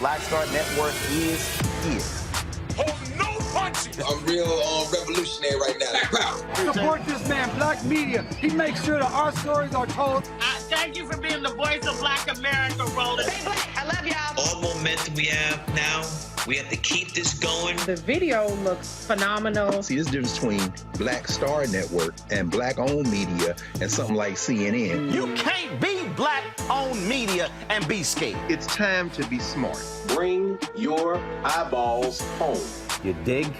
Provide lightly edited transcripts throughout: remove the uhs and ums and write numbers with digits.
Black Star Network is here. Hold no punches. I'm real revolutionary right now. Support this man, Black Media. He makes sure that our stories are told. Thank you for being the voice of Black America, Roland. Stay black. I love y'all. All momentum we have now, we have to keep this going. The video looks phenomenal. See, there's a difference between Black Star Network and Black-owned media and something like CNN. You can't be Black-owned media and be scared. It's time to be smart. Bring your eyeballs home. You dig?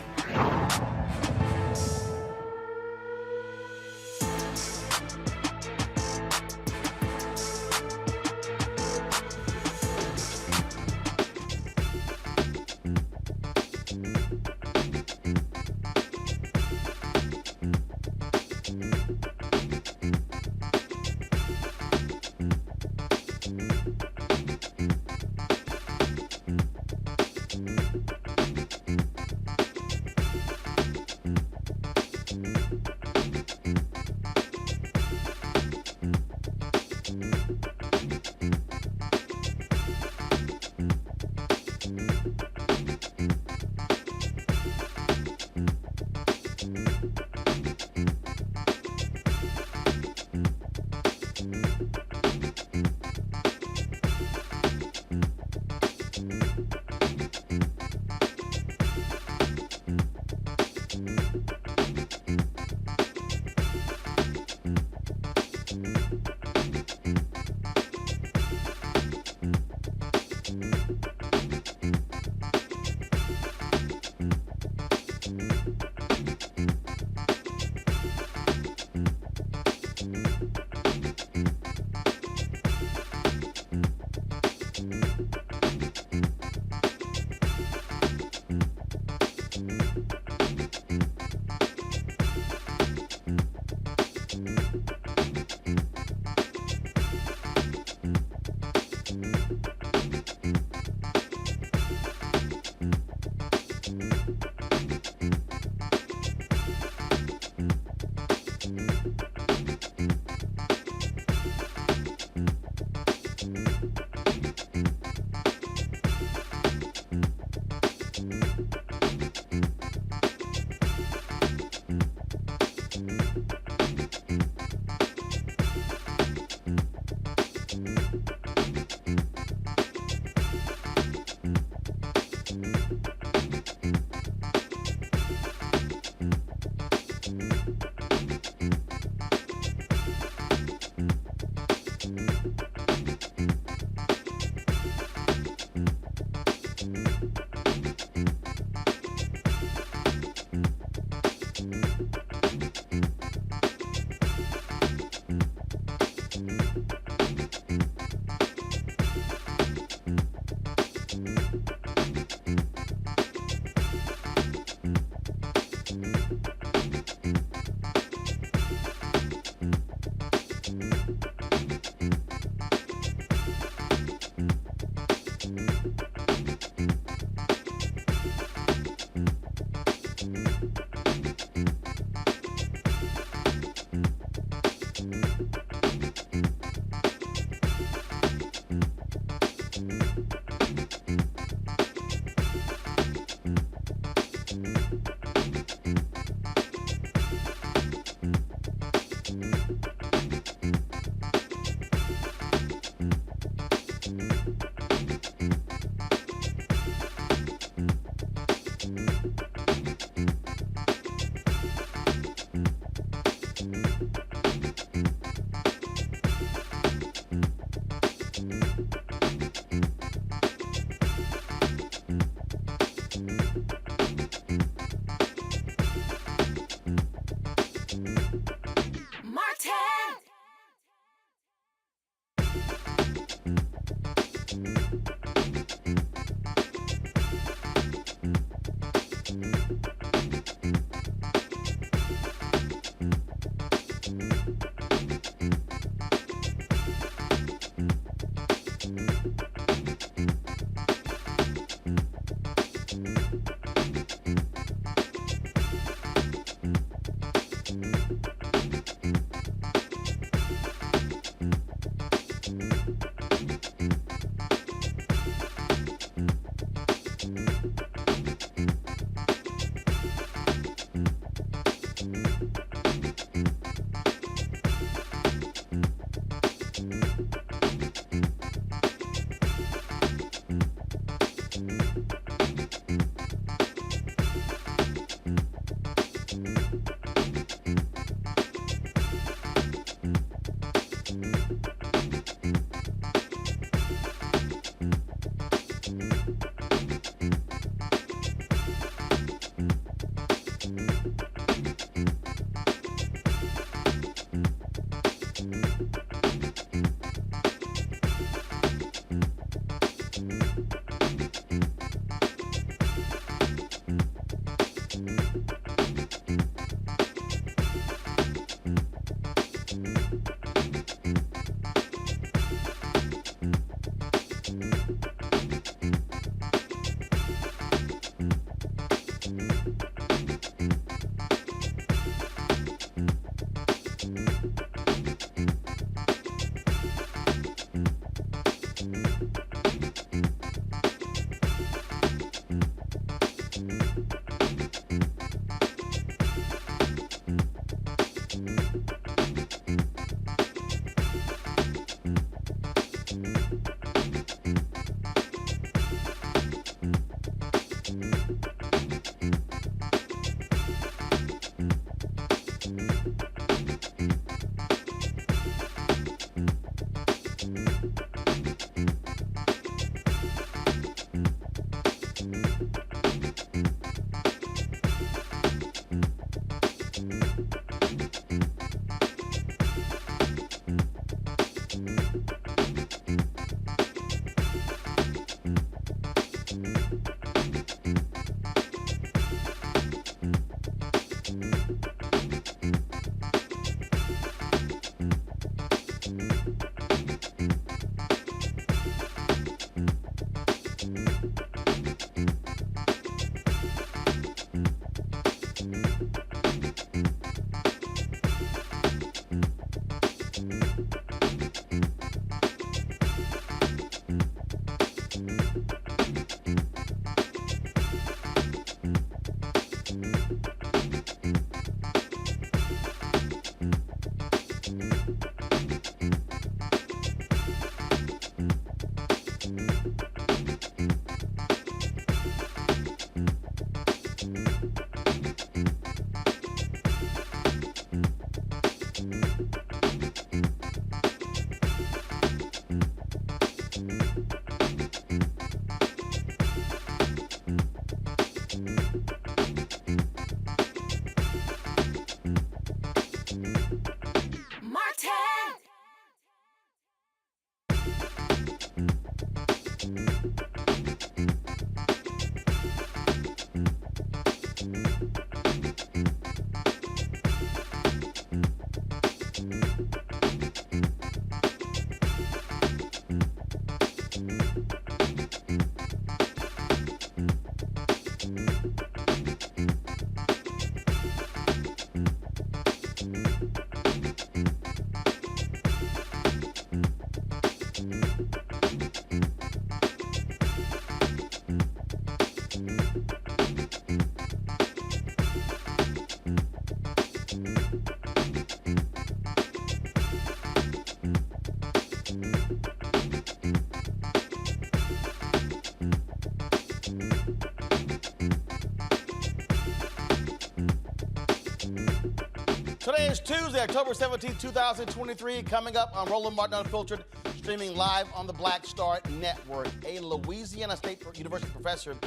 is Tuesday, October 17, 2023. Coming up on Roland Martin Unfiltered, streaming live on the Black Star Network. A Louisiana State University professor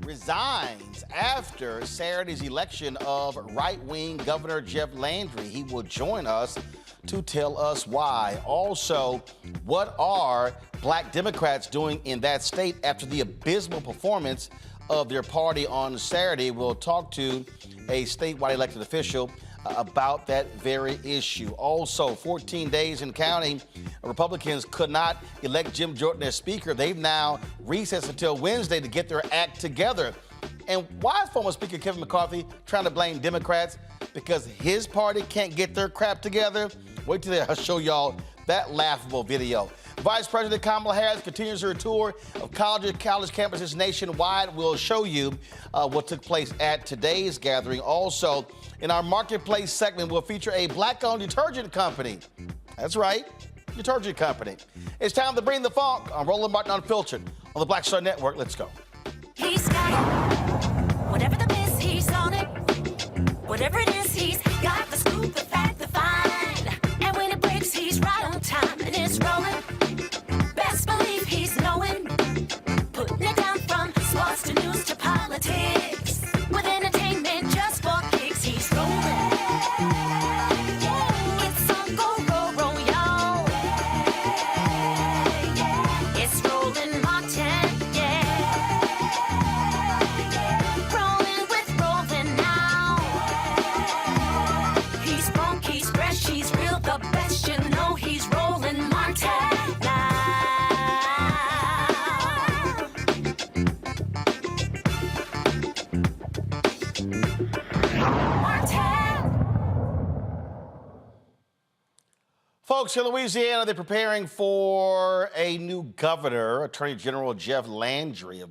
resigns after Saturday's election of right-wing Governor JeJeff Landry. He will join us to tell us why. Also, what are black Democrats doing in that state after the abysmal performance of their party on Saturday? We'll talk to a statewide elected official about that very issue. Also, 14 days in counting, Republicans could not elect Jim Jordan as Speaker. They've now recessed until Wednesday to get their act together. And why is former Speaker Kevin McCarthy trying to blame Democrats? Because his party can't get their crap together? Wait till I show y'all that laughable video. Vice President Kamala Harris continues her tour of college campuses nationwide. We'll show you what took place at today's gathering. Also, in our Marketplace segment, we'll feature a black-owned detergent company. That's right, detergent company. It's time to bring the funk on Roland Martin Unfiltered on the Black Star Network. Let's go. He's got it. Whatever the miss, he's on it. Whatever it is, he's got the scoop, the fact, the find. And when it breaks, he's right on time and it's rolling. Best believe he's knowing. Putting it down from sports to news to politics. With entertainment just for kicks, he's rolling. It's on go, roll, y'all. It's Roland Martin, rolling with Roland now. He's funk, he's fresh, he's real, the best, you know he's Roland Martin now. Folks, in Louisiana, they're preparing for a new governor. Attorney General JeJeff Landry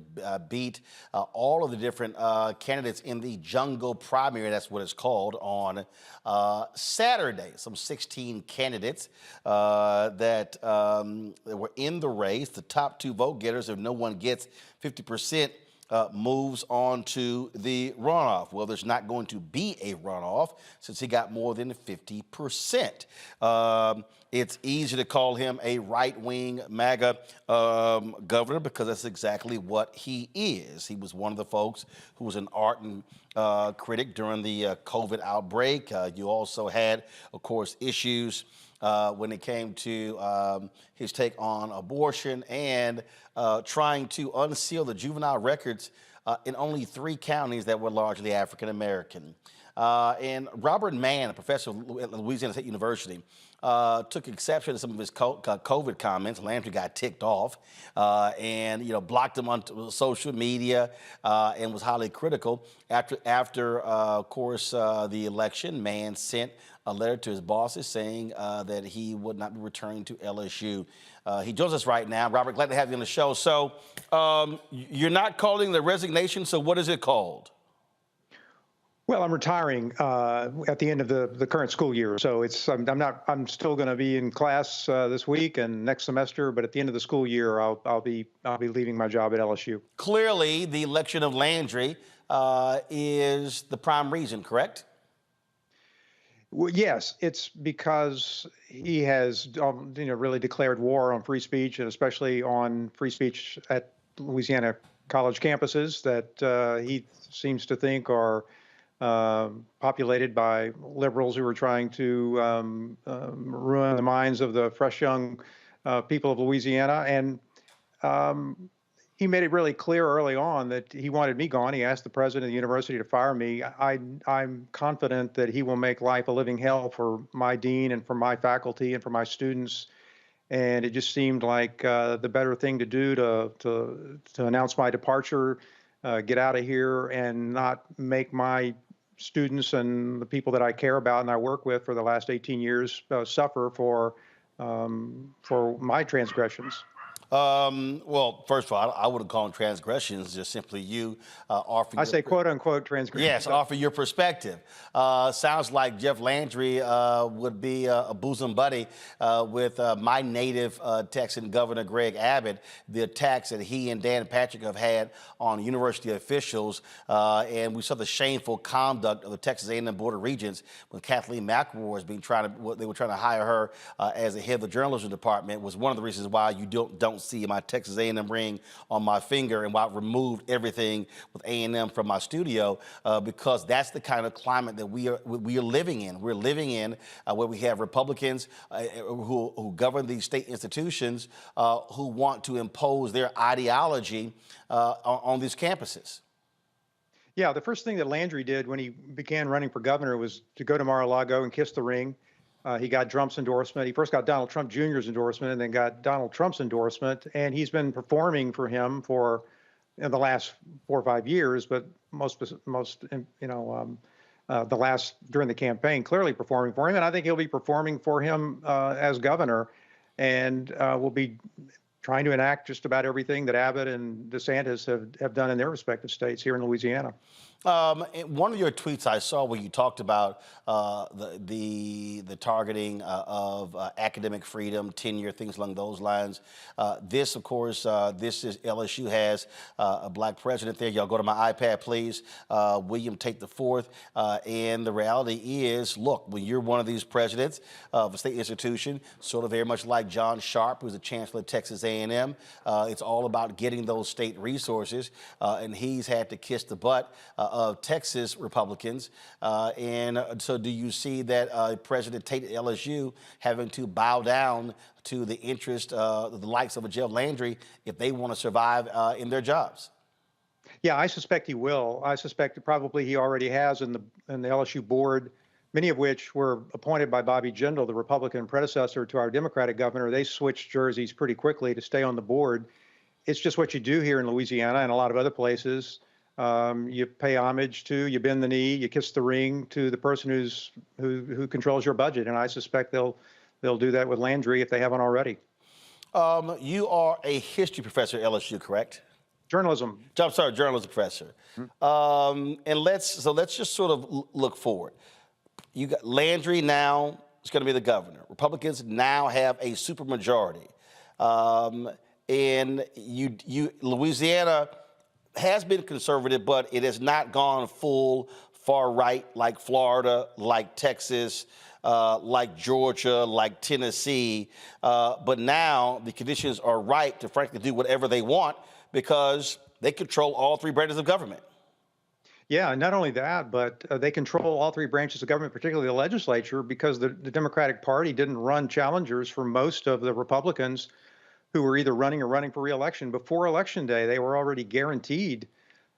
beat all of the different candidates in the jungle primary, that's what it's called, on Saturday. Some 16 candidates that were in the race. The top two vote getters, if no one gets 50%, moves on to the runoff. Well, there's not going to be a runoff since he got more than 50%. It's easy to call him a right-wing MAGA governor because that's exactly what he is. He was one of the folks who was an ardent critic during the COVID outbreak. You also had, of course, issues when it came to his take on abortion and trying to unseal the juvenile records in only 3 counties that were largely African-American. And Robert Mann, a professor at Louisiana State University, took exception to some of his COVID comments. Landry got ticked off and, blocked him on social media and was highly critical. After of course, the election, Mann sent a letter to his bosses saying that he would not be returning to LSU. He joins us right now. Robert, glad to have you on the show. So you're not calling the resignation, so what is it called? Well, I'm retiring at the end of the current school year, so I'm still going to be in class this week and next semester, but at the end of the school year, I'll be leaving my job at LSU. Clearly, the election of Landry is the prime reason, correct? Well, yes, it's because he has really declared war on free speech, and especially on free speech at Louisiana college campuses that he seems to think are populated by liberals who are trying to ruin the minds of the fresh young people of Louisiana. And he made it really clear early on that he wanted me gone. He asked the president of the university to fire me. I'm confident that he will make life a living hell for my dean and for my faculty and for my students. And it just seemed like the better thing to do to announce my departure, get out of here, and not make my students and the people that I care about and I work with for the last 18 years suffer for my transgressions. Well, first of all, I wouldn't call them transgressions, just simply you offering. I say quote unquote transgressions. Yes, offer your perspective. Sounds like Jeff Landry would be a bosom buddy with my native Texan Governor Greg Abbott. The attacks that he and Dan Patrick have had on university officials, and we saw the shameful conduct of the Texas A&M Board of Regents when Kathleen McElroy was they were trying to hire her as the head of the journalism department, was one of the reasons why you don't see my Texas A&M ring on my finger, and why I removed everything with A&M from my studio, because that's the kind of climate that we are living in. We're living in where we have Republicans who govern these state institutions who want to impose their ideology on these campuses. Yeah, the first thing that Landry did when he began running for governor was to go to Mar-a-Lago and kiss the ring. He got Trump's endorsement. He first got Donald Trump Jr.'s endorsement and then got Donald Trump's endorsement. And he's been performing for him for the last 4 or 5 years, but the last during the campaign, clearly performing for him. And I think he'll be performing for him as governor, and will be trying to enact just about everything that Abbott and DeSantis have done in their respective states here in Louisiana. In one of your tweets I saw where you talked about the targeting of academic freedom, tenure, things along those lines. This, of course, LSU has a black president there. Y'all go to my iPad, please. William Tate IV. And the reality is, look, when you're one of these presidents of a state institution, sort of very much like John Sharp, who's the chancellor of Texas A&M, it's all about getting those state resources, and he's had to kiss the butt of Texas Republicans. And so do you see that President Tate at LSU having to bow down to the interest of the likes of a Jeff Landry if they want to survive in their jobs? Yeah, I suspect he will. I suspect probably he already has in the LSU board, many of which were appointed by Bobby Jindal, the Republican predecessor to our Democratic governor. They switched jerseys pretty quickly to stay on the board. It's just what you do here in Louisiana and a lot of other places. You pay homage to, you bend the knee, you kiss the ring to the person who controls your budget, and I suspect they'll do that with Landry if they haven't already. You are a history professor at LSU, correct? Journalism. I'm sorry, journalism professor. And let's just sort of look forward. You got Landry now is going to be the governor. Republicans now have a supermajority, and Louisiana has been conservative, but it has not gone full far right like Florida, like Texas, like Georgia, like Tennessee. But now the conditions are right to frankly do whatever they want because they control all 3 branches of government. Yeah, not only that, but they control all 3 branches of government, particularly the legislature, because the Democratic Party didn't run challengers for most of the Republicans who were either running or running for re-election. Before Election Day, they were already guaranteed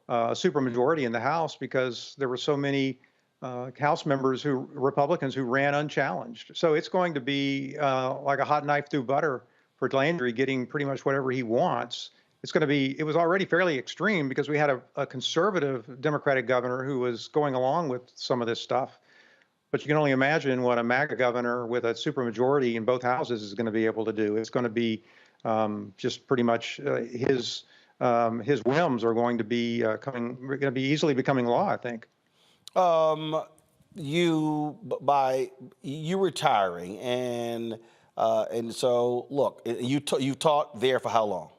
a supermajority in the House because there were so many House members, Republicans, who ran unchallenged. So it's going to be like a hot knife through butter for Landry, getting pretty much whatever he wants. It was already fairly extreme because we had a conservative Democratic governor who was going along with some of this stuff. But you can only imagine what a MAGA governor with a supermajority in both houses is going to be able to do. It's going to be just pretty much his whims are going to be easily becoming law, I think. You retiring, and so look, you taught there for how long?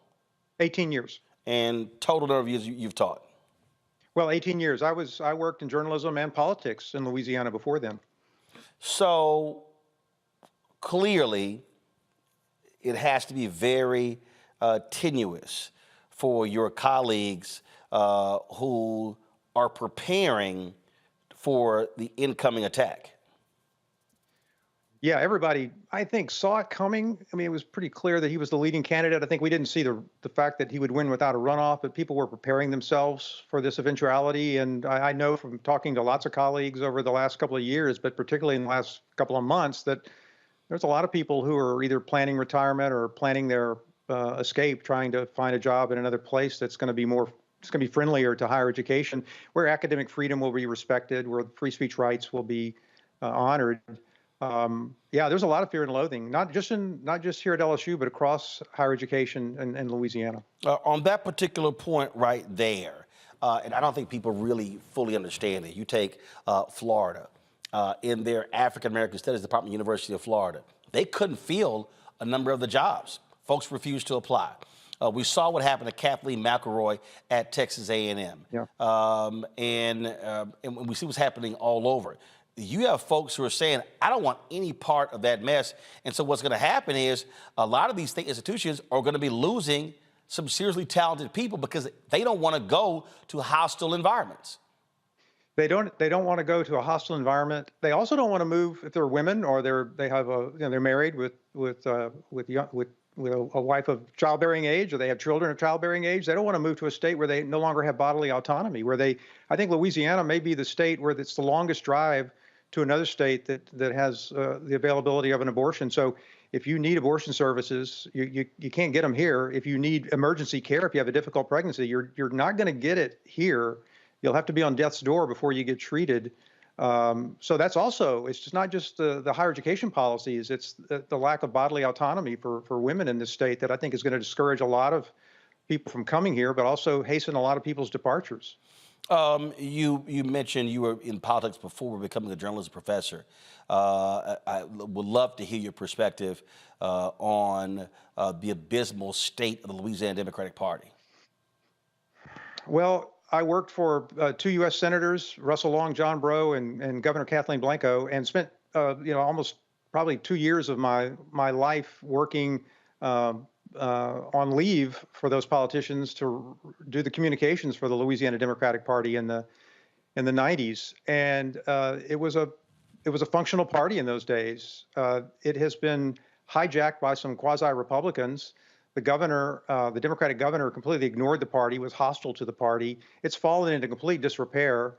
18 years. And total number of years you've taught? Well, 18 years. I worked in journalism and politics in Louisiana before then. So clearly, it has to be very tenuous for your colleagues who are preparing for the incoming attack. Yeah, everybody, I think, saw it coming. I mean, it was pretty clear that he was the leading candidate. I think we didn't see the fact that he would win without a runoff, but people were preparing themselves for this eventuality. And I know from talking to lots of colleagues over the last couple of years, but particularly in the last couple of months, that there's a lot of people who are either planning retirement or planning their escape, trying to find a job in another place that's going to be friendlier to higher education, where academic freedom will be respected, where free speech rights will be honored. Yeah, there's a lot of fear and loathing, not just here at LSU, but across higher education in Louisiana. On that particular point right there, and I don't think people really fully understand it. You take Florida, in their African American Studies Department, University of Florida, they couldn't fill a number of the jobs. Folks refused to apply. We saw what happened to Kathleen McElroy at Texas A&M. Yeah. And we see what's happening all over. You have folks who are saying, I don't want any part of that mess. And so what's going to happen is a lot of these state institutions are going to be losing some seriously talented people because they don't want to go to hostile environments. They don't want to go to a hostile environment. They also don't want to move if they're women or they're married with a wife of childbearing age, or they have children of childbearing age. They don't want to move to a state where they no longer have bodily autonomy, I think Louisiana may be the state where it's the longest drive to another state that has the availability of an abortion. So if you need abortion services, you can't get them here. If you need emergency care, if you have a difficult pregnancy, you're not going to get it here. You'll have to be on death's door before you get treated. So that's also, it's just not just the higher education policies, it's the lack of bodily autonomy for women in this state that I think is going to discourage a lot of people from coming here, but also hasten a lot of people's departures. You mentioned you were in politics before becoming a journalism professor. I would love to hear your perspective on the abysmal state of the Louisiana Democratic Party. Well, I worked for 2 U.S. senators, Russell Long, John Breaux, and Governor Kathleen Blanco, and spent almost probably 2 years of my life working on leave for those politicians to do the communications for the Louisiana Democratic Party in the 90s, and it was a functional party in those days. It has been hijacked by some quasi-Republicans. The governor, the Democratic governor, completely ignored the party, was hostile to the party. It's fallen into complete disrepair.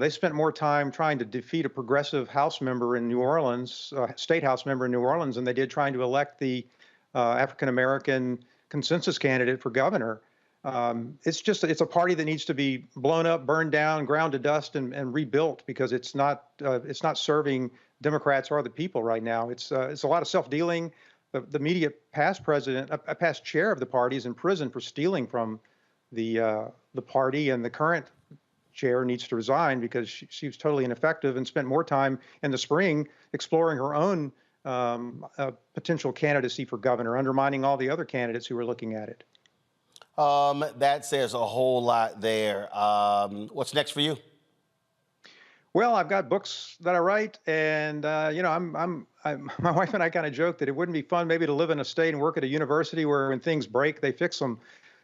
They spent more time trying to defeat a progressive House member in New Orleans, state House member in New Orleans, than they did trying to elect the African-American consensus candidate for governor. It's a party that needs to be blown up, burned down, ground to dust, and rebuilt, because it's not serving Democrats or the people right now. It's a lot of self-dealing. The immediate past chair of the party is in prison for stealing from the party, and the current chair needs to resign because she was totally ineffective and spent more time in the spring exploring her own potential candidacy for governor, undermining all the other candidates who were looking at it. That says a whole lot there. What's next for you? Well, I've got books that I write, and my wife and I kind of joke that it wouldn't be fun maybe to live in a state and work at a university where when things break, they fix them.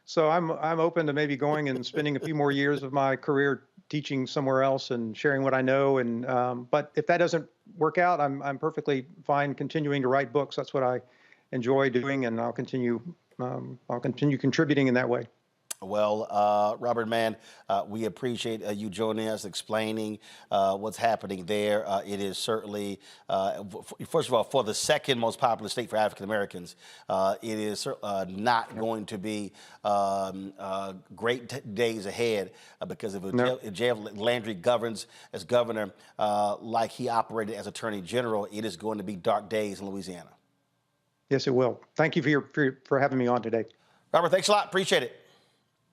So I'm open to maybe going and spending a few more years of my career teaching somewhere else and sharing what I know. And but if that doesn't work out, I'm perfectly fine continuing to write books. That's what I enjoy doing, and I'll continue contributing in that way. Well, Robert Mann, we appreciate you joining us, explaining what's happening there. It is certainly, first of all, for the second most populous state for African Americans, it is not going to be great days ahead because if JeJeff Landry governs as governor like he operated as Attorney General, it is going to be dark days in Louisiana. Yes, it will. Thank you for having me on today. Robert, thanks a lot. Appreciate it.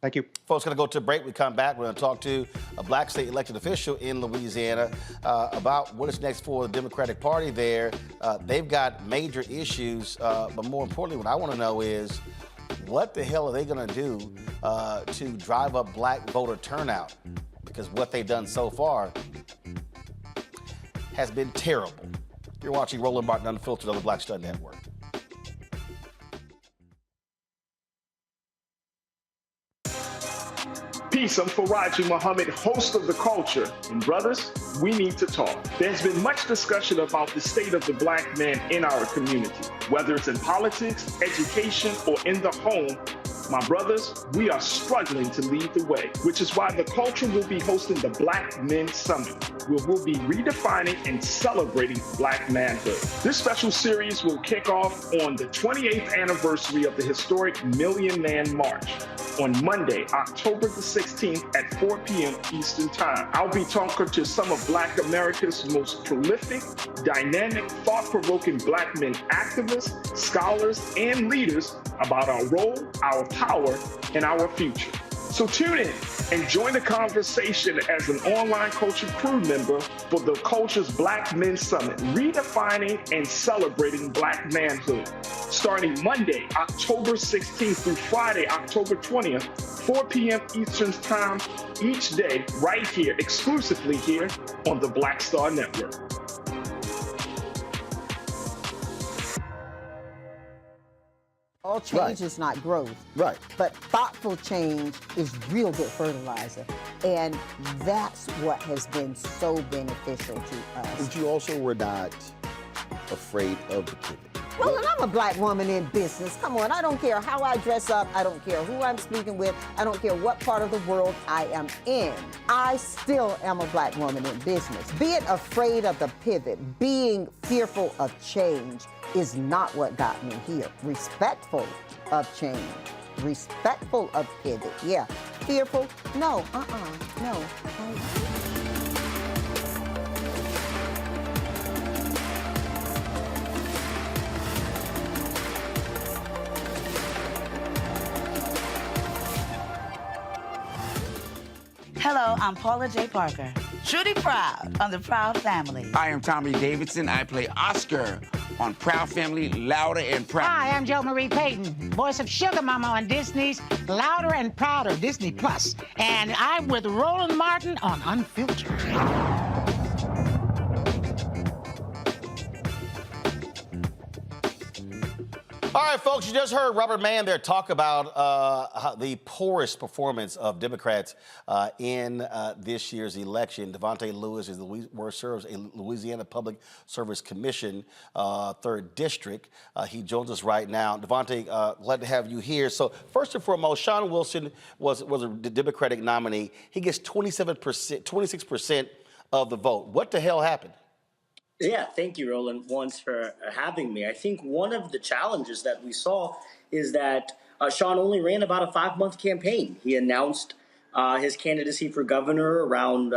Thank you. Folks, going to go to a break. We come back. We're going to talk to a black state elected official in Louisiana about what is next for the Democratic Party there. They've got major issues, but more importantly, what I want to know is what the hell are they going to do to drive up black voter turnout? Because what they've done so far has been terrible. You're watching Roland Martin Unfiltered on the Black Star Network. Peace, I'm Faraji Muhammad, host of The Culture. And brothers, we need to talk. There's been much discussion about the state of the black man in our community. Whether it's in politics, education, or in the home, my brothers, we are struggling to lead the way, which is why The Culture will be hosting the Black Men Summit, where we'll be redefining and celebrating black manhood. This special series will kick off on the 28th anniversary of the historic Million Man March. on Monday, October the 16th at 4 p.m. Eastern Time. I'll be talking to some of Black America's most prolific, dynamic, thought-provoking Black men activists, scholars, and leaders about our role, our power, and our future. So tune in and join the conversation as an online culture crew member for the Culture's Black Men Summit, redefining and celebrating Black manhood. Starting Monday, October 16th through Friday, October 20th, 4 p.m. Eastern Time each day, right here, exclusively here on the Black Star Network. All change is not growth. Right. But thoughtful change is real good fertilizer. And that's what has been so beneficial to us. But you also were not afraid of the pivot. Well, and I'm a Black woman in business. Come on, I don't care how I dress up. I don't care who I'm speaking with. I don't care what part of the world I am in. I still am a Black woman in business. Being afraid of the pivot, being fearful of change is not what got me here. Respectful of change, respectful of pivot, yeah. Fearful, no, no. Hello, I'm Paula J. Parker. Truly proud of the Proud Family. I am Tommy Davidson. I play Oscar on Proud Family, Louder and Proud. Hi, I'm Jo Marie Payton, voice of Sugar Mama on Disney's Louder and Prouder, Disney Plus. And I'm with Roland Martin on Unfiltered. All right, folks, you just heard Robert Mann there talk about the poorest performance of Democrats in this year's election. Devontae Lewis serves a Louisiana Public Service Commission, 3rd District. He joins us right now. Devontae, glad to have you here. So first and foremost, Sean Wilson was a Democratic nominee. He gets 26% of the vote. What the hell happened? Yeah, thank you, Roland, once for having me. I think one of the challenges that we saw is that Sean only ran about a 5-month campaign. He announced his candidacy for governor around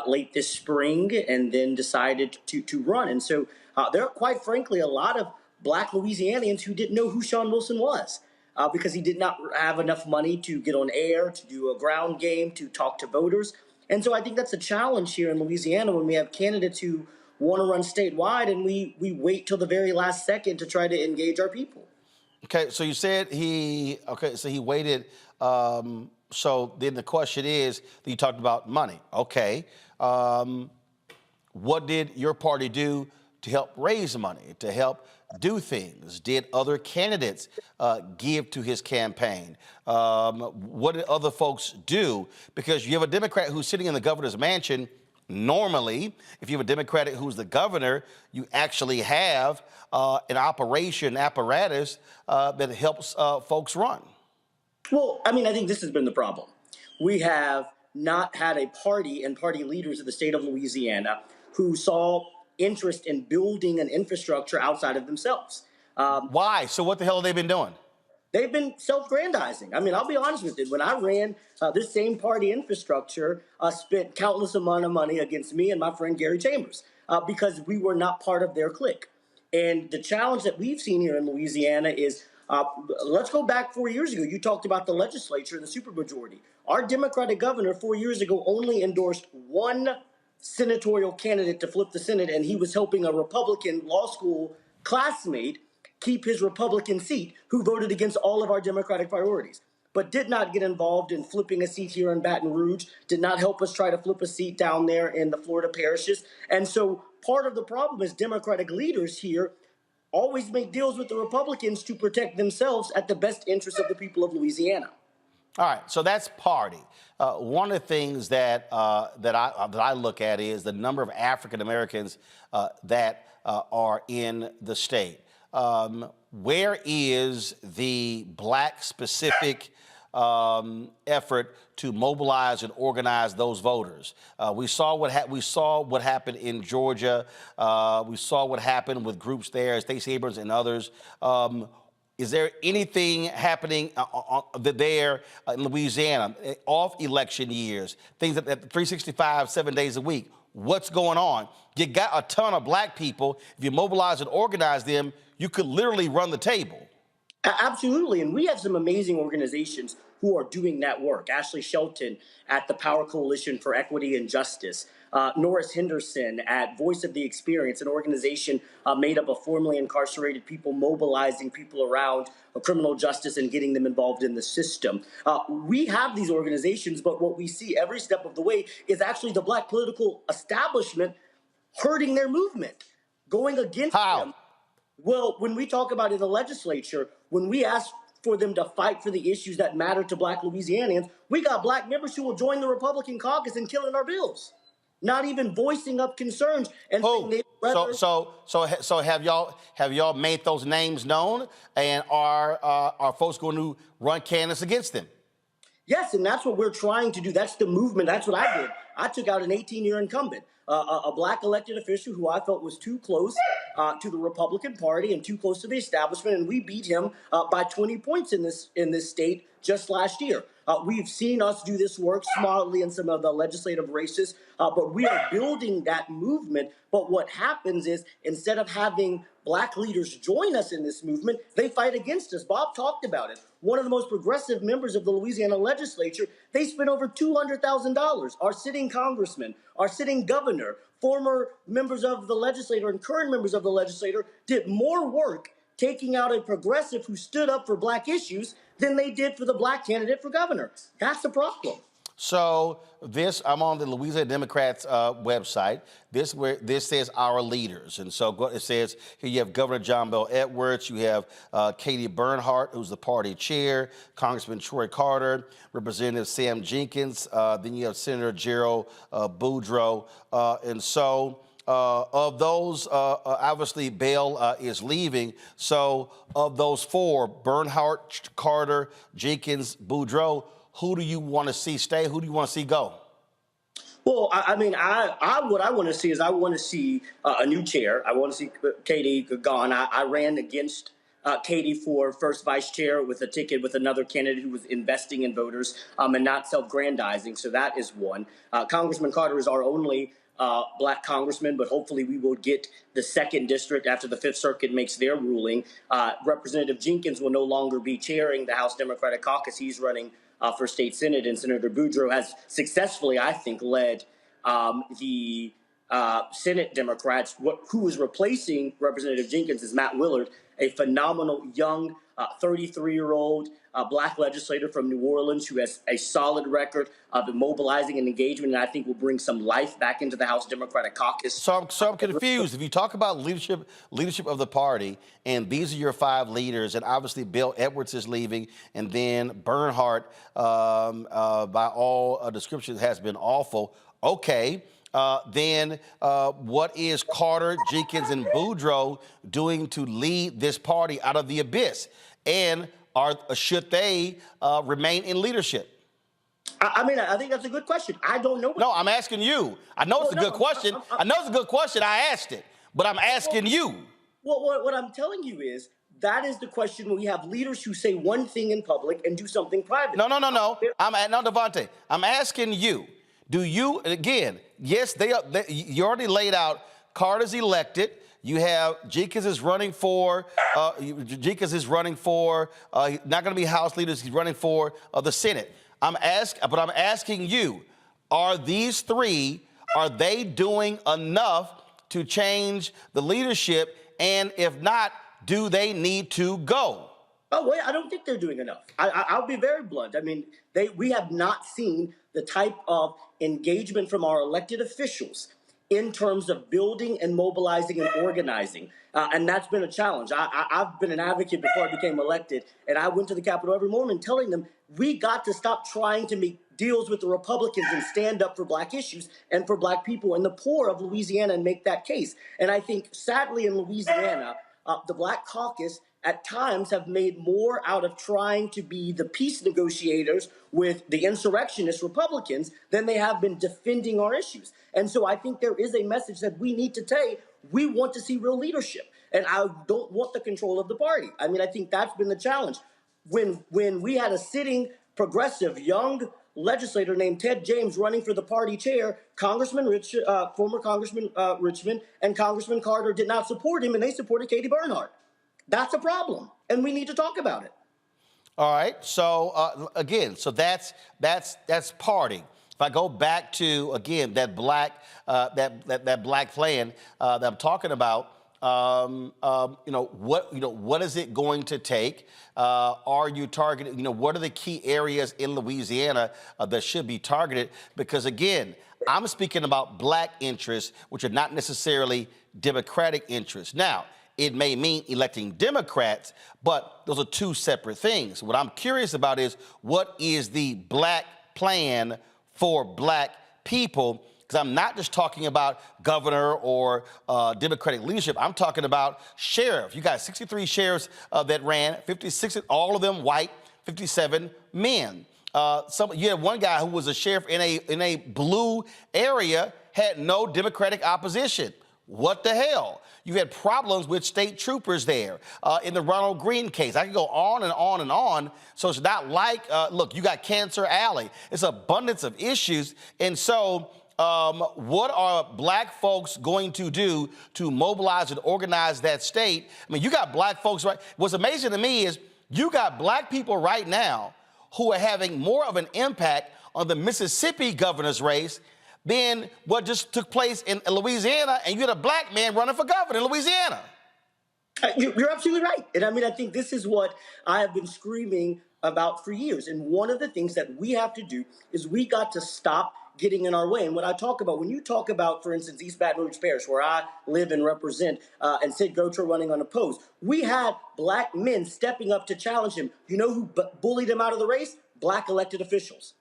late this spring and then decided to run. And so there are, quite frankly, a lot of Black Louisianians who didn't know who Sean Wilson was because he did not have enough money to get on air, to do a ground game, to talk to voters. And so I think that's a challenge here in Louisiana when we have candidates who want to run statewide, and we wait till the very last second to try to engage our people. Okay, so you said he waited. So then the question is, you talked about money. Okay, what did your party do to help raise money, to help do things? Did other candidates give to his campaign? What did other folks do? Because you have a Democrat who's sitting in the governor's mansion. Normally, if you have a Democrat who's the governor, you actually have an apparatus that helps folks run. Well, I mean, I think this has been the problem. We have not had a party and party leaders of the state of Louisiana who saw interest in building an infrastructure outside of themselves. Why? So what the hell have they been doing? They've been self-grandizing. I mean, I'll be honest with you. When I ran this same party infrastructure, spent countless amount of money against me and my friend Gary Chambers because we were not part of their clique. And the challenge that we've seen here in Louisiana is, let's go back 4 years ago. You talked about the legislature and the supermajority. Our Democratic governor 4 years ago only endorsed one senatorial candidate to flip the Senate, and he was helping a Republican law school classmate keep his Republican seat, who voted against all of our Democratic priorities, but did not get involved in flipping a seat here in Baton Rouge, did not help us try to flip a seat down there in the Florida parishes. And so part of the problem is Democratic leaders here always make deals with the Republicans to protect themselves at the best interest of the people of Louisiana. All right, so that's party. One of the things that I look at is the number of African Americans that are in the state. Where is the Black-specific effort to mobilize and organize those voters? We saw what happened in Georgia. We saw what happened with groups there, Stacey Abrams and others. Is there anything happening there in Louisiana, off election years, things at 365, 7 days a week? What's going on? You got a ton of black people. If you mobilize and organize them, you could literally run the table. Absolutely. And we have some amazing organizations who are doing that work. Ashley Shelton at the Power Coalition for Equity and Justice. Norris Henderson at Voice of the Experience, an organization made up of formerly incarcerated people, mobilizing people around criminal justice and getting them involved in the system. We have these organizations, but what we see every step of the way is actually the black political establishment hurting their movement, going against them. Well, when we talk about in the legislature, when we ask for them to fight for the issues that matter to black Louisianians, we got black members who will join the Republican caucus and killing our bills, not even voicing up concerns. And so have y'all made those names known, and are folks going to run candidates against them? Yes, and that's what we're trying to do. That's the movement. That's what I did. I took out an 18-year incumbent, a black elected official who I felt was too close to the Republican Party and too close to the establishment, and we beat him by 20 points in this state just last year. We've seen us do this work smartly in some of the legislative races, but we are building that movement. But what happens is, instead of having black leaders join us in this movement, they fight against us. Bob talked about it. One of the most progressive members of the Louisiana legislature, they spent over $200,000. Our sitting congressman, our sitting governor, former members of the legislature and current members of the legislature did more work taking out a progressive who stood up for black issues than they did for the black candidate for governor. That's the problem. So I'm on the Louisiana Democrats website. This says our leaders. And so it says here you have Governor John Bel Edwards, you have Katie Bernhardt, who's the party chair, Congressman Troy Carter, Representative Sam Jenkins, then you have Senator Gerald Boudreaux. And so of those, obviously Bell is leaving. So of those four, Bernhardt, Carter, Jenkins, Boudreaux, who do you want to see stay? Who do you want to see go? Well, I mean, what I want to see is I want to see a new chair. I want to see Katie gone. I ran against Katie for first vice chair with a ticket with another candidate who was investing in voters and not self-grandizing. So that is one. Congressman Carter is our only black congressman, but hopefully we will get the 2nd district after the 5th Circuit makes their ruling. Representative Jenkins will no longer be chairing the House Democratic Caucus. He's running for state senate, and Senator Boudreaux has successfully, I think, led the Senate Democrats. Who is replacing Representative Jenkins is Matt Willard, a phenomenal young 33-year-old black legislator from New Orleans who has a solid record of mobilizing and engagement, and I think will bring some life back into the House Democratic Caucus. So I'm confused. If you talk about leadership of the party, and these are your 5 leaders, and obviously Bill Edwards is leaving, and then Bernhardt, by all descriptions, has been awful. Okay. Then what is Carter, Jenkins, and Boudreaux doing to lead this party out of the abyss? And should they remain in leadership? I mean, I think that's a good question. I don't know. No, I'm asking you. I know it's a good question. I know it's a good question. I asked it, but I'm asking you. Well, what I'm telling you is that is the question when we have leaders who say one thing in public and do something private. No. Devontae, I'm asking you. Do you, again, yes, you already laid out Carter's elected. You have Jenkins is running for, not going to be House leaders. He's running for the Senate. I'm asking you, are these 3, are they doing enough to change the leadership? And if not, do they need to go? Oh, wait, I don't think they're doing enough. I'll be very blunt. I mean, we have not seen the type of engagement from our elected officials in terms of building and mobilizing and organizing. And that's been a challenge. I've been an advocate before I became elected, and I went to the Capitol every morning telling them we got to stop trying to make deals with the Republicans and stand up for black issues and for black people and the poor of Louisiana and make that case. And I think, sadly, in Louisiana, the Black Caucus at times have made more out of trying to be the peace negotiators with the insurrectionist Republicans than they have been defending our issues. And so I think there is a message that we need to take. We want to see real leadership. And I don't want the control of the party. I mean, I think that's been the challenge. When we had a sitting progressive young legislator named Ted James running for the party chair, former Congressman Richmond and Congressman Carter did not support him, and they supported Katie Bernhardt. That's a problem, and we need to talk about it. All right. So again, so that's party. If I go back to again that black plan that I'm talking about, what is it going to take? Are you targeting? What are the key areas in Louisiana that should be targeted? Because again, I'm speaking about black interests, which are not necessarily Democratic interests. Now, it may mean electing Democrats, but those are two separate things. What I'm curious about is what is the black plan for black people? Because I'm not just talking about governor or Democratic leadership. I'm talking about sheriff. You got 63 sheriffs that ran, 56, all of them white, 57 men. You had one guy who was a sheriff in a blue area, had no Democratic opposition. What the hell? You had problems with state troopers there in the Ronald Green case. I can go on and on and on. So it's not like, look, you got Cancer Alley. It's abundance of issues. And so what are black folks going to do to mobilize and organize that state? I mean, you got black folks, right? What's amazing to me is you got black people right now who are having more of an impact on the Mississippi governor's race than what just took place in Louisiana, and you had a black man running for governor in Louisiana. You're absolutely right. And I mean, I think this is what I have been screaming about for years. And one of the things that we have to do is we got to stop getting in our way. And what I talk about, when you talk about, for instance, East Baton Rouge Parish, where I live and represent, and Sid Gautreaux running unopposed, we had black men stepping up to challenge him. You know who bullied him out of the race? Black elected officials.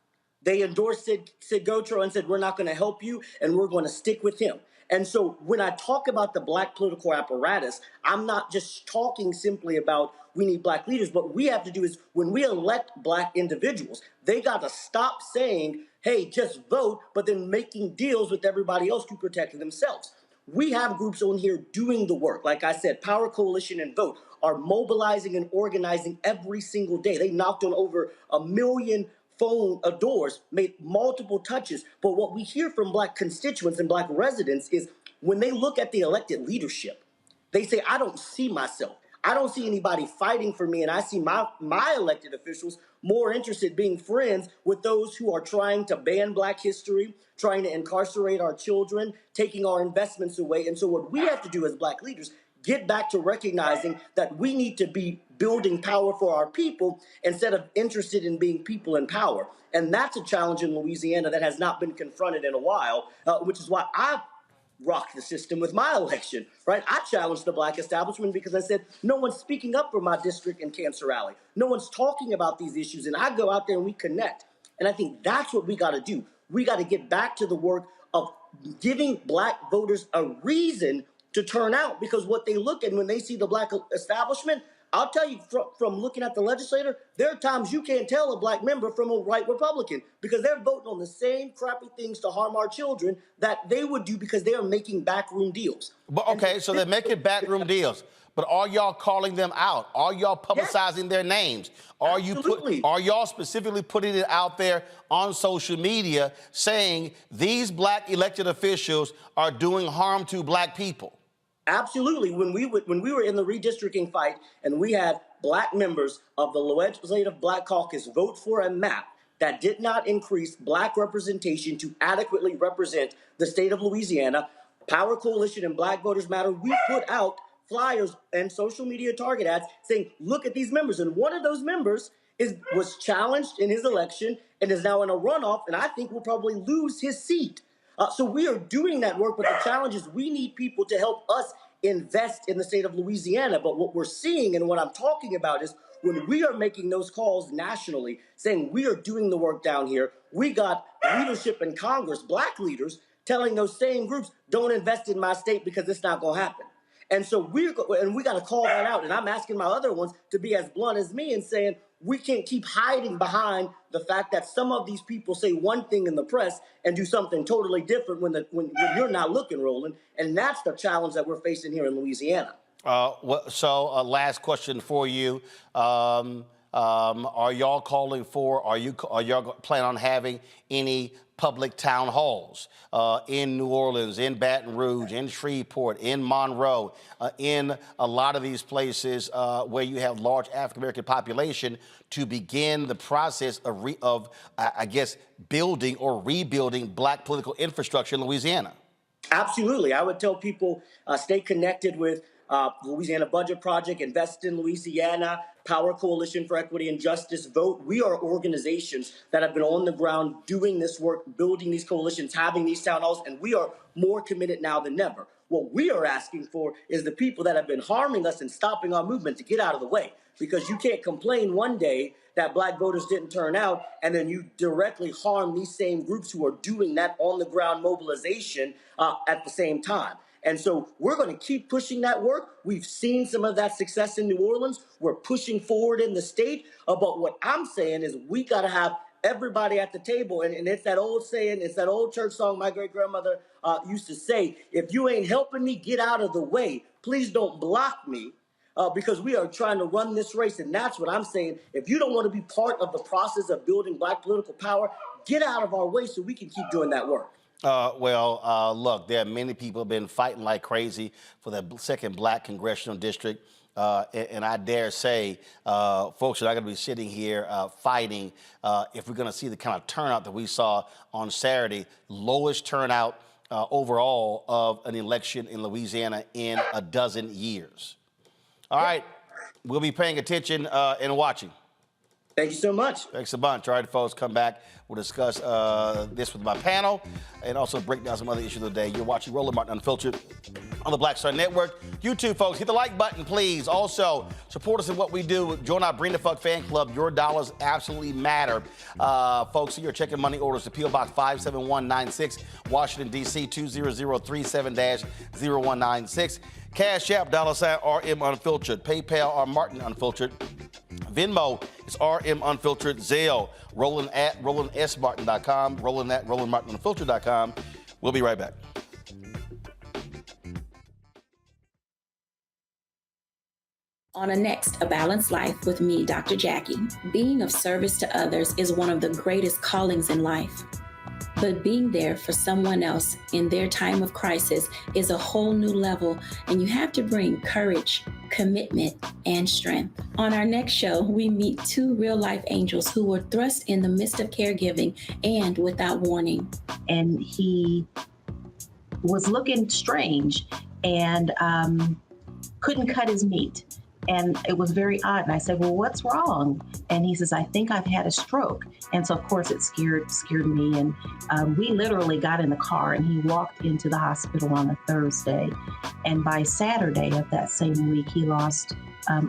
They endorsed Sid Gautreaux and said, we're not going to help you, and we're going to stick with him. And so when I talk about the black political apparatus, I'm not just talking simply about we need black leaders. What we have to do is when we elect black individuals, they got to stop saying, hey, just vote, but then making deals with everybody else to protect themselves. We have groups on here doing the work. Like I said, Power Coalition and Vote are mobilizing and organizing every single day. They knocked on over 1 million phone doors, made multiple touches. But what we hear from black constituents and black residents is when they look at the elected leadership, they say, I don't see myself. I don't see anybody fighting for me. And I see my elected officials more interested being friends with those who are trying to ban black history, trying to incarcerate our children, taking our investments away. And so what we have to do as black leaders, get back to recognizing that we need to be building power for our people instead of interested in being people in power. And that's a challenge in Louisiana that has not been confronted in a while, which is why I rocked the system with my election, right? I challenged the black establishment because I said, no one's speaking up for my district in Cancer Alley. No one's talking about these issues. And I go out there and we connect. And I think that's what we got to do. We got to get back to the work of giving black voters a reason to turn out, because what they look at when they see the black establishment, I'll tell you from looking at the legislator, there are times you can't tell a black member from a white Republican because they're voting on the same crappy things to harm our children that they would do because they are making backroom deals. But okay, so they're making backroom deals. But are y'all calling them out? Are y'all publicizing their names? Are y'all specifically putting it out there on social media saying these black elected officials are doing harm to black people? Absolutely. When we were in the redistricting fight and we had black members of the Legislative Black Caucus vote for a map that did not increase black representation to adequately represent the state of Louisiana, Power Coalition and Black Voters Matter, we put out flyers and social media target ads saying, look at these members. And one of those members was challenged in his election and is now in a runoff, and I think will probably lose his seat. So we are doing that work, but the challenge is we need people to help us invest in the state of Louisiana. But what we're seeing and what I'm talking about is when we are making those calls nationally, saying we are doing the work down here, we got leadership in Congress, black leaders, telling those same groups, don't invest in my state because it's not going to happen. And so we got to call that out. And I'm asking my other ones to be as blunt as me and saying, we can't keep hiding behind the fact that some of these people say one thing in the press and do something totally different when you're not looking, Roland. And that's the challenge that we're facing here in Louisiana. Last question for you. Are y'all calling for, are y'all planning on having any public town halls in New Orleans, in Baton Rouge, in Shreveport, in Monroe, in a lot of these places where you have large African-American population to begin the process of building or rebuilding black political infrastructure in Louisiana? Absolutely. I would tell people stay connected with Louisiana Budget Project, Invest in Louisiana, Power Coalition for Equity and Justice, Vote. We are organizations that have been on the ground doing this work, building these coalitions, having these town halls, and we are more committed now than ever. What we are asking for is the people that have been harming us and stopping our movement to get out of the way, because you can't complain one day that black voters didn't turn out, and then you directly harm these same groups who are doing that on-the-ground mobilization at the same time. And so we're going to keep pushing that work. We've seen some of that success in New Orleans. We're pushing forward in the state. But what I'm saying is we got to have everybody at the table. And it's that old saying, it's that old church song my great-grandmother used to say, if you ain't helping me get out of the way, please don't block me. Because we are trying to run this race. And that's what I'm saying. If you don't want to be part of the process of building black political power, get out of our way so we can keep doing that work. Look, there are many people who have been fighting like crazy for the second black congressional district. And I dare say folks are not going to be sitting here fighting if we're going to see the kind of turnout that we saw on Saturday, lowest turnout overall of an election in Louisiana in a dozen years. All right, we'll be paying attention and watching. Thank you so much. Thanks a bunch. All right, folks, come back. We'll discuss this with my panel and also break down some other issues of the day. You're watching Roland Martin Unfiltered on the Black Star Network. You too, folks, hit the like button, please. Also, support us in what we do. Join our Bring the Fuck fan club. Your dollars absolutely matter. Folks, you're checking money orders to P.O. Box 57196, Washington, D.C. 20037-0196. Cash App, $RM Unfiltered. PayPal, R Martin Unfiltered. Venmo is RM Unfiltered. Zelle, Roland at RolandSMartin.com. Roland at RolandMartinUnfiltered.com. We'll be right back. On A Balanced Life with me, Dr. Jackie. Being of service to others is one of the greatest callings in life. But being there for someone else in their time of crisis is a whole new level, and you have to bring courage, commitment, and strength. On our next show, we meet two real-life angels who were thrust in the midst of caregiving and without warning. And he was looking strange and couldn't cut his meat. And it was very odd. And I said, well, what's wrong? And he says, I think I've had a stroke. And so, of course, it scared me. And we literally got in the car and he walked into the hospital on a Thursday. And by Saturday of that same week, he lost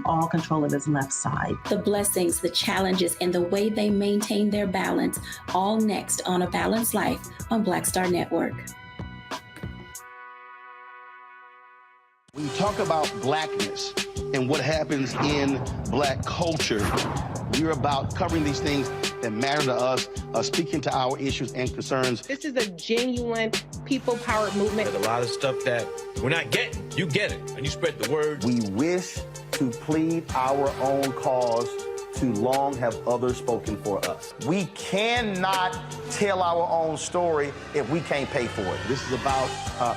all control of his left side. The blessings, the challenges, and the way they maintain their balance, all next on A Balanced Life on Black Star Network. When you talk about blackness and what happens in black culture, we're about covering these things that matter to us, speaking to our issues and concerns. This is a genuine people-powered movement. There's a lot of stuff that we're not getting. You get it, and you spread the word. We wish to plead our own cause. Too long have others spoken for us. We cannot tell our own story if we can't pay for it. This is about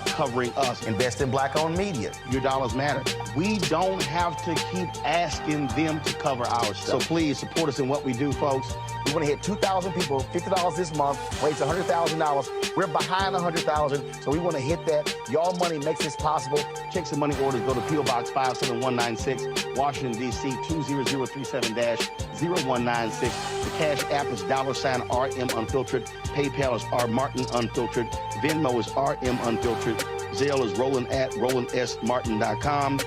covering us. Invest in black-owned media. Your dollars matter. We don't have to keep asking them to cover our stuff. So please support us in what we do, folks. We want to hit 2,000 people, $50 this month, raise $100,000. We're behind 100,000, so we want to hit that. Y'all money makes this possible. Check some money orders. Go to P.O. Box 57196, Washington, D.C. 20037-0196. The Cash App is $RM Unfiltered. PayPal is R Martin Unfiltered. Venmo is RM Unfiltered. Zelle is Roland at RolandSMartin.com.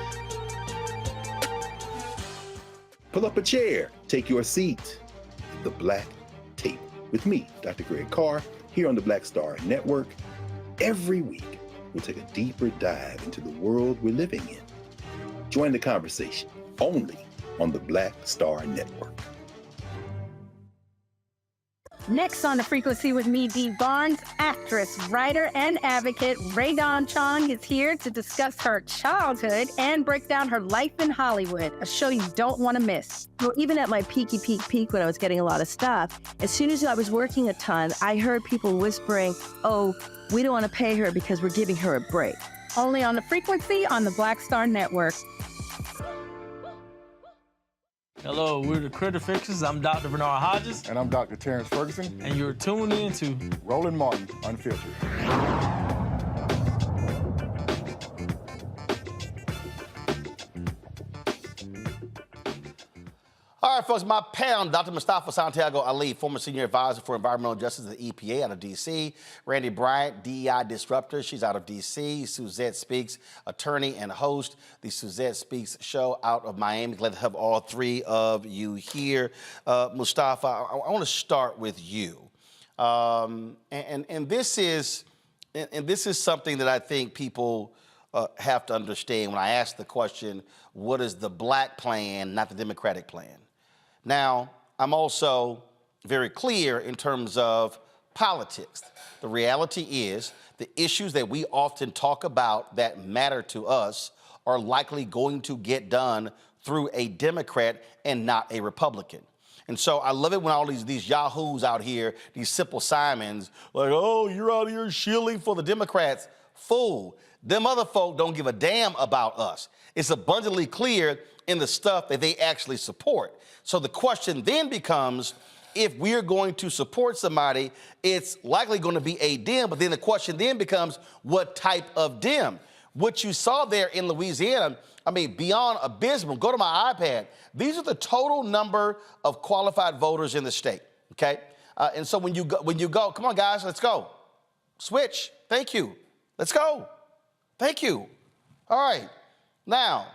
Pull up a chair. Take your seat. The Black Tape with me, Dr. Greg Carr, here on the Black Star Network. Every week, we'll take a deeper dive into the world we're living in. Join the conversation only on the Black Star Network. Next on The Frequency with me, Dee Barnes, actress, writer, and advocate Ray Dawn Chong is here to discuss her childhood and break down her life in Hollywood, a show you don't want to miss. Well, even at my peak when I was getting a lot of stuff, as soon as I was working a ton, I heard people whispering, oh, we don't want to pay her because we're giving her a break. Only on The Frequency on the Black Star Network. Hello, we're the Critter Fixers. I'm Dr. Bernard Hodges. And I'm Dr. Terrence Ferguson. And you're tuned in to Roland Martin Unfiltered. All right, folks, my panel, Dr. Mustafa Santiago Ali, former senior advisor for environmental justice at the EPA out of D.C. Randy Bryant, DEI disruptor, she's out of D.C. Suzette Speaks, attorney and host, the Suzette Speaks show out of Miami. Glad to have all three of you here. Mustafa, I want to start with you. This is something that I think people have to understand when I ask the question, what is the black plan, not the Democratic plan? Now, I'm also very clear in terms of politics. The reality is the issues that we often talk about that matter to us are likely going to get done through a Democrat and not a Republican. And so I love it when all these yahoos out here, these Simple Simons, like, oh, you're out here shilling for the Democrats. Fool, them other folk don't give a damn about us. It's abundantly clear in the stuff that they actually support. So the question then becomes, if we're going to support somebody, it's likely going to be a Dem, but then the question then becomes, what type of Dem? What you saw there in Louisiana, I mean, beyond abysmal. Go to my iPad. These are the total number of qualified voters in the state, okay? And so when you go, come on, guys, let's go. Switch. Thank you. Let's go. Thank you. All right. Now,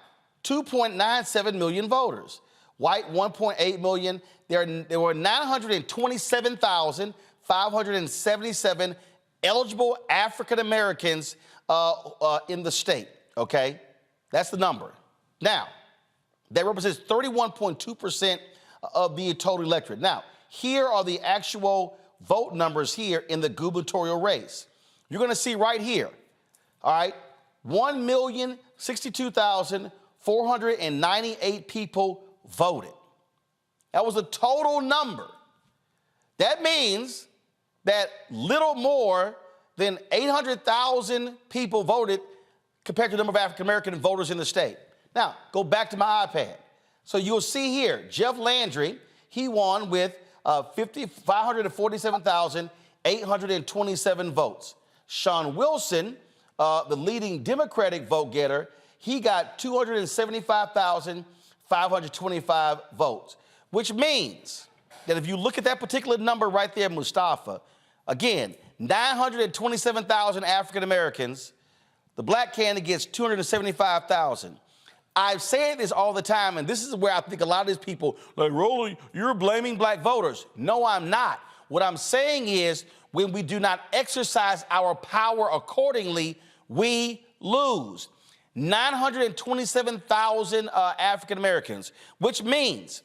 2.97 million voters. White, 1.8 million. There were 927,577 eligible African Americans in the state, okay? That's the number. Now, that represents 31.2% of the total electorate. Now, here are the actual vote numbers here in the gubernatorial race. You're going to see right here, all right, 1,062,498 people voted. That was the total number. That means that little more than 800,000 people voted compared to the number of African-American voters in the state. Now, go back to my iPad. So you'll see here, JeJeff Landry, he won with 547,827 votes. Sean Wilson, the leading Democratic vote getter, he got 275,525 votes, which means that if you look at that particular number right there, Mustafa, again, 927,000 African Americans, the black candidate gets 275,000. I say this all the time, and this is where I think a lot of these people, like, Roland, you're blaming black voters. No, I'm not. What I'm saying is when we do not exercise our power accordingly, we lose. 927,000 African Americans, which means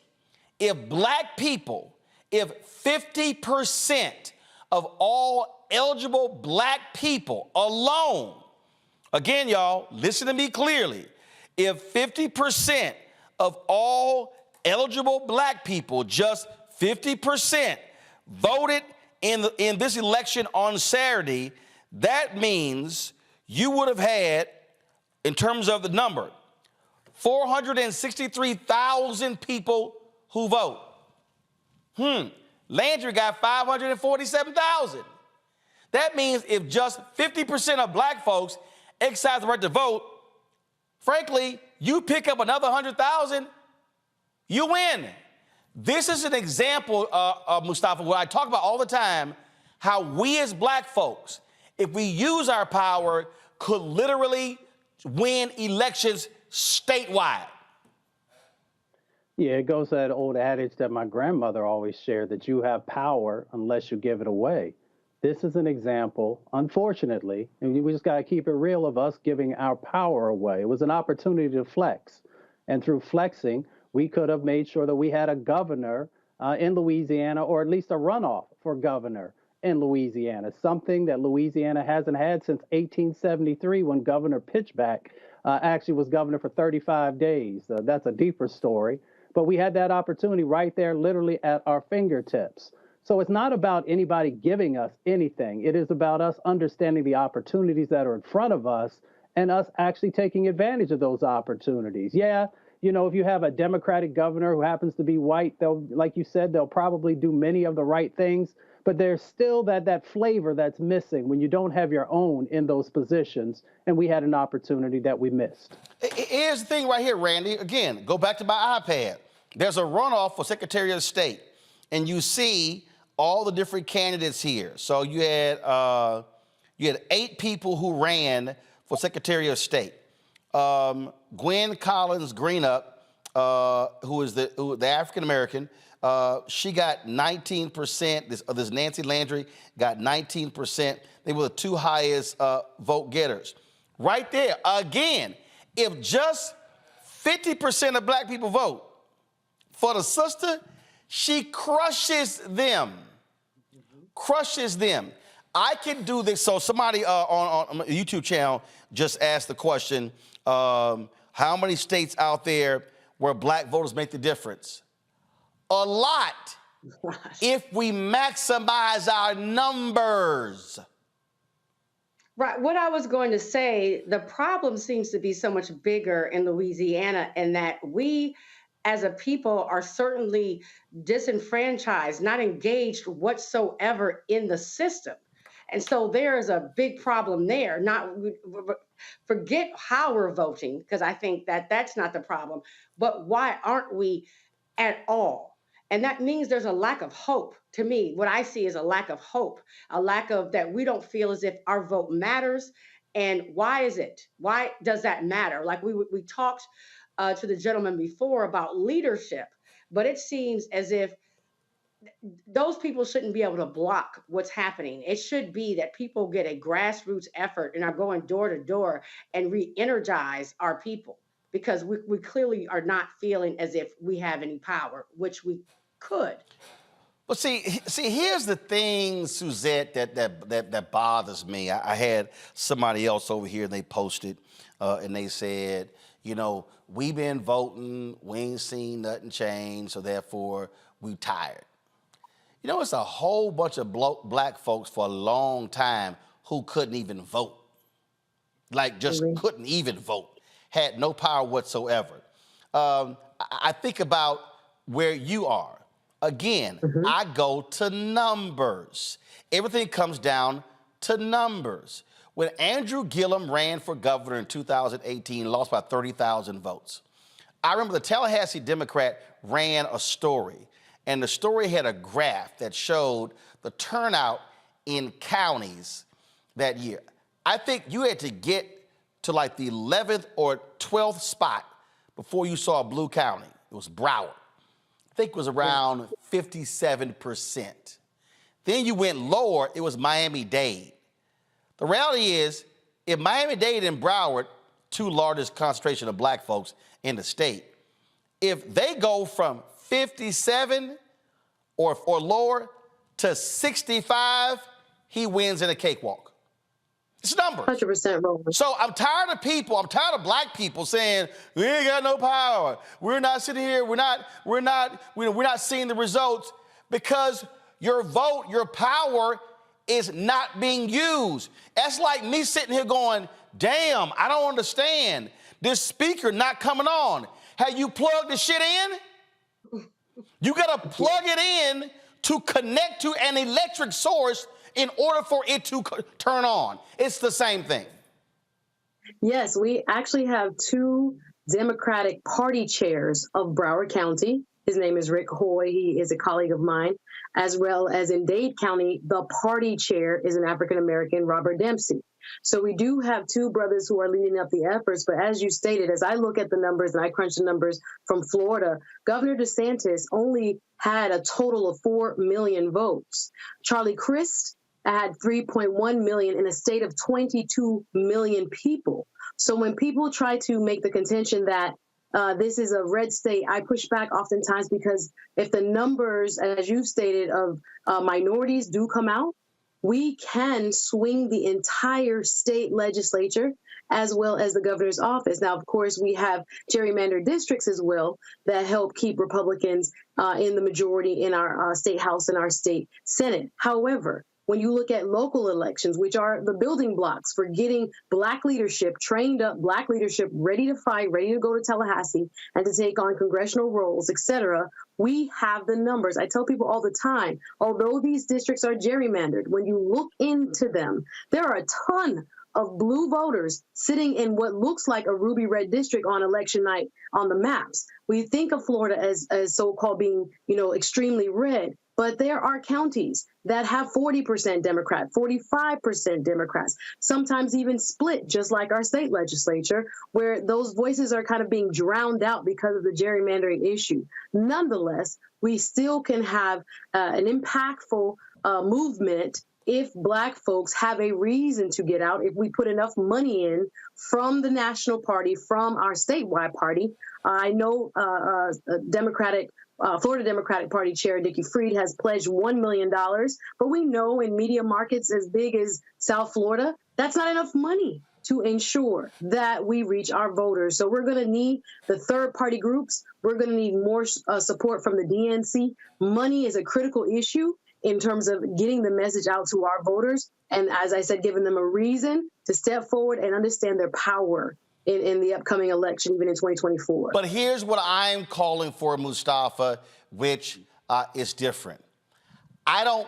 if black people, if 50% of all eligible black people alone, again, y'all, listen to me clearly, if 50% of all eligible black people, just 50%, voted in this election on Saturday, that means you would have had, in terms of the number, 463,000 people who vote. Landry got 547,000. That means if just 50% of black folks exercise the right to vote, frankly, you pick up another 100,000, you win. This is an example, Mustafa, what I talk about all the time, how we as black folks, if we use our power, could literally win elections statewide. Yeah, it goes to that old adage that my grandmother always shared, that you have power unless you give it away. This is an example, unfortunately, and we just got to keep it real, of us giving our power away. It was an opportunity to flex. And through flexing, we could have made sure that we had a governor in Louisiana, or at least a runoff for governor in Louisiana, something that Louisiana hasn't had since 1873 when Governor Pitchback actually was governor for 35 days. That's a deeper story. But we had that opportunity right there, literally at our fingertips. So it's not about anybody giving us anything. It is about us understanding the opportunities that are in front of us and us actually taking advantage of those opportunities. Yeah, you know, if you have a Democratic governor who happens to be white, they'll, like you said, they'll probably do many of the right things, but there's still that flavor that's missing when you don't have your own in those positions, and we had an opportunity that we missed. Here's the thing right here, Randy. Again, go back to my iPad. There's a runoff for Secretary of State, and you see all the different candidates here. So you had 8 people who ran for Secretary of State. Gwen Collins Greenup, who is the African American, she got 19%. This Nancy Landry got 19%. They were the 2 highest vote getters. Right there, again, if just 50% of black people vote for the sister, she crushes them. Crushes them. I can do this. So somebody on a YouTube channel just asked the question, how many states out there where black voters make the difference? A lot. If we maximize our numbers. Right. What I was going to say, the problem seems to be so much bigger in Louisiana, in that we as a people are certainly disenfranchised, not engaged whatsoever in the system. And so there is a big problem there. Not forget how we're voting, because I think that that's not the problem, but why aren't we at all? And that means there's a lack of hope. To me, what I see is a lack of hope, a lack of that we don't feel as if our vote matters. And why is it? Why does that matter? Like we talked to the gentleman before about leadership, but it seems as if those people shouldn't be able to block what's happening. It should be that people get a grassroots effort and are going door to door and re-energize our people, because we clearly are not feeling as if we have any power, which we could. Well, see, here's the thing, Suzette, that bothers me. I had somebody else over here, and they posted, and they said, you know, we've been voting, we ain't seen nothing change, so therefore we tired. You know, it's a whole bunch of black folks for a long time who couldn't even vote. Like, just couldn't even vote. Had no power whatsoever. I think about where you are. Again, I go to numbers. Everything comes down to numbers. When Andrew Gillum ran for governor in 2018, lost by 30,000 votes. I remember the Tallahassee Democrat ran a story, and the story had a graph that showed the turnout in counties that year. I think you had to get to like the 11th or 12th spot before you saw a blue county. It was Broward. I think it was around 57%. Then you went lower, it was Miami-Dade. The reality is, if Miami-Dade and Broward, 2 largest concentration of black folks in the state, if they go from 57 or lower to 65, he wins in a cakewalk. It's numbers. 100% wrong. So I'm tired of black people saying, we ain't got no power. We're not sitting here, we're not seeing the results, because your vote, your power is not being used. That's like me sitting here going, damn, I don't understand. This speaker not coming on. Have you plugged the shit in? You gotta plug it in to connect to an electric source in order for it to turn on. It's the same thing. Yes, we actually have 2 Democratic Party chairs of Broward County. His name is Rick Hoy. He is a colleague of mine, as well as in Dade County, the party chair is an African-American, Robert Dempsey. So we do have 2 brothers who are leading up the efforts. But as you stated, as I look at the numbers and I crunch the numbers from Florida, Governor DeSantis only had a total of 4 million votes. Charlie Crist had 3.1 million in a state of 22 million people. So when people try to make the contention that this is a red state. I push back oftentimes because if the numbers, as you stated, of minorities do come out, we can swing the entire state legislature as well as the governor's office. Now, of course, we have gerrymandered districts as well that help keep Republicans in the majority in our state house and our state senate. However, when you look at local elections, which are the building blocks for getting Black leadership, trained up Black leadership, ready to fight, ready to go to Tallahassee and to take on congressional roles, et cetera, we have the numbers. I tell people all the time, although these districts are gerrymandered, when you look into them, there are a ton of blue voters sitting in what looks like a ruby red district on election night on the maps. We think of Florida as so-called being, extremely red, but there are counties that have 40% Democrat, 45% Democrats, sometimes even split, just like our state legislature, where those voices are kind of being drowned out because of the gerrymandering issue. Nonetheless, we still can have an impactful movement if Black folks have a reason to get out, if we put enough money in from the national party, from our statewide party. I know Florida Democratic Party Chair Nikki Fried has pledged $1 million, but we know in media markets as big as South Florida, that's not enough money to ensure that we reach our voters. So we're going to need the third-party groups. We're going to need more support from the DNC. Money is a critical issue in terms of getting the message out to our voters. And as I said, giving them a reason to step forward and understand their power in the upcoming election, even in 2024. But here's what I'm calling for, Mustafa, which is different. I'm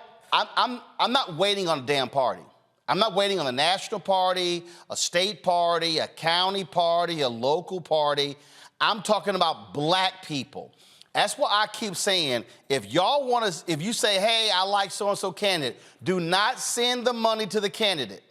not waiting on a damn party. I'm not waiting on a national party, a state party, a county party, a local party. I'm talking about Black people. That's what I keep saying. If you say, hey, I like so-and-so candidate, do not send the money to the candidate.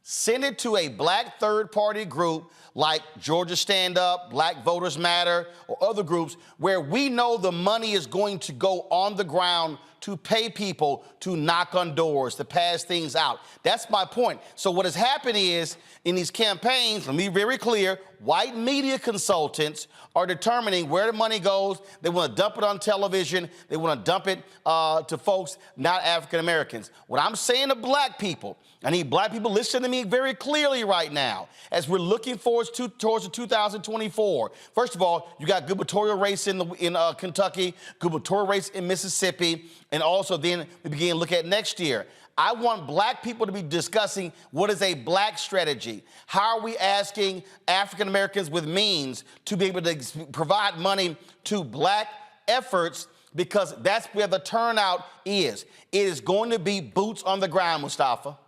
Send it to a Black third-party group like Georgia Stand Up, Black Voters Matter, or other groups where we know the money is going to go on the ground to pay people to knock on doors, to pass things out. That's my point. So what has happened is, in these campaigns, let me be very clear, white media consultants are determining where the money goes. They want to dump it on television. They want to dump it to folks not African Americans. What I'm saying to Black people, I need Black people listen to me very clearly right now as we're looking towards the 2024. First of all, you got gubernatorial race in Kentucky, gubernatorial race in Mississippi, and also then we begin to look at next year. I want Black people to be discussing what is a Black strategy. How are we asking African Americans with means to be able to provide money to Black efforts, because that's where the turnout is. It is going to be boots on the ground, Mustafa.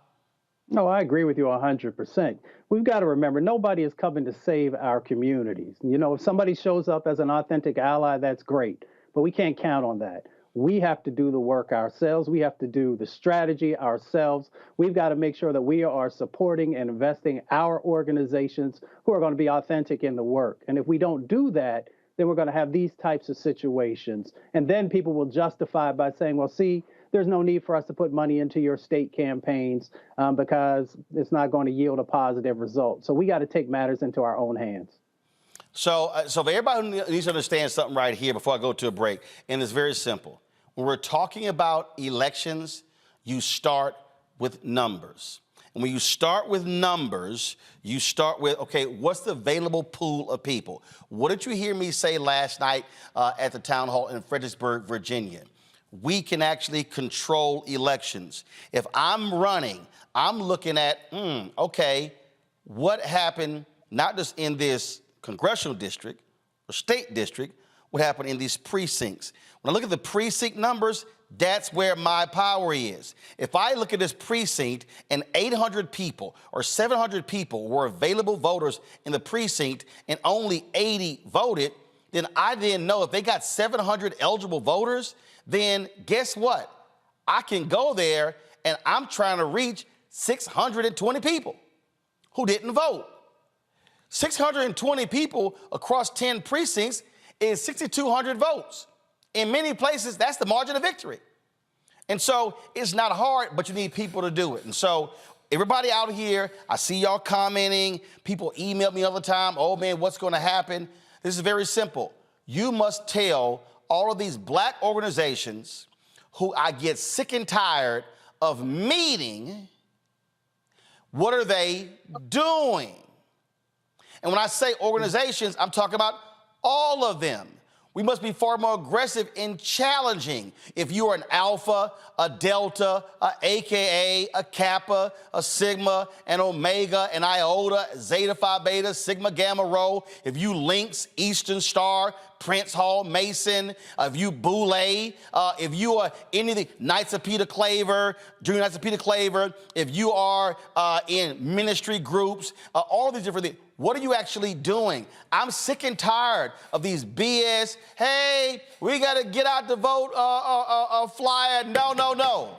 No, I agree with you 100%. We've got to remember, nobody is coming to save our communities. If somebody shows up as an authentic ally, that's great, but we can't count on that. We have to do the work ourselves. We have to do the strategy ourselves. We've got to make sure that we are supporting and investing our organizations who are going to be authentic in the work. And if we don't do that, then we're going to have these types of situations. And then people will justify by saying, well, see, there's no need for us to put money into your state campaigns because it's not going to yield a positive result. So we got to take matters into our own hands. So for everybody who needs to understand something right here before I go to a break, and it's very simple. When we're talking about elections, you start with numbers. And when you start with numbers, you start with, okay, what's the available pool of people? What did you hear me say last night at the town hall in Fredericksburg, Virginia? We can actually control elections. If I'm running, I'm looking at, okay, what happened not just in this congressional district or state district, what happened in these precincts. When I look at the precinct numbers, that's where my power is. If I look at this precinct and 800 people or 700 people were available voters in the precinct and only 80 voted, then I didn't know if they got 700 eligible voters, then guess what? I can go there and I'm trying to reach 620 people who didn't vote. 620 people across 10 precincts is 6,200 votes. In many places, that's the margin of victory. And so it's not hard, but you need people to do it. And so everybody out here, I see y'all commenting. People email me all the time, oh man, what's going to happen? This is very simple. You must tell all of these black organizations who I get sick and tired of meeting, what are they doing? And when I say organizations, I'm talking about all of them. We must be far more aggressive in challenging. If you are an Alpha, a Delta, a AKA, a Kappa, a Sigma, an Omega, an Iota, Zeta Phi Beta, Sigma Gamma Rho, if you Lynx, Eastern Star, Prince Hall, Mason, if you Boule, if you are any of the Knights of Peter Claver, Junior Knights of Peter Claver, if you are in ministry groups, all these different things. What are you actually doing? I'm sick and tired of these BS, hey, we got to get out the vote flyer. No.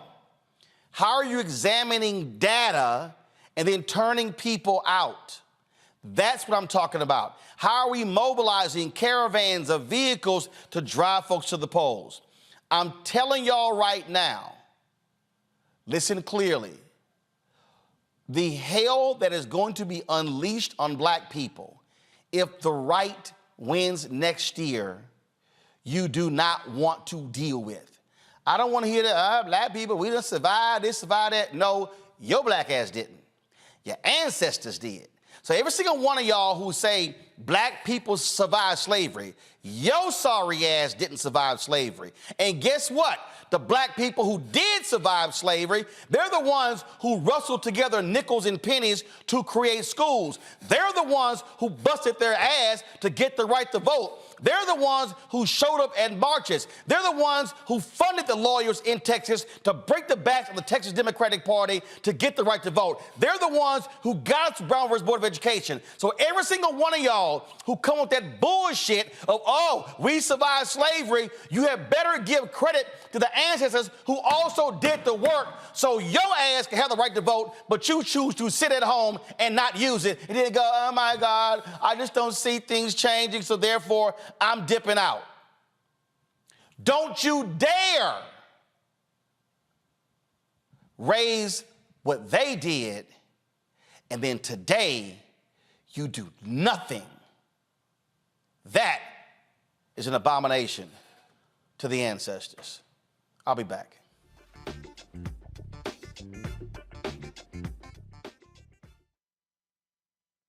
How are you examining data and then turning people out? That's what I'm talking about. How are we mobilizing caravans of vehicles to drive folks to the polls? I'm telling y'all right now, listen clearly. The hell that is going to be unleashed on black people if the right wins next year, you do not want to deal with. I don't want to hear that, black people, we done survived this, survived that. No, your black ass didn't. Your ancestors did. So every single one of y'all who say black people survived slavery, your sorry ass didn't survive slavery. And guess what? The black people who did survive slavery, they're the ones who rustled together nickels and pennies to create schools. They're the ones who busted their ass to get the right to vote. They're the ones who showed up at marches. They're the ones who funded the lawyers in Texas to break the backs of the Texas Democratic Party to get the right to vote. They're the ones who got us Brown versus Board of Education. So every single one of y'all who come with that bullshit of, oh, we survived slavery, you had better give credit to the ancestors who also did the work so your ass can have the right to vote, but you choose to sit at home and not use it. And then go, oh my God, I just don't see things changing, so therefore I'm dipping out. Don't you dare raise what they did, and then today you do nothing. That is an abomination to the ancestors. I'll be back.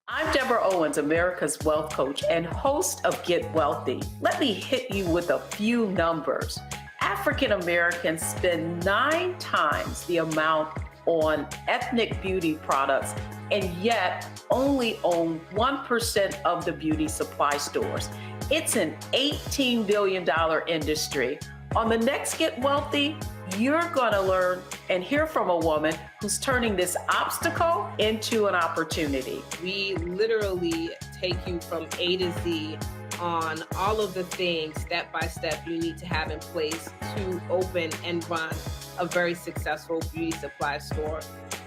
I'm Deborah Owens, America's Wealth Coach and host of Get Wealthy. Let me hit you with a few numbers. African Americans spend 9 times the amount on ethnic beauty products and yet only own 1% of the beauty supply stores. It's an $18 billion industry. On the next Get Wealthy, you're gonna learn and hear from a woman who's turning this obstacle into an opportunity. We literally take you from A to Z on all of the things step by step you need to have in place to open and run a very successful beauty supply store.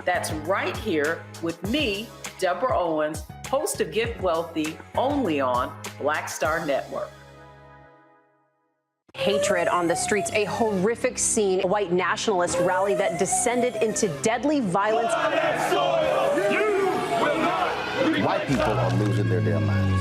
That's right here with me, Deborah Owens, host of Get Wealthy, only on Black Star Network. Hatred on the streets, a horrific scene, a white nationalist rally that descended into deadly violence. White people are losing their damn minds.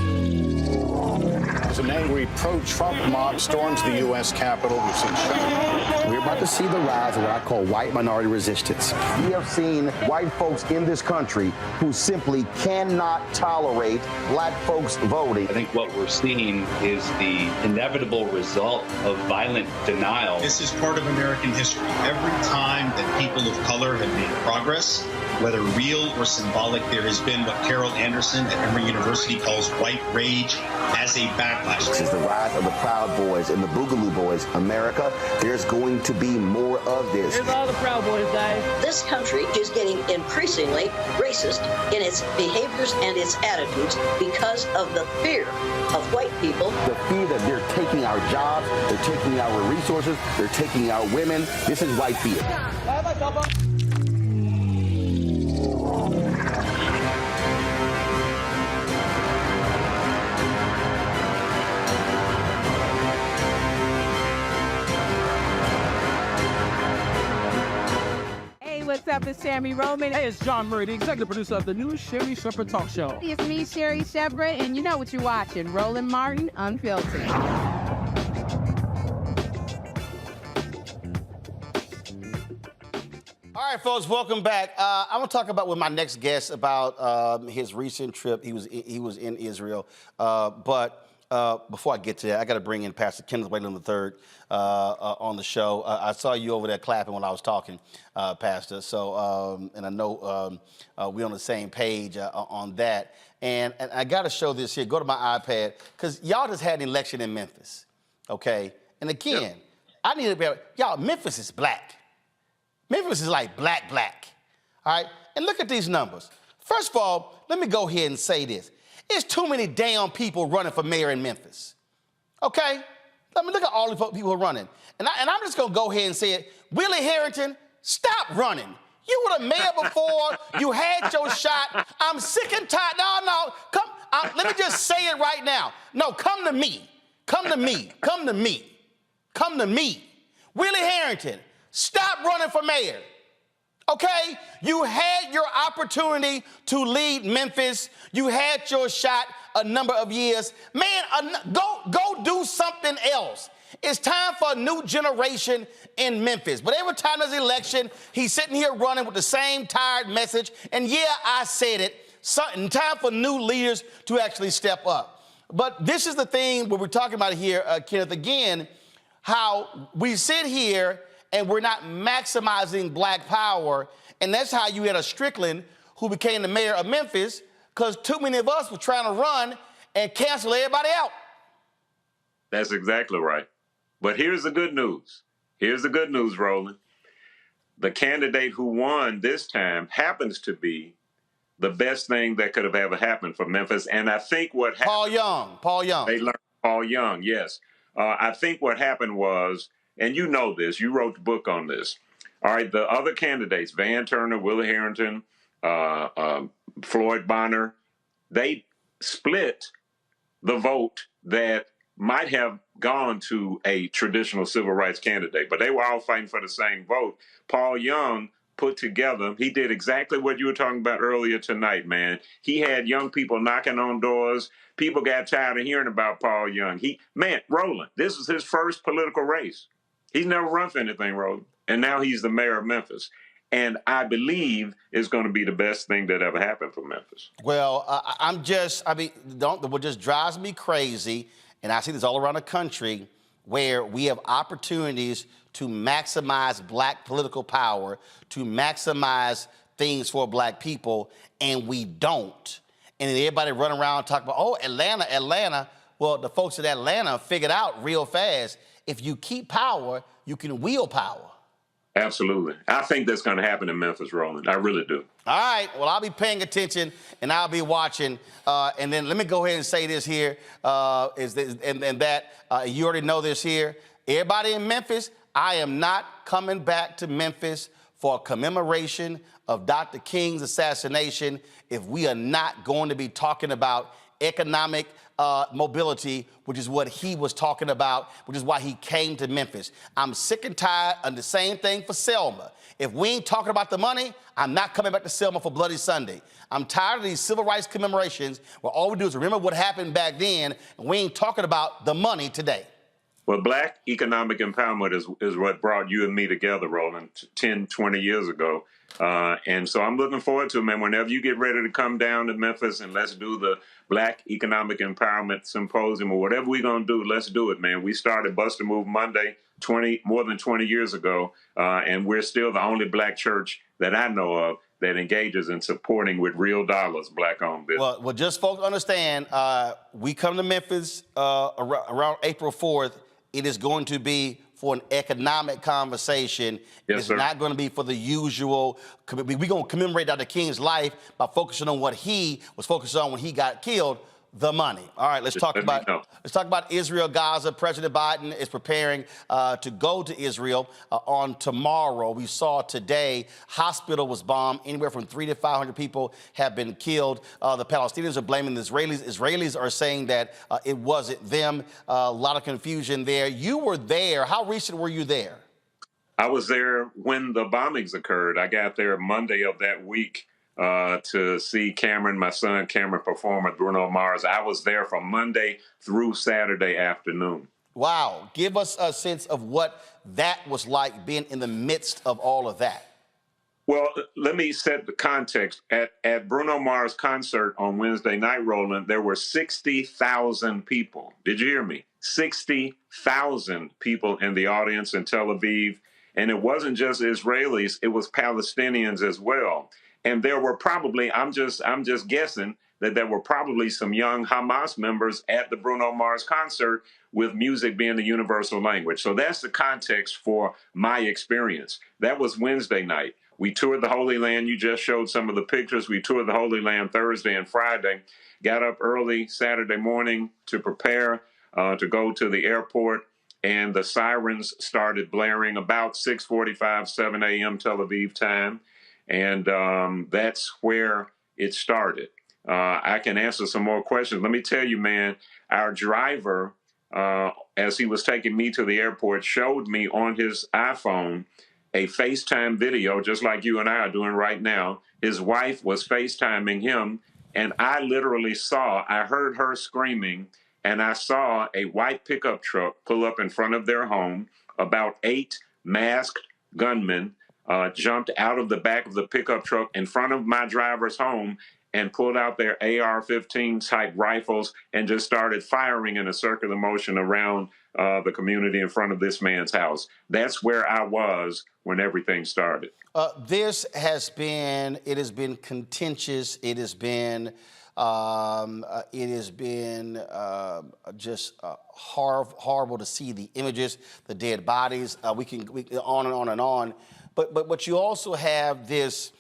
As an angry pro-Trump mob storms the U.S. Capitol, we've seen shooting. We're about to see the rise of what I call white minority resistance. We have seen white folks in this country who simply cannot tolerate black folks voting. I think what we're seeing is the inevitable result of violent denial. This is part of American history. Every time that people of color have made progress, whether real or symbolic, there has been what Carol Anderson at Emory University calls white rage as a backlash. This is the rise of the Proud Boys and the Boogaloo Boys. America, there's going to be more of this. Here's all the Proud Boys, guys. This country is getting increasingly racist in its behaviors and its attitudes because of the fear of white people. The fear that they're taking our jobs, they're taking our resources, they're taking our women. This is white fear. What's up? It's Sharon Sammy Roman. Hey, it's John Murray, the executive producer of the new Sherry Shepherd Talk Show. It's me, Sherry Shepherd, and you know what you're watching, Roland Martin Unfiltered. All right, folks, welcome back. I'm going to talk about with my next guest about his recent trip. He was in Israel. But before I get to that, I got to bring in Pastor Kenneth Whalen III on the show. I saw you over there clapping when I was talking, Pastor. So, and I know we're on the same page on that. And I got to show this here. Go to my iPad, because y'all just had an election in Memphis, okay? And again, I need to be, y'all, Memphis is black. Memphis is like black, all right? And look at these numbers. First of all, let me go ahead and say this. It's too many damn people running for mayor in Memphis, okay? I mean, look at all the people who are running. And I'm just gonna go ahead and say it. Willie Harrington, stop running. You were the mayor before, you had your shot. I'm sick and tired, no, come, let me just say it right now. No, come to me. Willie Harrington, stop running for mayor, okay? You had your opportunity to lead Memphis. You had your shot a number of years. Man, go do something else. It's time for a new generation in Memphis. But every time there's an election, he's sitting here running with the same tired message. And yeah, I said it, time for new leaders to actually step up. But this is the thing what we're talking about here, Kenneth, again, how we sit here and we're not maximizing black power. And that's how you had a Strickland who became the mayor of Memphis, because too many of us were trying to run and cancel everybody out. That's exactly right. But here's the good news. Here's the good news, Roland. The candidate who won this time happens to be the best thing that could have ever happened for Memphis. And I think what happened— Paul Young. They learned Paul Young, yes. I think what happened was, and you know this, you wrote the book on this. All right, the other candidates, Van Turner, Willie Harrington, Floyd Bonner, they split the vote that might have gone to a traditional civil rights candidate, but they were all fighting for the same vote. Paul Young put together, he did exactly what you were talking about earlier tonight, man. He had young people knocking on doors. People got tired of hearing about Paul Young. Roland, this was his first political race. He's never run for anything, Roland. And now he's the mayor of Memphis. And I believe it's going to be the best thing that ever happened for Memphis. Well, what just drives me crazy, and I see this all around the country, where we have opportunities to maximize black political power, to maximize things for black people, and we don't. And then everybody run around and talk about, oh, Atlanta. Well, the folks in Atlanta figured out real fast, if you keep power, you can wield power. Absolutely. I think that's going to happen in Memphis, Roland. I really do. All right. Well, I'll be paying attention and I'll be watching. And then let me go ahead and say this here. You already know this here. Everybody in Memphis, I am not coming back to Memphis for a commemoration of Dr. King's assassination if we are not going to be talking about economic mobility, which is what he was talking about, which is why he came to Memphis. I'm sick and tired of the same thing for Selma. If we ain't talking about the money, I'm not coming back to Selma for Bloody Sunday. I'm tired of these civil rights commemorations where all we do is remember what happened back then, and we ain't talking about the money today. Well, black economic empowerment is what brought you and me together, Roland, 10, 20 years ago. And so I'm looking forward to it, man. Whenever you get ready to come down to Memphis and let's do the Black Economic Empowerment Symposium or whatever we're going to do, let's do it, man. We started Bust a Move Monday more than 20 years ago, and we're still the only black church that I know of that engages in supporting with real dollars black-owned business. Well, just folks understand, we come to Memphis around April 4th. It is going to be for an economic conversation. Yes, it's sir. not going to be for the usual. We're going to commemorate Dr. King's life by focusing on what he was focused on when he got killed, the money. All right, let's talk about Israel, Gaza. President Biden is preparing to go to Israel on tomorrow. We saw today hospital was bombed. Anywhere from 300 to 500 people have been killed. The Palestinians are blaming the Israelis. Israelis are saying that it wasn't them. A lot of confusion there. You were there. How recent were you there? I was there when the bombings occurred. I got there Monday of that week to see Cameron, my son Cameron, perform at Bruno Mars. I was there from Monday through Saturday afternoon. Wow. Give us a sense of what that was like, being in the midst of all of that. Well, let me set the context. At Bruno Mars' concert on Wednesday night, Roland, there were 60,000 people. Did you hear me? 60,000 people in the audience in Tel Aviv. And it wasn't just Israelis, it was Palestinians as well. And there were probably, I'm just guessing, that there were probably some young Hamas members at the Bruno Mars concert, with music being the universal language. So that's the context for my experience. That was Wednesday night. We toured the Holy Land. You just showed some of the pictures. We toured the Holy Land Thursday and Friday. Got up early Saturday morning to prepare to go to the airport, and the sirens started blaring about 6:45, 7 a.m. Tel Aviv time, and that's where it started. I can answer some more questions. Let me tell you, man, our driver, as he was taking me to the airport, showed me on his iPhone a FaceTime video, just like you and I are doing right now. His wife was FaceTiming him, and I literally I heard her screaming, and I saw a white pickup truck pull up in front of their home. About 8 masked gunmen jumped out of the back of the pickup truck in front of my driver's home and pulled out their AR-15 type rifles and just started firing in a circular motion around the community in front of this man's house. That's where I was when everything started. It has been contentious. It has been just horrible to see the images, the dead bodies. We can on and on and on. But you also have this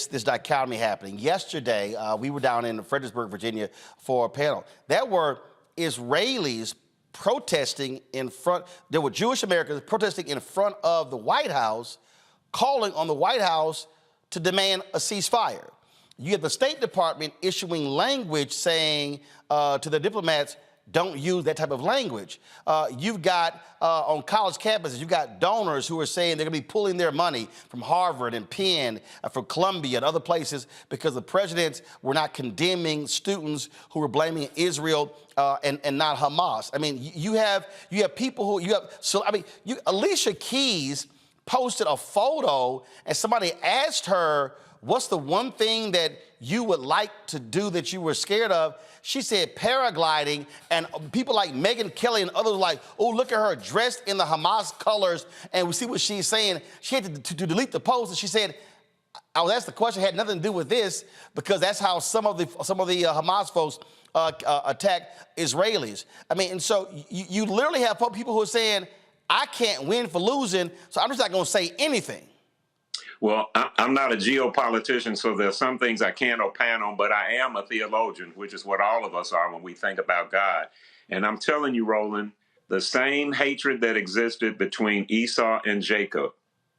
dichotomy happening. Yesterday, we were down in Fredericksburg, Virginia, for a panel. There were Israelis protesting in front. There were Jewish Americans protesting in front of the White House, calling on the White House to demand a ceasefire. You have the State Department issuing language saying to the diplomats, don't use that type of language. You've got, on college campuses, you've got donors who are saying they're going to be pulling their money from Harvard and Penn, from Columbia and other places because the presidents were not condemning students who were blaming Israel and not Hamas. I mean, you have people who, Alicia Keys posted a photo and somebody asked her, what's the one thing that you would like to do that you were scared of? She said paragliding, and people like Megyn Kelly and others were like, oh, look at her dressed in the Hamas colors, and we see what she's saying. She had to delete the post, and she said, I was asked the question, it had nothing to do with this, because that's how some of the Hamas folks attack Israelis. I mean, and so you literally have people who are saying, I can't win for losing, so I'm just not going to say anything. Well, I'm not a geopolitician, so there's some things I can't opine on, but I am a theologian, which is what all of us are when we think about God. And I'm telling you, Roland, the same hatred that existed between Esau and Jacob,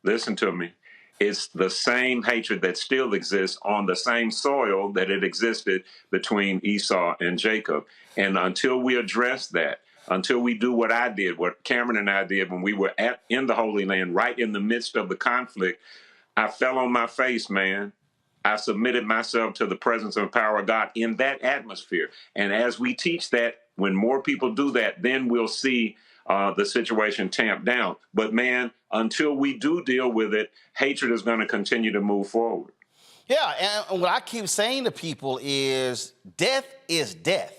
listen to me, it's the same hatred that still exists on the same soil that it existed between Esau and Jacob. And until we address that, until we do what I did, what Cameron and I did when we were in the Holy Land, right in the midst of the conflict, I fell on my face, man. I submitted myself to the presence and power of God in that atmosphere. And as we teach that, when more people do that, then we'll see the situation tamped down. But man, until we do deal with it, hatred is going to continue to move forward. Yeah, and what I keep saying to people is death is death.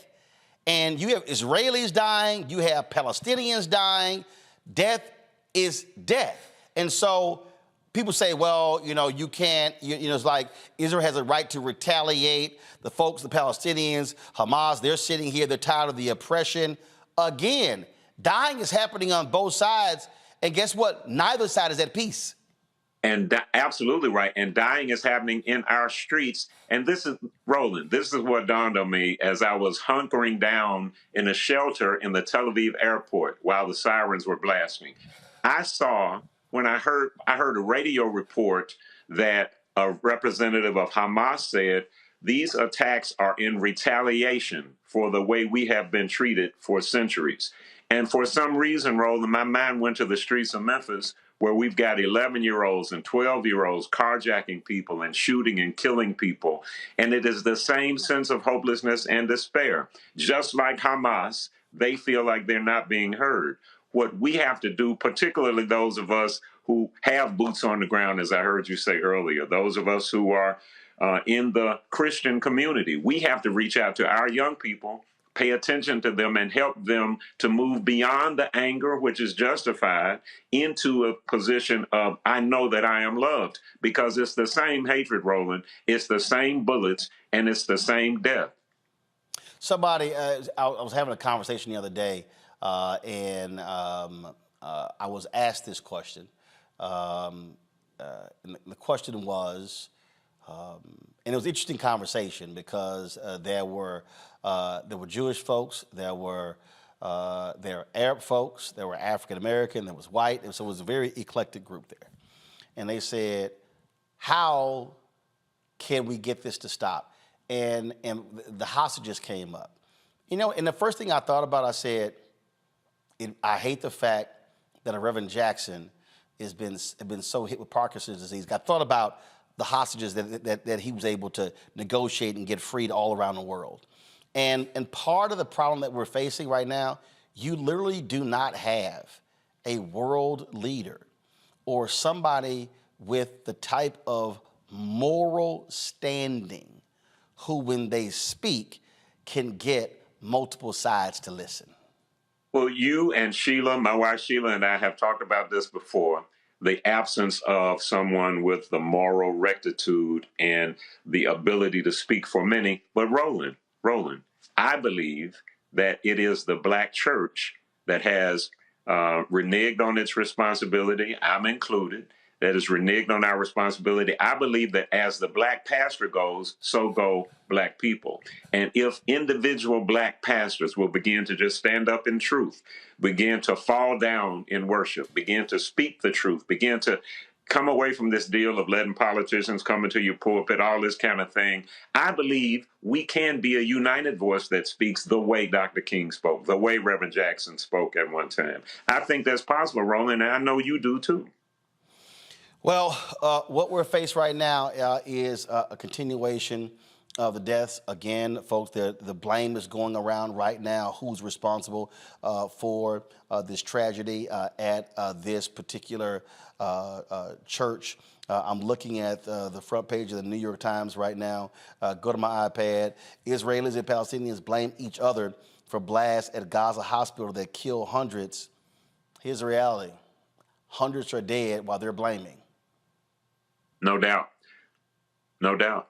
And you have Israelis dying, you have Palestinians dying. Death is death. And so people say, well, you can't, it's like Israel has a right to retaliate. The folks, the Palestinians, Hamas, they're sitting here, they're tired of the oppression. Again, dying is happening on both sides. And guess what? Neither side is at peace. And absolutely right. And dying is happening in our streets. And this is, Roland, this is what dawned on me as I was hunkering down in a shelter in the Tel Aviv airport while the sirens were blasting. When I heard a radio report that a representative of Hamas said, these attacks are in retaliation for the way we have been treated for centuries. And for some reason, Roland, my mind went to the streets of Memphis, where we've got 11-year-olds and 12-year-olds carjacking people and shooting and killing people. And it is the same sense of hopelessness and despair. Just like Hamas, they feel like they're not being heard. What we have to do, particularly those of us who have boots on the ground, as I heard you say earlier, those of us who are in the Christian community, we have to reach out to our young people, pay attention to them, and help them to move beyond the anger, which is justified, into a position of, I know that I am loved, because it's the same hatred, Roland, it's the same bullets, and it's the same death. Somebody, I was having a conversation the other day, and I was asked this question. And the question was, and it was an interesting conversation because there were Jewish folks, there were Arab folks, there were African American, there was white, and so it was a very eclectic group there. And they said, how can we get this to stop? And the hostages came up. You know, and the first thing I thought about, I said, I hate the fact that a Reverend Jackson has been so hit with Parkinson's disease. I thought about the hostages that he was able to negotiate and get freed all around the world. And part of the problem that we're facing right now, you literally do not have a world leader or somebody with the type of moral standing who, when they speak, can get multiple sides to listen. Well, you and Sheila, my wife Sheila, and I have talked about this before. The absence of someone with the moral rectitude and the ability to speak for many. But Roland, I believe that it is the Black church that has reneged on its responsibility. I'm included. That is reneged on our responsibility. I believe that as the Black pastor goes, so go Black people. And if individual Black pastors will begin to just stand up in truth, begin to fall down in worship, begin to speak the truth, begin to come away from this deal of letting politicians come into your pulpit, all this kind of thing, I believe we can be a united voice that speaks the way Dr. King spoke, the way Reverend Jackson spoke at one time. I think that's possible, Roland, and I know you do too. Well, what we're faced right now is a continuation of the deaths. Again, folks, the blame is going around right now. Who's responsible for this tragedy at this particular church? I'm looking at the front page of the New York Times right now. Go to my iPad. Israelis and Palestinians blame each other for blasts at Gaza hospital that kill hundreds. Here's the reality. Hundreds are dead while they're blaming. No doubt. No doubt.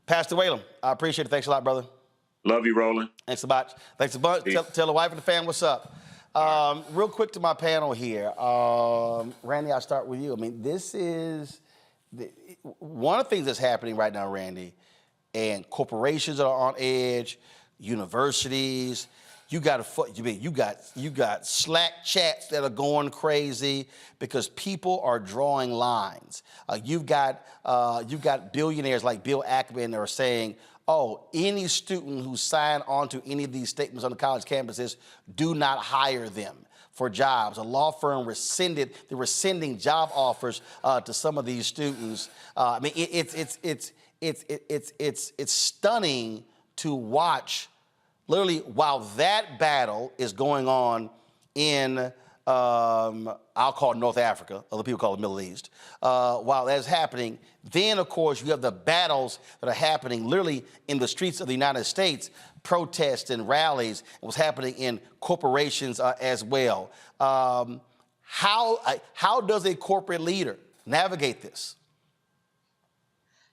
Pastor Whalum, I appreciate it. Thanks a lot, brother. Love you, Roland. Thanks a bunch. Thanks a bunch. Tell the wife and the fam what's up. Real quick to my panel here. Randy, I'll start with you. I mean, this is one of the things that's happening right now, Randy, and corporations are on edge, universities. You got Slack chats that are going crazy because people are drawing lines. You've got billionaires like Bill Ackman that are saying, oh, any student who signed on to any of these statements on the college campuses, do not hire them for jobs. A law firm rescinding job offers to some of these students. I mean, it's stunning to watch. Literally, while that battle is going on in, I'll call it North Africa, other people call it Middle East, while that's happening, then, of course, you have the battles that are happening literally in the streets of the United States, protests and rallies, what's happening in corporations as well. How does a corporate leader navigate this?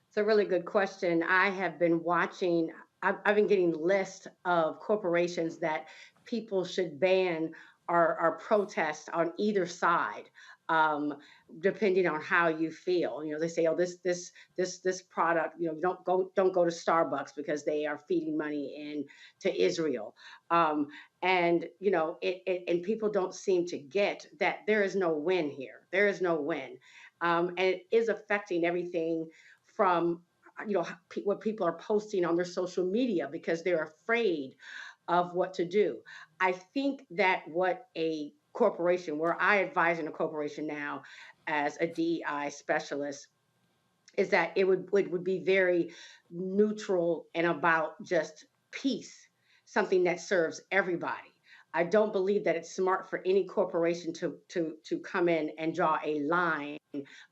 It's a really good question. I have been watching. I've been getting lists of corporations that people should ban or protest on either side, depending on how you feel. You know, they say, oh, this product, you know, don't go to Starbucks because they are feeding money to Israel. And you know, and people don't seem to get that there is no win here. There is no win, and it is affecting everything from, you know, what people are posting on their social media because they're afraid of what to do. I think that what a corporation, where I advise in a corporation now as a DEI specialist, is that it would be very neutral and about just peace, something that serves everybody. I don't believe that it's smart for any corporation to come in and draw a line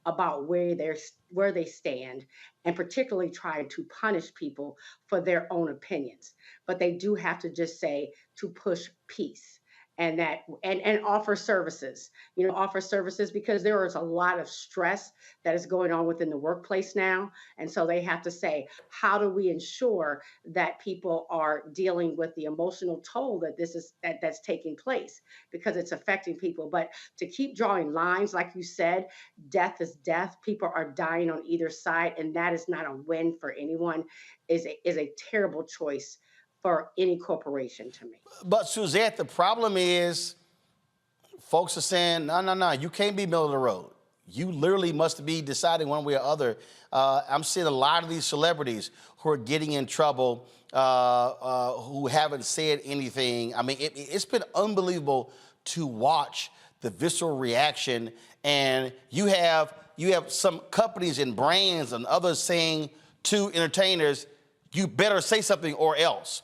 about where they stand, and particularly try to punish people for their own opinions. But they do have to just say to push peace, and that and offer services. Offer services, because there is a lot of stress that is going on within the workplace now. And so they have to say, how do we ensure that people are dealing with the emotional toll that's taking place, because it's affecting people. But to keep drawing lines, like you said, death is death. People are dying on either side, and that is not a win for anyone. Is a terrible choice for any corporation, to me. But Suzette, the problem is folks are saying, no, you can't be middle of the road. You literally must be deciding one way or other. I'm seeing a lot of these celebrities who are getting in trouble, who haven't said anything. I mean, it's been unbelievable to watch the visceral reaction. And you have some companies and brands and others saying to entertainers, you better say something or else.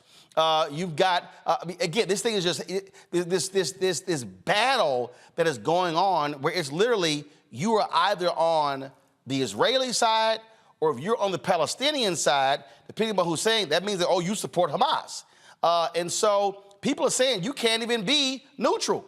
You've got, again, this thing is just, this battle that is going on, where it's literally, you are either on the Israeli side, or if you're on the Palestinian side, depending on who's saying, that means that, oh, you support Hamas. And so people are saying you can't even be neutral.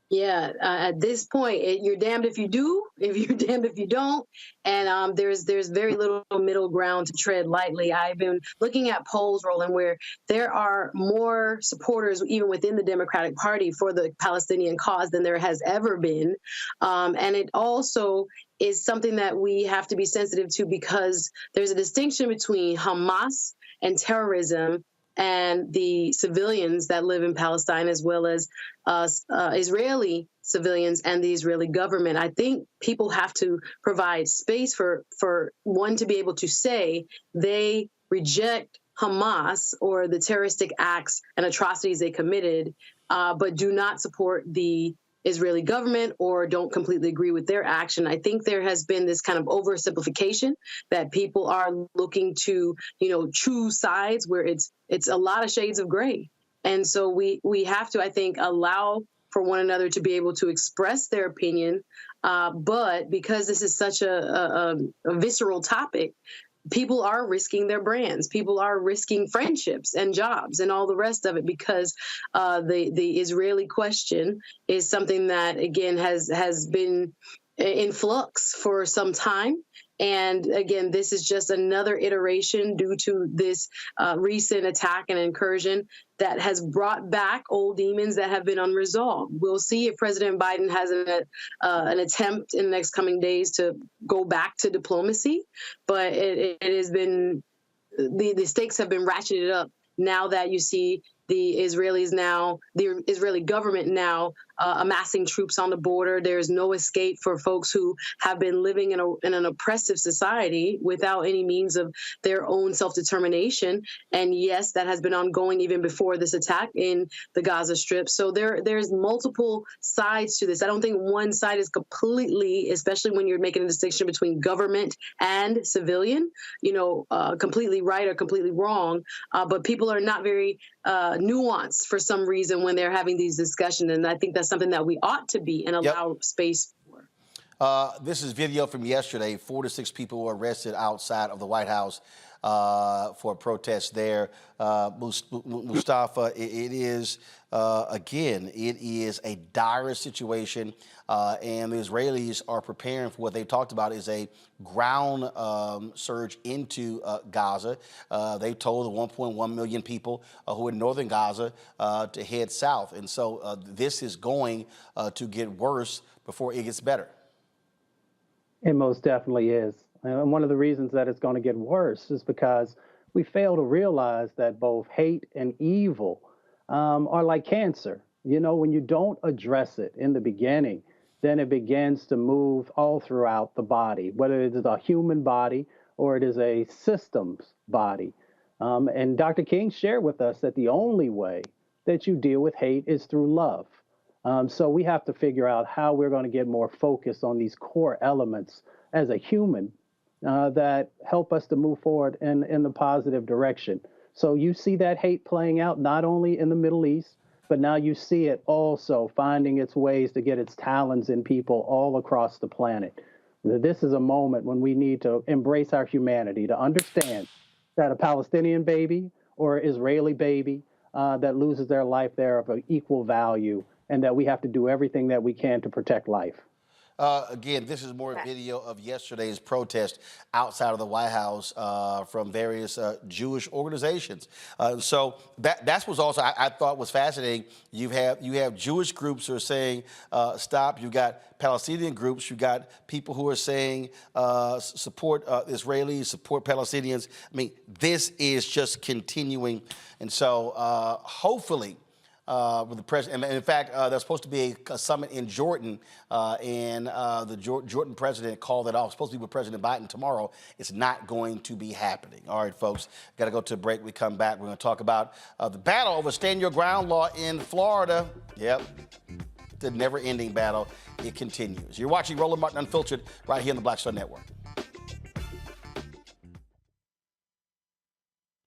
Yeah, at this point, you're damned if you do, if you're damned if you don't, and there's very little middle ground to tread lightly. I've been looking at polls, Roland, where there are more supporters, even within the Democratic Party, for the Palestinian cause than there has ever been, and it also is something that we have to be sensitive to, because there's a distinction between Hamas and terrorism and the civilians that live in Palestine, as well as Israeli civilians and the Israeli government. I think people have to provide space for one to be able to say they reject Hamas or the terroristic acts and atrocities they committed, but do not support the Israeli government or don't completely agree with their action. I think there has been this kind of oversimplification that people are looking to, choose sides where it's a lot of shades of gray. And so we have to, I think, allow for one another to be able to express their opinion. But because this is such a visceral topic, people are risking their brands. People are risking friendships and jobs and all the rest of it, because the Israeli question is something that, again, has been in flux for some time. And again, this is just another iteration due to this recent attack and incursion that has brought back old demons that have been unresolved. We'll see if President Biden has an attempt in the next coming days to go back to diplomacy, but it has been, the stakes have been ratcheted up now that you see the Israeli government now amassing troops on the border. There's no escape for folks who have been living in an oppressive society without any means of their own self-determination. And yes, that has been ongoing even before this attack in the Gaza Strip. So there's multiple sides to this. I don't think one side is completely, especially when you're making a distinction between government and civilian, completely right or completely wrong. But people are not very nuanced for some reason when they're having these discussions. And I think that's something that we ought to be and allow space for. This is video from yesterday. 4 to 6 people were arrested outside of the White House for a protest there. Mustafa, it is, again, it is a dire situation, and the Israelis are preparing for what they've talked about is a ground surge into Gaza. They told the 1.1 million people who are in northern Gaza to head south. And so this is going to get worse before it gets better. It most definitely is. And one of the reasons that it's going to get worse is because we fail to realize that both hate and evil are like cancer. When you don't address it in the beginning, then it begins to move all throughout the body, whether it is a human body or it is a systems body. And Dr. King shared with us that the only way that you deal with hate is through love. So we have to figure out how we're going to get more focused on these core elements as a human that help us to move forward in the positive direction. So you see that hate playing out not only in the Middle East, but now you see it also finding its ways to get its talons in people all across the planet. This is a moment when we need to embrace our humanity, to understand that a Palestinian baby or Israeli baby that loses their life there of an equal value, and that we have to do everything that we can to protect life. Again, this is more video of yesterday's protest outside of the White House from various Jewish organizations. So that's what's also I thought was fascinating. You have Jewish groups who are saying stop. You got Palestinian groups. You got people who are saying support Israelis, support Palestinians. I mean, this is just continuing, and so hopefully. With the president, and in fact, there's supposed to be a summit in Jordan, and the Jordan president called it off. It's supposed to be with President Biden tomorrow. It's not going to be happening. All right, folks, got to go to a break. We come back. We're going to talk about the battle over stand your ground law in Florida. Yep, the never-ending battle. It continues. You're watching Roland Martin Unfiltered right here on the Black Star Network.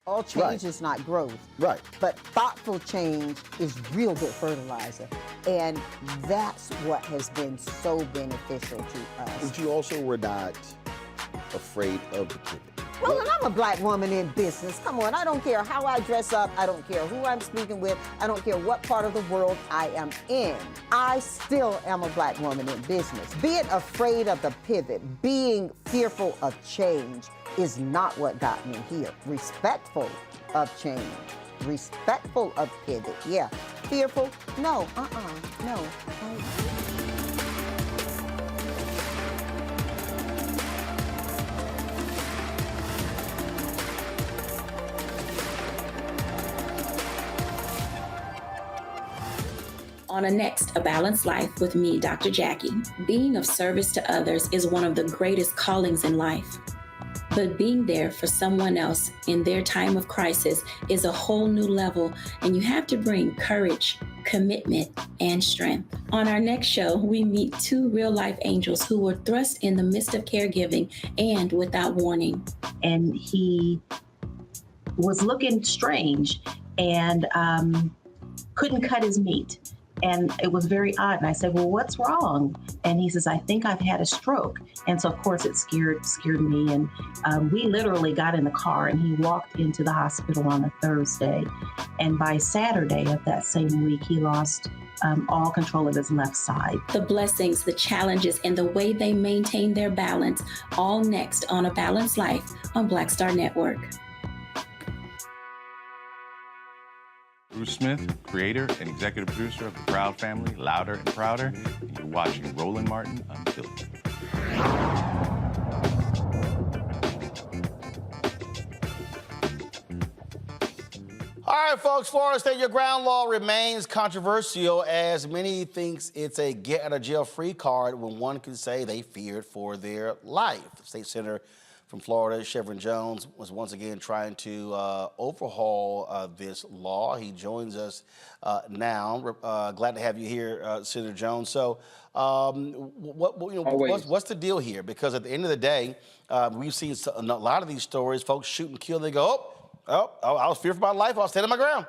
All change is not growth. Right. But thoughtful change is real good fertilizer. And that's what has been so beneficial to us. But you also were not afraid of the pivot. Well, and I'm a black woman in business. Come on, I don't care how I dress up. I don't care who I'm speaking with. I don't care what part of the world I am in. I still am a black woman in business. Being afraid of the pivot, being fearful of change is not what got me here. Respectful of change, respectful of pivot, yeah. Fearful, no, no. On A Balanced Life with me, Dr. Jackie. Being of service to others is one of the greatest callings in life. But being there for someone else in their time of crisis is a whole new level, and you have to bring courage, commitment, and strength. On our next show, we meet two real-life angels who were thrust in the midst of caregiving and without warning. And he was looking strange and couldn't cut his meat. And it was very odd. And I said, well, what's wrong? And he says, I think I've had a stroke. And so, of course, it scared me. And we literally got in the car and he walked into the hospital on a Thursday. And by Saturday of that same week, he lost all control of his left side. The blessings, the challenges, and the way they maintain their balance, all next on A Balanced Life on Black Star Network. Bruce Smith, creator and executive producer of The Proud Family, Louder and Prouder, and you're watching Roland Martin Unfiltered. All right, folks, Florida Stand Your Ground law remains controversial as many thinks it's a get-out-of-jail-free card when one can say they feared for their life. The state senator from Florida, Chevron Jones, was once again trying to overhaul this law. He joins us now. Glad to have you here, Senator Jones. So, what's the deal here? Because at the end of the day, we've seen a lot of these stories. Folks shoot and kill. They go, I was fearing for my life. I was standing my ground.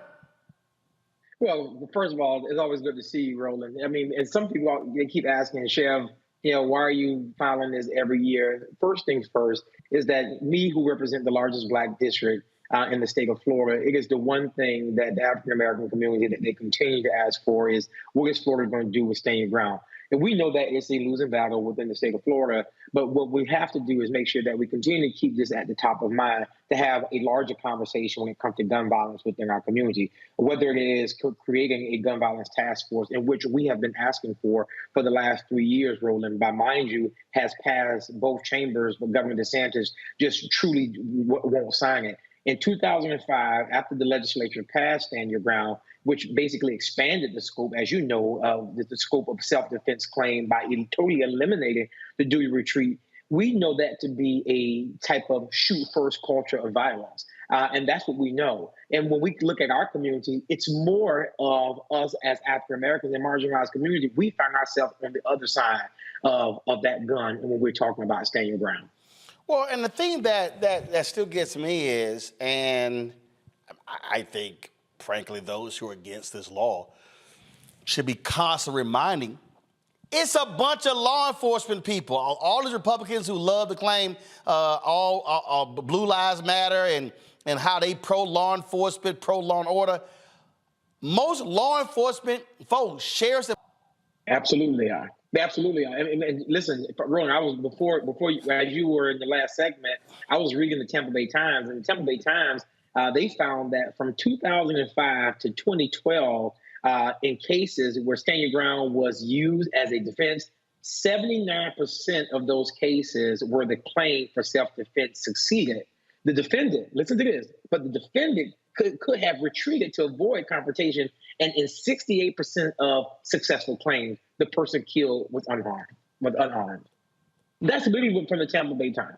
Well, first of all, it's always good to see you, Roland. I mean, and some people, they keep asking, Chev, why are you filing this every year? First things first is that me, who represent the largest Black district in the state of Florida, it is the one thing that the African-American community that they continue to ask for is, what is Florida going to do with Stand Your Ground? And we know that it's a losing battle within the state of Florida, but what we have to do is make sure that we continue to keep this at the top of mind to have a larger conversation when it comes to gun violence within our community, whether it is creating a gun violence task force, in which we have been asking for the last 3 years, Roland, by mind you, has passed both chambers, but Governor DeSantis just truly won't sign it. In 2005, after the legislature passed Stand Your Ground, which basically expanded the scope, as you know, the scope of self-defense claim by totally eliminating the duty retreat, We know that to be a type of shoot first culture of violence. And that's what we know. And when we look at our community, it's more of us as African Americans and marginalized community. We find ourselves on the other side of that gun when we're talking about standing your ground. Well, and the thing that still gets me is, and I think, frankly, those who are against this law should be constantly reminding, it's a bunch of law enforcement people. All these Republicans who love to claim all Blue Lives Matter and how they pro-law enforcement, pro-law and order. Most law enforcement folks share. Absolutely are. They absolutely are. And listen, Roland, I was before as you were in the last segment, I was reading the Tampa Bay Times, and the Tampa Bay Times, they found that from 2005 to 2012, in cases where stand your ground was used as a defense, 79% of those cases where the claim for self-defense succeeded. The defendant, listen to this, but the defendant could have retreated to avoid confrontation, and in 68% of successful claims, the person killed was unarmed. That's literally from the Tampa Bay Times.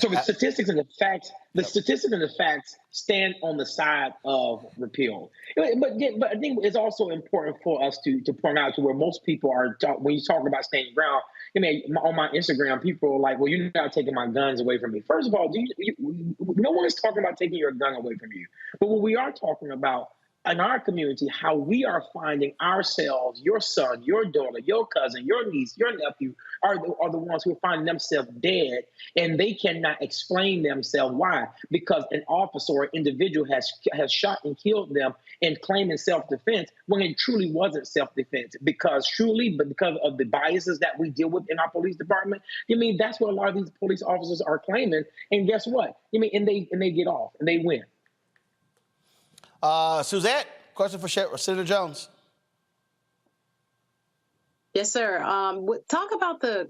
So the statistics and the facts stand on the side of repeal. But I think it's also important for us to point out to where most people are, when you talk about standing ground, I mean, on my Instagram, people are like, well, you're not taking my guns away from me. First of all, no one is talking about taking your gun away from you. But what we are talking about in our community, how we are finding ourselves, your son, your daughter, your cousin, your niece, your nephew are the ones who are finding themselves dead, and they cannot explain themselves. Why? Because an officer or individual has shot and killed them and claiming self-defense when it truly wasn't self-defense. Because of the biases that we deal with in our police department, that's what a lot of these police officers are claiming. And guess what? And they get off and they win. Suzette, question for Senator Jones. Yes, sir. Talk about the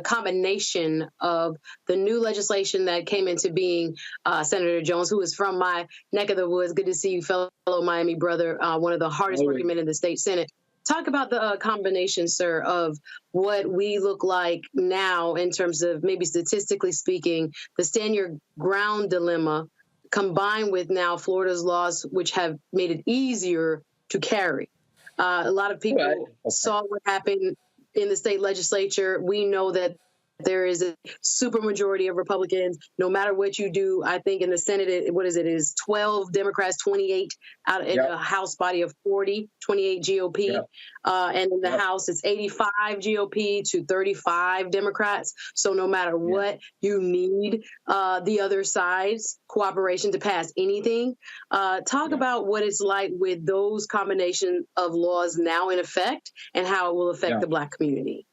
combination of the new legislation that came into being, Senator Jones, who is from my neck of the woods. Good to see you, fellow Miami brother, one of the hardest working men in the state Senate. Talk about the combination, sir, of what we look like now in terms of maybe statistically speaking, the stand your ground dilemma, combined with now Florida's laws, which have made it easier to carry. A lot of people saw what happened in the state legislature. We know that there is a supermajority of Republicans. No matter what you do, I think in the Senate, it is 12 Democrats, 28 out in a House body of 40, 28 GOP. And in the House, it's 85 GOP to 35 Democrats. So no matter what, you need the other side's cooperation to pass anything. Talk about what it's like with those combination of laws now in effect and how it will affect the Black community.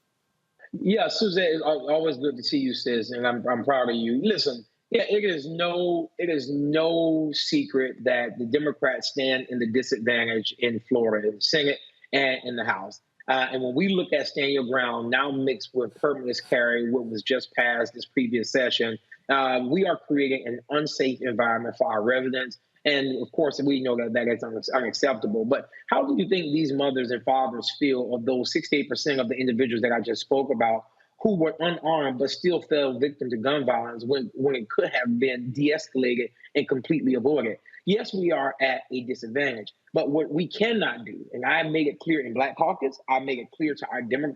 Yeah, Suzette, it's always good to see you, sis, and I'm proud of you. Listen, it is no secret that the Democrats stand in the disadvantage in Florida, in the Senate and in the House. And when we look at stand your ground, now mixed with permitless carry, what was just passed this previous session, we are creating an unsafe environment for our residents. And of course, we know that is unacceptable. But how do you think these mothers and fathers feel of those 68% of the individuals that I just spoke about who were unarmed but still fell victim to gun violence when it could have been de-escalated and completely avoided? Yes, we are at a disadvantage. But what we cannot do, and I made it clear in Black Caucus, I made it clear to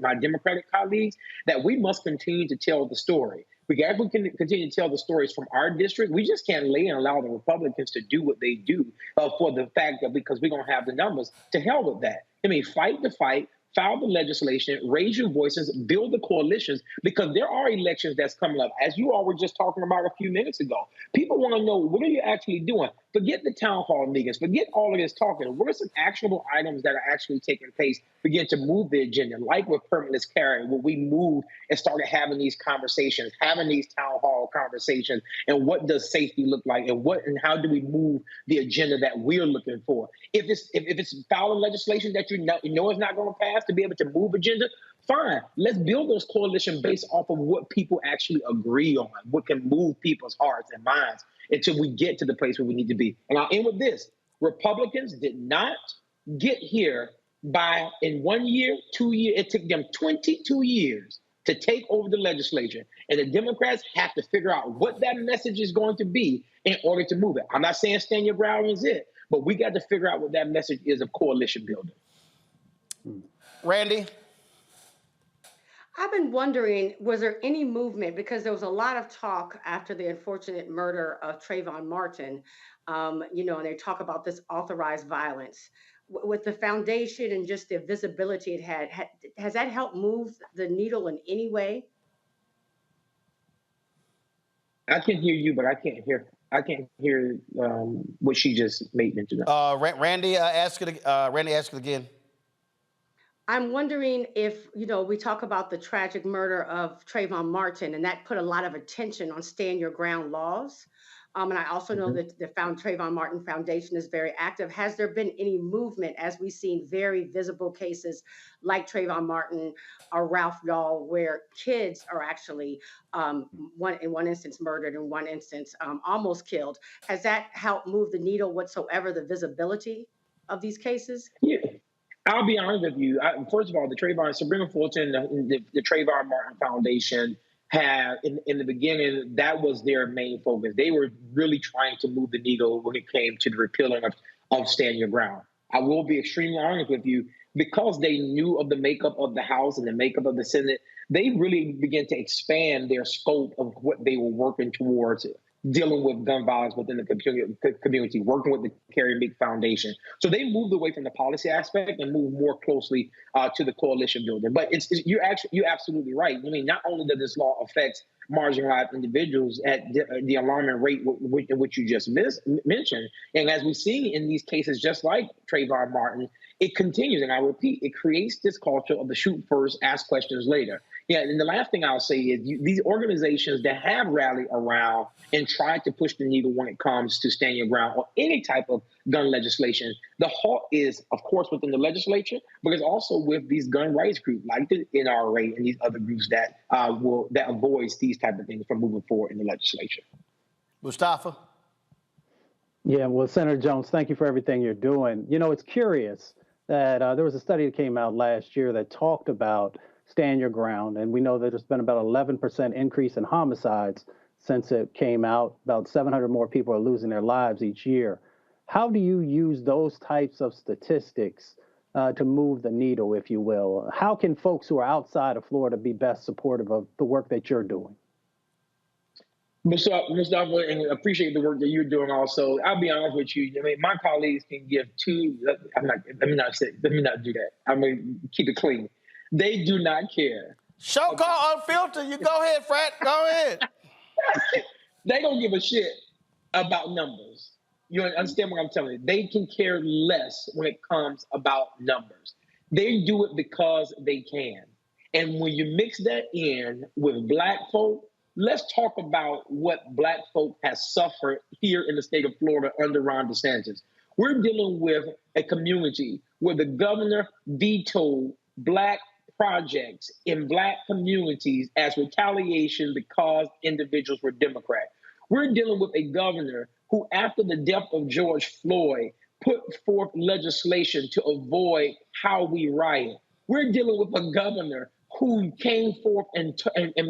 my Democratic colleagues, that we must continue to tell the story. We can continue to tell the stories from our district. We just can't lay and allow the Republicans to do what they do for the fact that because we don't have the numbers. To hell with that. Fight the fight, file the legislation, raise your voices, build the coalitions, because there are elections that's coming up. As you all were just talking about a few minutes ago, people want to know, what are you actually doing? Forget the town hall meetings. Forget all of this talking. What are some actionable items that are actually taking place? Begin to move the agenda, like with permitless carry, where we moved and started having these conversations, having these town hall conversations, and what does safety look like, and how do we move the agenda that we're looking for? If it's filing legislation that you know is not going to pass to be able to move agenda, fine. Let's build those coalitions based off of what people actually agree on, what can move people's hearts and minds until we get to the place where we need to be. And I'll end with this. Republicans did not get here in 1 year, 2 years. It took them 22 years to take over the legislature. And the Democrats have to figure out what that message is going to be in order to move it. I'm not saying stand your ground is it, but we got to figure out what that message is of coalition building. Randy? I've been wondering, was there any movement, because there was a lot of talk after the unfortunate murder of Trayvon Martin, and they talk about this authorized violence. With the foundation and just the visibility it had, has that helped move the needle in any way? I can hear you, but I can't hear what she just made mention of. Randy, ask it again. I'm wondering if, we talk about the tragic murder of Trayvon Martin, and that put a lot of attention on stand your ground laws. And I also know that the Trayvon Martin Foundation is very active. Has there been any movement, as we've seen very visible cases like Trayvon Martin or Ralph Dahl, where kids are actually, in one instance murdered, in one instance almost killed? Has that helped move the needle whatsoever, the visibility of these cases? Yeah. I'll be honest with you. First of all, Sabrina Fulton, the Trayvon Martin Foundation had, in the beginning, that was their main focus. They were really trying to move the needle when it came to the repealing of Stand Your Ground. I will be extremely honest with you, because they knew of the makeup of the House and the makeup of the Senate, they really began to expand their scope of what they were working towards, dealing with gun violence within the community, working with the Carrie Meek Foundation. So they moved away from the policy aspect and moved more closely to the coalition building. But you're absolutely right. I mean, not only does this law affect marginalized individuals at the alarming rate in which you just mentioned, and as we see in these cases, just like Trayvon Martin, it continues. And I repeat, it creates this culture of the shoot first, ask questions later. Yeah, and the last thing I'll say is these organizations that have rallied around and tried to push the needle when it comes to stand your ground or any type of gun legislation, the halt is, of course, within the legislature, but it's also with these gun rights groups like the NRA and these other groups that avoids these type of things from moving forward in the legislature. Mustafa? Yeah, well, Senator Jones, thank you for everything you're doing. It's curious that there was a study that came out last year that talked about stand your ground. And we know that there's been about 11% increase in homicides since it came out. About 700 more people are losing their lives each year. How do you use those types of statistics to move the needle, if you will? How can folks who are outside of Florida be best supportive of the work that you're doing? Mustafa, and appreciate the work that you're doing also. I'll be honest with you. I mean, my colleagues can give let me not do that. I'm going to keep it clean. They do not care. Show call unfiltered. You go ahead, Frat. Go ahead. They don't give a shit about numbers. You understand what I'm telling you? They can care less when it comes about numbers. They do it because they can. And when you mix that in with Black folk, let's talk about what Black folk has suffered here in the state of Florida under Ron DeSantis. We're dealing with a community where the governor vetoed Black projects in Black communities as retaliation because individuals were Democrat. We're dealing with a governor who, after the death of George Floyd, put forth legislation to avoid how we riot. We're dealing with a governor who came forth and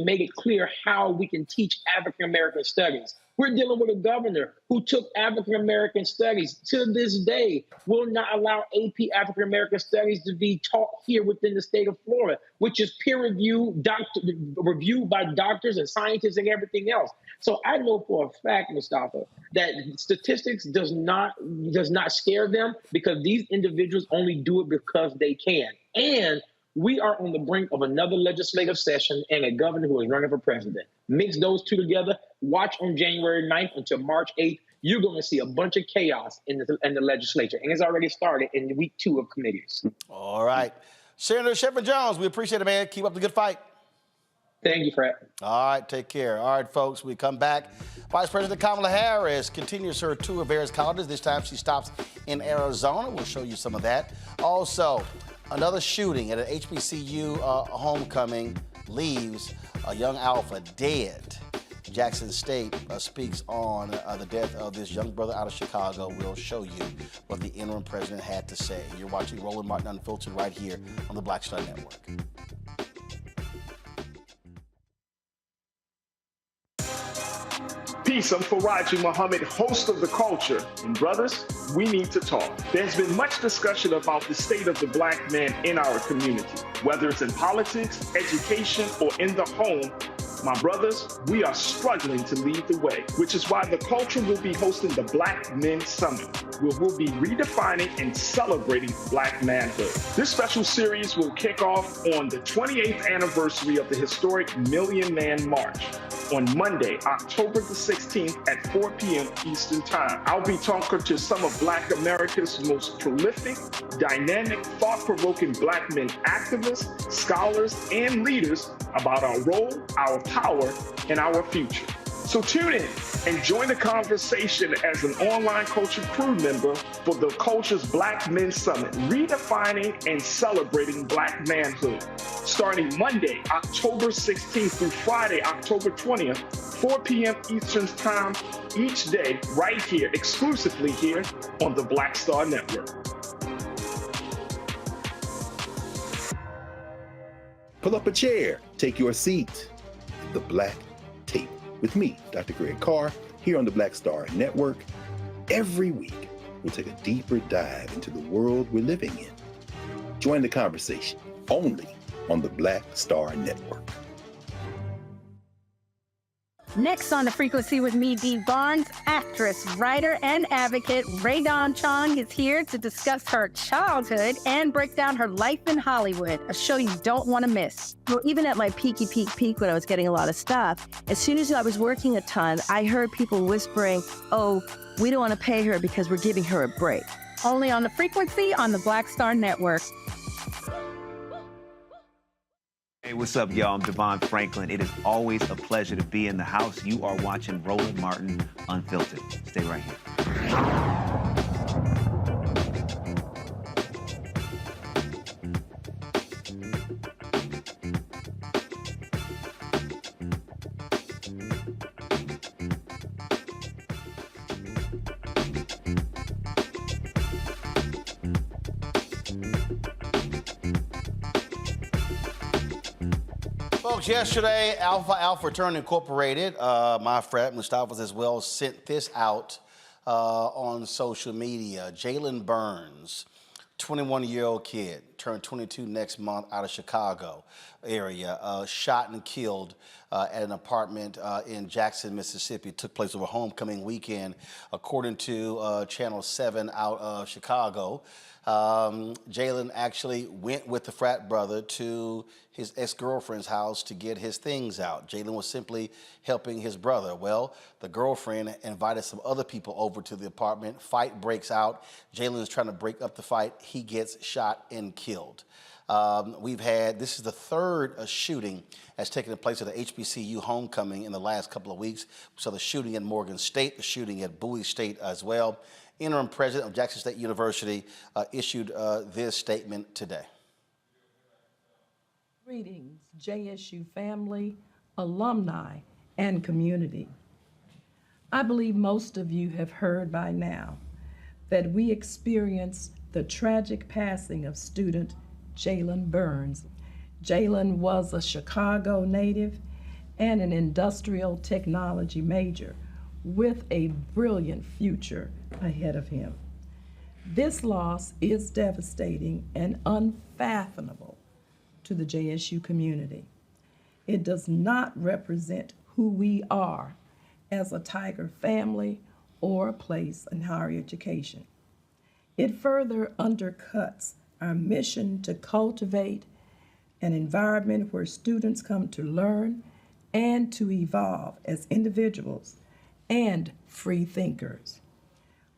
made it clear how we can teach African-American studies. We're dealing with a governor who took African-American studies, to this day, will not allow AP African-American studies to be taught here within the state of Florida, which is peer-reviewed, reviewed by doctors and scientists and everything else. So I know for a fact, Mustafa, that statistics does not scare them, because these individuals only do it because they can. And we are on the brink of another legislative session and a governor who is running for president. Mix those two together, watch on January 9th until March 8th. You're going to see a bunch of chaos in the legislature. And it's already started in week 2 of committees. All right. Senator Shepard Jones, we appreciate it, man. Keep up the good fight. Thank you, Fred. All right, take care. All right, folks, we come back. Vice President Kamala Harris continues her tour of various colleges. This time she stops in Arizona. We'll show you some of that. Also, another shooting at an HBCU homecoming leaves a young alpha dead. Jackson State speaks on the death of this young brother out of Chicago. We'll show you what the interim president had to say. You're watching Roland Martin Unfiltered right here on the Black Star Network. Peace, I'm Faraji Muhammad, host of The Culture. And brothers, we need to talk. There's been much discussion about the state of the black man in our community. Whether it's in politics, education, or in the home, my brothers, we are struggling to lead the way, which is why The Culture will be hosting the Black Men Summit, where we'll be redefining and celebrating black manhood. This special series will kick off on the 28th anniversary of the historic Million Man March on Monday, October the 16th at 4 p.m. Eastern Time. I'll be talking to some of Black America's most prolific, dynamic, thought-provoking black men activists, scholars, and leaders about our role, our power, and our future. So tune in and join the conversation as an online culture crew member for The Culture's Black Men Summit, redefining and celebrating black manhood. Starting Monday, October 16th through Friday, October 20th, 4 p.m. Eastern Time each day, right here, exclusively here on the Black Star Network. Pull up a chair, take your seat. The Black Table with me, Dr. Greg Carr, here on the Black Star Network. Every week, we'll take a deeper dive into the world we're living in. Join the conversation only on the Black Star Network. Next on The Frequency with me, Dee Barnes, actress, writer, and advocate Rae Dawn Chong is here to discuss her childhood and break down her life in Hollywood, a show you don't want to miss. Well, even at my peak when I was getting a lot of stuff, as soon as I was working a ton, I heard people whispering, oh, we don't want to pay her because we're giving her a break. Only on The Frequency on the Black Star Network. Hey, what's up, y'all? I'm Devon Franklin. It is always a pleasure to be in the house. You are watching Roland Martin Unfiltered. Stay right here. Folks, yesterday, Alpha Return Incorporated, my friend Mustafa's as well, sent this out on social media. Jalen Burns, 21-year-old kid, turned 22 next month, out of Chicago area, shot and killed at an apartment in Jackson, Mississippi. It took place over homecoming weekend, according to Channel 7 out of Chicago. Jalen actually went with the frat brother to his ex-girlfriend's house to get his things out. Jalen was simply helping his brother. Well, the girlfriend invited some other people over to the apartment. Fight breaks out. Jalen is trying to break up the fight. He gets shot and killed. This is the third shooting that's taken place at the HBCU homecoming in the last couple of weeks. So the shooting at Morgan State, the shooting at Bowie State as well. Interim president of Jackson State University issued this statement today. Greetings, JSU family, alumni, and community. I believe most of you have heard by now that we experienced the tragic passing of student Jalen Burns. Jalen was a Chicago native and an industrial technology major with a brilliant future ahead of him. This loss is devastating and unfathomable to the JSU community. It does not represent who we are as a Tiger family or a place in higher education. It further undercuts our mission to cultivate an environment where students come to learn and to evolve as individuals and free thinkers.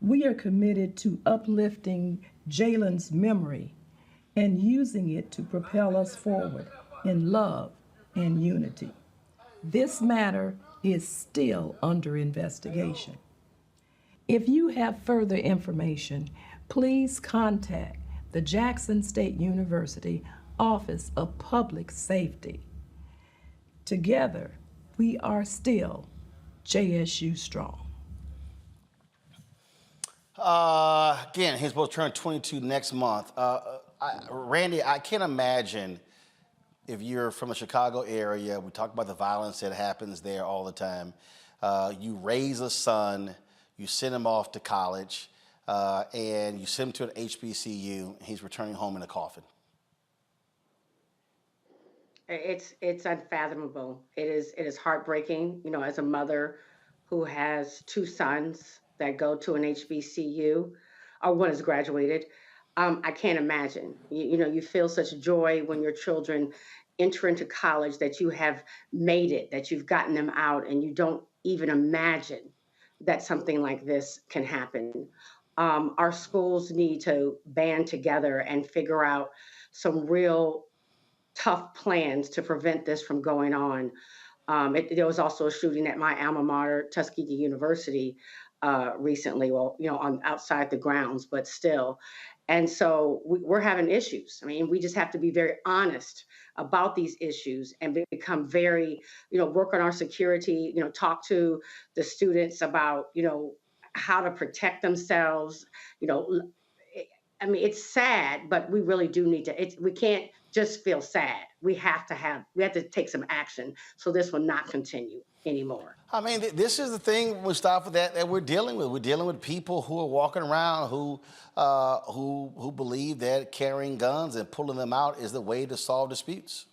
We are committed to uplifting Jalen's memory and using it to propel us forward in love and unity. This matter is still under investigation. If you have further information, please contact the Jackson State University Office of Public Safety. Together, we are still JSU strong. Again, he's supposed to turn 22 next month. Randy, I can't imagine if you're from the Chicago area. We talk about the violence that happens there all the time. You raise a son, you send him off to college, and you send him to an HBCU. He's returning home in a coffin. It's unfathomable. It is heartbreaking. You know, as a mother who has two sons that go to an HBCU, or one has graduated, I can't imagine. You know, you feel such joy when your children enter into college, that you have made it, that you've gotten them out, and you don't even imagine that something like this can happen. Our schools need to band together and figure out some real tough plans to prevent this from going on. There was also a shooting at my alma mater, Tuskegee University, recently. Well, you know, on outside the grounds, but still. And so we're having issues. I mean, we just have to be very honest about these issues and become very, you know, work on our security. You know, talk to the students about, you know, how to protect themselves. You know, I mean, it's sad, but we really do need to. We can't just feel sad. We have to take some action so this will not continue anymore. I mean, this is the thing, Mustafa, that we're dealing with. We're dealing with people who are walking around who believe that carrying guns and pulling them out is the way to solve disputes.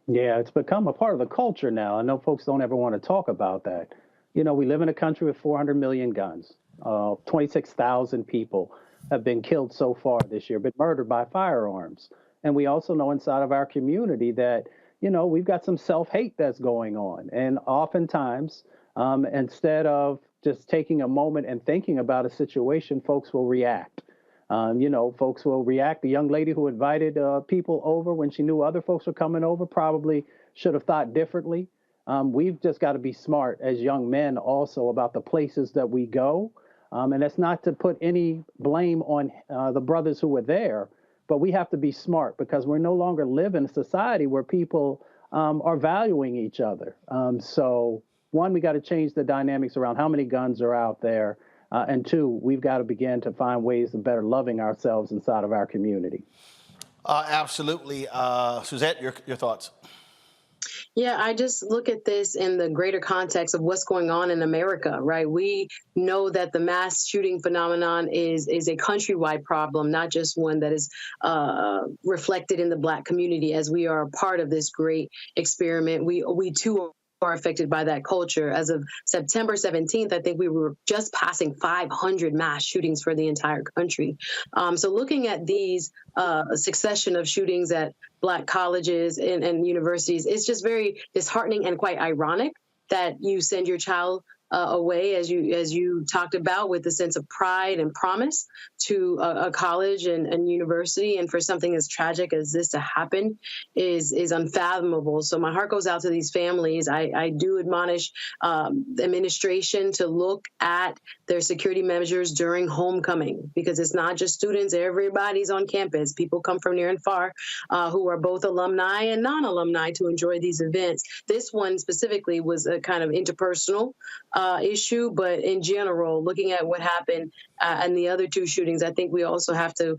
Yeah, it's become a part of the culture now. I know folks don't ever want to talk about that. You know, we live in a country with 400 million guns. 26,000 people have been killed so far this year, been murdered by firearms. And we also know inside of our community that, you know, we've got some self-hate that's going on. And oftentimes, instead of just taking a moment and thinking about a situation, folks will react. You know, folks will react. The young lady who invited people over when she knew other folks were coming over probably should have thought differently. We've just got to be smart as young men also about the places that we go. And that's not to put any blame on the brothers who were there, but we have to be smart because we're no longer live in a society where people are valuing each other. So one, we got to change the dynamics around how many guns are out there. And two, we've got to begin to find ways of better loving ourselves inside of our community. Absolutely. Suzette, your thoughts? Yeah, I just look at this in the greater context of what's going on in America, right? We know that the mass shooting phenomenon is a countrywide problem, not just one that is reflected in the Black community. As we are a part of this great experiment, we too are affected by that culture. As of September 17th, I think we were just passing 500 mass shootings for the entire country. So looking at these succession of shootings at Black colleges and universities, it's just very disheartening and quite ironic that you send your child away, as you talked about, with a sense of pride and promise to a college and university, and for something as tragic as this to happen is unfathomable. So my heart goes out to these families. I do admonish the administration to look at their security measures during homecoming, because it's not just students, everybody's on campus. People come from near and far who are both alumni and non-alumni to enjoy these events. This one specifically was a kind of interpersonal issue, but in general, looking at what happened and the other two shootings, I think we also have to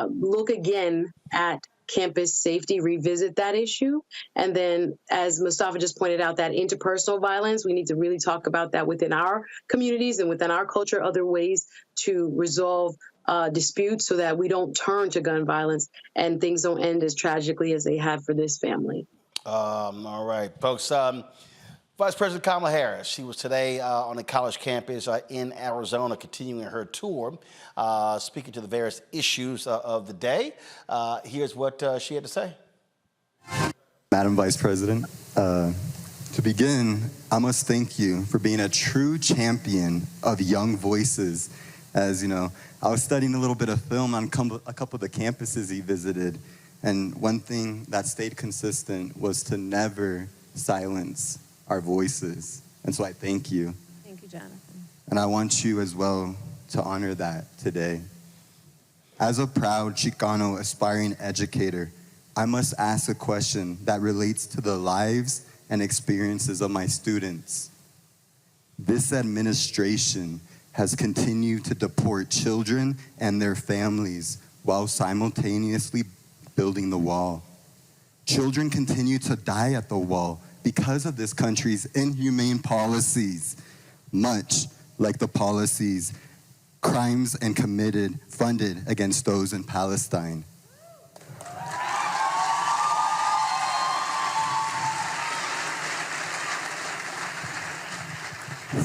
look again at campus safety, revisit that issue. And then, as Mustafa just pointed out, that interpersonal violence, we need to really talk about that within our communities and within our culture, other ways to resolve disputes so that we don't turn to gun violence and things don't end as tragically as they have for this family. All right, folks. Vice President Kamala Harris, she was today on a college campus in Arizona, continuing her tour, speaking to the various issues of the day. Here's what she had to say. Madam Vice President, to begin, I must thank you for being a true champion of young voices. As you know, I was studying a little bit of film on a couple of the campuses he visited, and one thing that stayed consistent was to never silence our voices. And so I thank you. Thank you, Jonathan. And I want you as well to honor that today. As a proud Chicano aspiring educator, I must ask a question that relates to the lives and experiences of my students. This administration has continued to deport children and their families while simultaneously building the wall. Children continue to die at the wall because of this country's inhumane policies, much like the policies, crimes and funded against those in Palestine.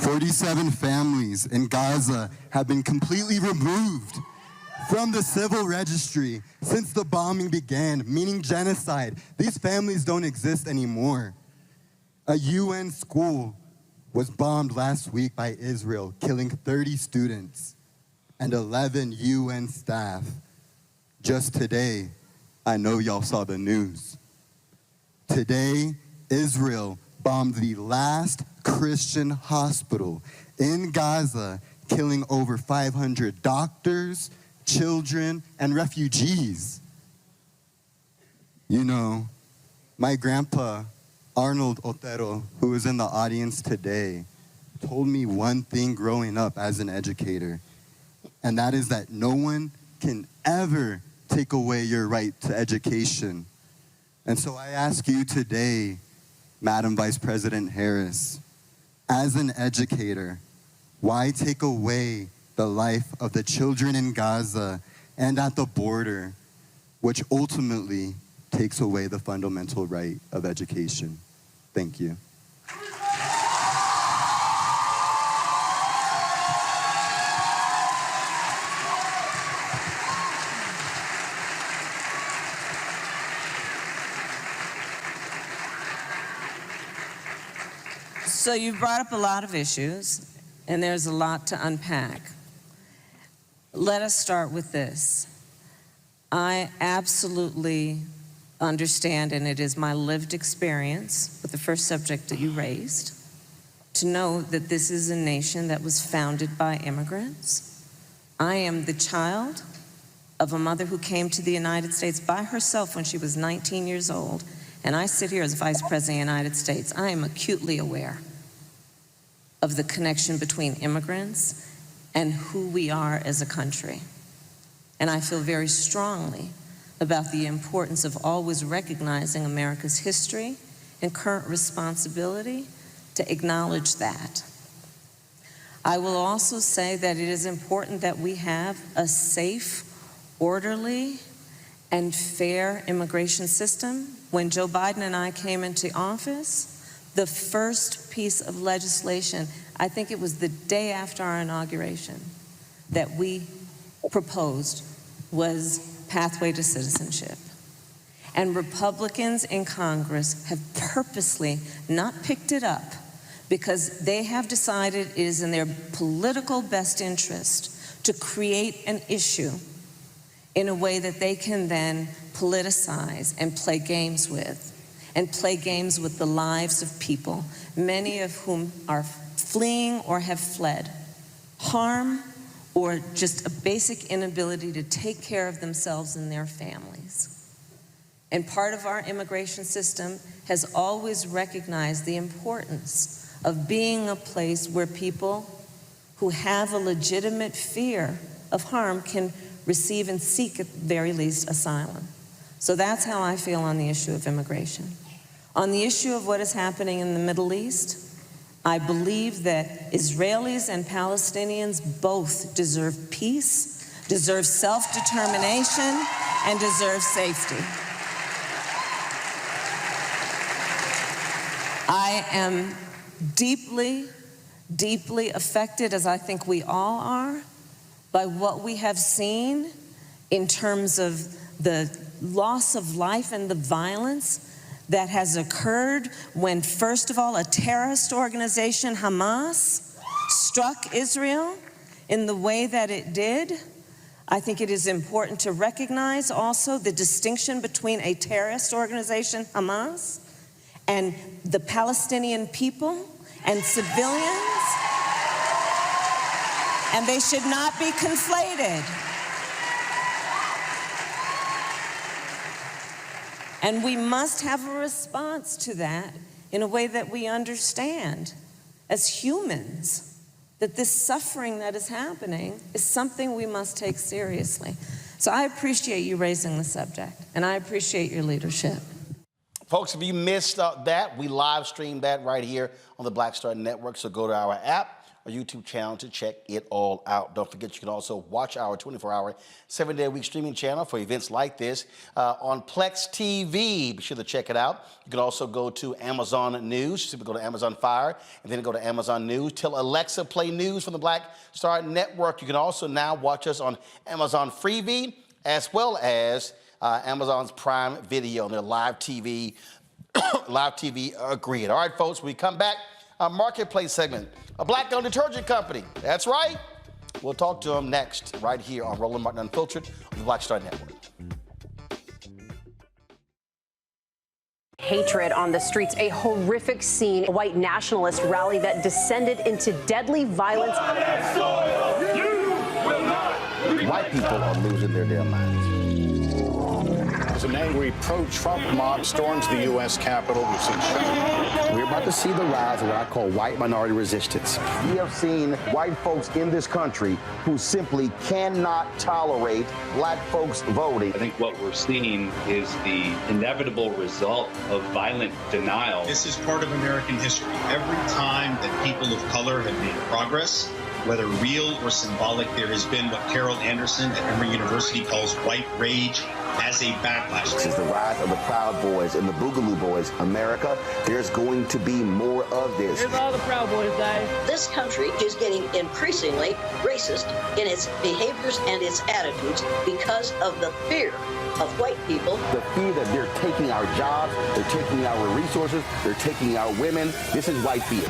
"47 families in Gaza have been completely removed from the civil registry since the bombing began, meaning genocide. These families don't exist anymore. A UN school was bombed last week by Israel, killing 30 students and 11 UN staff. Just today, I know y'all saw the news. Today, Israel bombed the last Christian hospital in Gaza, killing over 500 doctors, children, and refugees. You know, my grandpa, Arnold Otero, who is in the audience today, told me one thing growing up as an educator, and that is that no one can ever take away your right to education. And so I ask you today, Madam Vice President Harris, as an educator, why take away the life of the children in Gaza and at the border, which ultimately takes away the fundamental right of education? Thank you. So you brought up a lot of issues, and there's a lot to unpack. Let us start with this. I absolutely understand, and it is my lived experience with the first subject that you raised, to know that this is a nation that was founded by immigrants. I am the child of a mother who came to the United States by herself when she was 19 years old, and I sit here as Vice President of the United States. I am acutely aware of the connection between immigrants and who we are as a country. And I feel very strongly about the importance of always recognizing America's history and current responsibility to acknowledge that. I will also say that it is important that we have a safe, orderly, and fair immigration system. When Joe Biden and I came into office, the first piece of legislation, I think it was the day after our inauguration, that we proposed was Pathway to Citizenship. And Republicans in Congress have purposely not picked it up because they have decided it is in their political best interest to create an issue in a way that they can then politicize and play games with the lives of people, many of whom are fleeing or have fled harm or just a basic inability to take care of themselves and their families. And part of our immigration system has always recognized the importance of being a place where people who have a legitimate fear of harm can receive and seek at the very least asylum. So that's how I feel on the issue of immigration. On the issue of what is happening in the Middle East, I believe that Israelis and Palestinians both deserve peace, deserve self-determination, and deserve safety. I am deeply, deeply affected, as I think we all are, by what we have seen in terms of the loss of life and the violence that has occurred when, first of all, a terrorist organization, Hamas, struck Israel in the way that it did. I think it is important to recognize also the distinction between a terrorist organization, Hamas, and the Palestinian people and civilians, and they should not be conflated. And we must have a response to that in a way that we understand as humans that this suffering that is happening is something we must take seriously. So I appreciate you raising the subject, and I appreciate your leadership. Folks, if you missed that, we live stream that right here on the Black Star Network. So go to our app or YouTube channel to check it all out. Don't forget, you can also watch our 24-hour, 7-day-a-week streaming channel for events like this on Plex TV. Be sure to check it out. You can also go to Amazon News. Simply go to Amazon Fire and then go to Amazon News. Tell Alexa, play news from the Black Star Network. You can also now watch us on Amazon Freevee as well as Amazon's Prime Video and their live TV, grid. All right, folks, we come back. Our marketplace segment, a black-owned detergent company. That's right. We'll talk to them next, right here on Roland Martin Unfiltered on the Black Star Network. Hatred on the streets, a horrific scene, a white nationalist rally that descended into deadly violence. White people are losing their damn minds. As an angry pro-Trump mob storms the U.S. Capitol, we've seen shooting. We're about to see the rise of what I call white minority resistance. We have seen white folks in this country who simply cannot tolerate black folks voting. I think what we're seeing is the inevitable result of violent denial. This is part of American history. Every time that people of color have made progress, whether real or symbolic, there has been what Carol Anderson at Emory University calls white rage as a backlash. This is the rise of the Proud Boys and the Boogaloo Boys. America, there's going to be more of this. Here's all the Proud Boys, guys. This country is getting increasingly racist in its behaviors and its attitudes because of the fear of white people. The fear that they're taking our jobs, they're taking our resources, they're taking our women. This is white fear.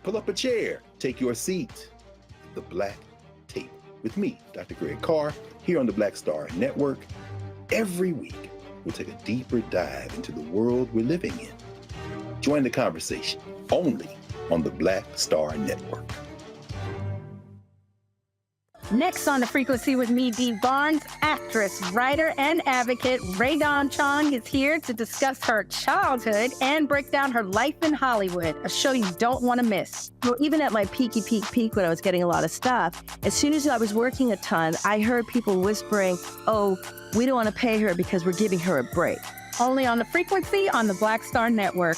Pull up a chair, take your seat. The Black Tape with me, Dr. Greg Carr, here on the Black Star Network. Every week, we'll take a deeper dive into the world we're living in. Join the conversation only on the Black Star Network. Next on The Frequency with me, Dee Barnes, actress, writer, and advocate Rae Dawn Chong is here to discuss her childhood and break down her life in Hollywood, a show you don't want to miss. Well, even at my peak when I was getting a lot of stuff, as soon as I was working a ton, I heard people whispering, oh, we don't want to pay her because we're giving her a break. Only on The Frequency on the Black Star Network.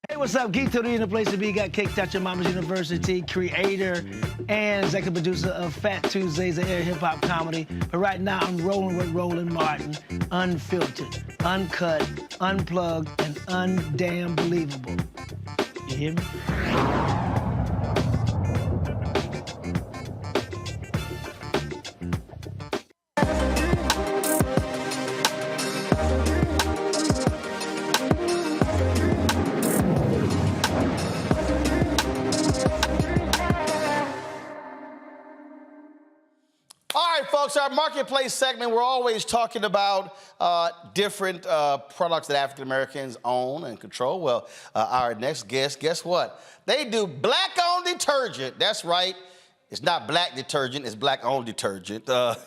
Hey, what's up? Geek Tony in the place to be. Got kicked out your mama's university, creator and executive producer of Fat Tuesdays, an air hip-hop comedy. But right now, I'm rolling with Roland Martin, unfiltered, uncut, unplugged, and undamn believable. You hear me? Folks, our marketplace segment, we're always talking about different products that African Americans own and control. Well, our next guest, guess what? They do black-owned detergent. That's right. It's not black detergent, it's black-owned detergent. Out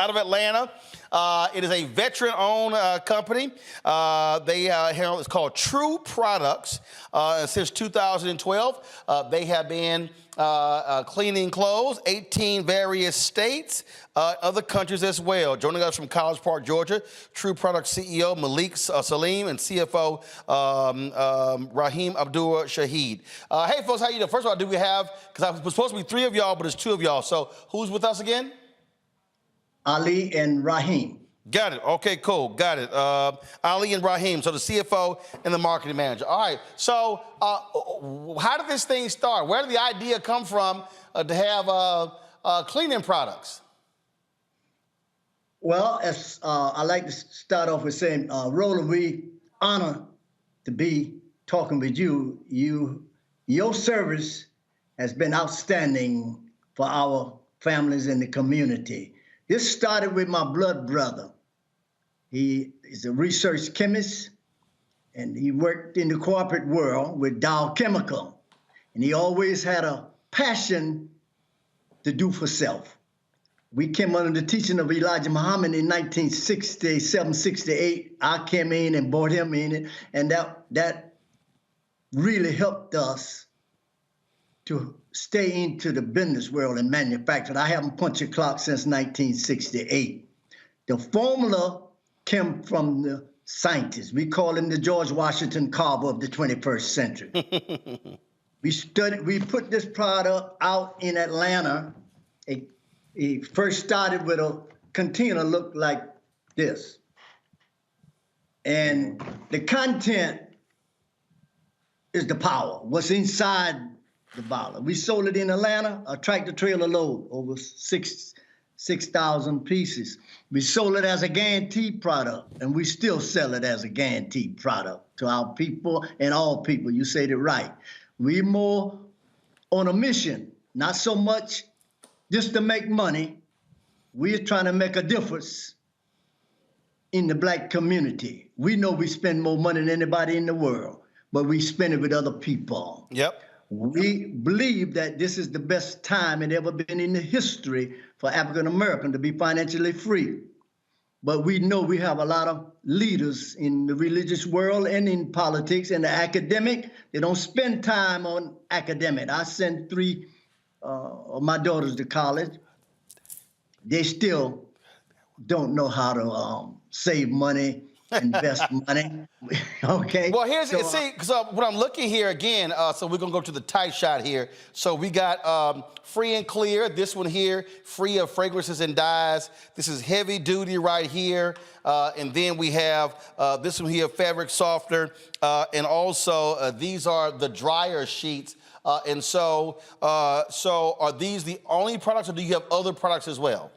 of Atlanta. It is a veteran-owned company. It's called True Products. Since 2012, they have been cleaning clothes, 18 various states, other countries as well. Joining us from College Park, Georgia, True Products CEO Malik Salim and CFO Rahim Abdul Shahid. Hey, folks, how you doing? First of all, do we have, because I was supposed to be 3 of y'all, but it's 2 of y'all. So who's with us again? Ali and Rahim. Got it. Okay, cool. Got it. Ali and Rahim, so the CFO and the marketing manager. All right. So how did this thing start? Where did the idea come from to have cleaning products? Well, as I like to start off with saying, Roland, we honor to be talking with you. Your service has been outstanding for our families in the community. This started with my blood brother. He is a research chemist, and he worked in the corporate world with Dow Chemical. And he always had a passion to do for self. we came under the teaching of Elijah Muhammad in 1967, 68. I came in and brought him in, and that really helped us to stay into the business world and manufacture. I haven't punched a clock since 1968. The formula came from the scientists. We call him the George Washington Carver of the 21st century. We put this product out in Atlanta. It first started with a container looked like this. And the content is the power, what's inside the bottle. We sold it in Atlanta, a tractor trailer load, over 6,000 pieces. We sold it as a guaranteed product, and we still sell it as a guaranteed product to our people and all people. You said it right. We're more on a mission, not so much just to make money. We're trying to make a difference in the Black community. We know we spend more money than anybody in the world, but we spend it with other people. Yep. We believe that this is the best time it ever been in the history for African American to be financially free. But we know we have a lot of leaders in the religious world and in politics and the academic. They don't spend time on academic. I sent 3 of my daughters to college. They still don't know how to save money, invest money. Okay. Well, here's what I'm looking here again. So we're gonna go to the tight shot here. So we got free and clear. This one here, free of fragrances and dyes. This is heavy duty right here. And then we have this one here, fabric softener. And also these are the dryer sheets. And so are these the only products, or do you have other products as well?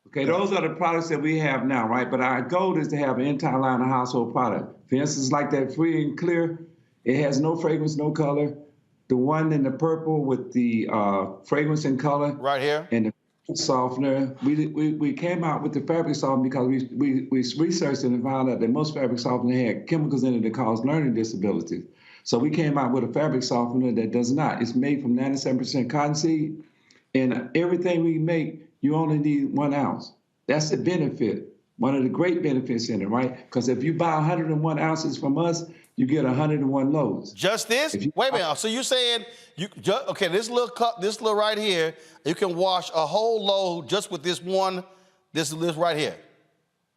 Okay, those are the products that we have now, right? But our goal is to have an entire line of household product. For instance, like that free and clear, it has no fragrance, no color. The one in the purple with the fragrance and color. Right here. And the softener. We came out with the fabric softener because we researched and found out that most fabric softener had chemicals in it that cause learning disabilities. So we came out with a fabric softener that does not. It's made from 97% cottonseed. And everything we make, you only need 1 ounce. That's the benefit, one of the great benefits in it, right? Because if you buy 101 ounces from us, you get 101 loads. Just this? Wait a minute. So you're saying okay? This little cup, this little right here, you can wash a whole load just with this one. This right here.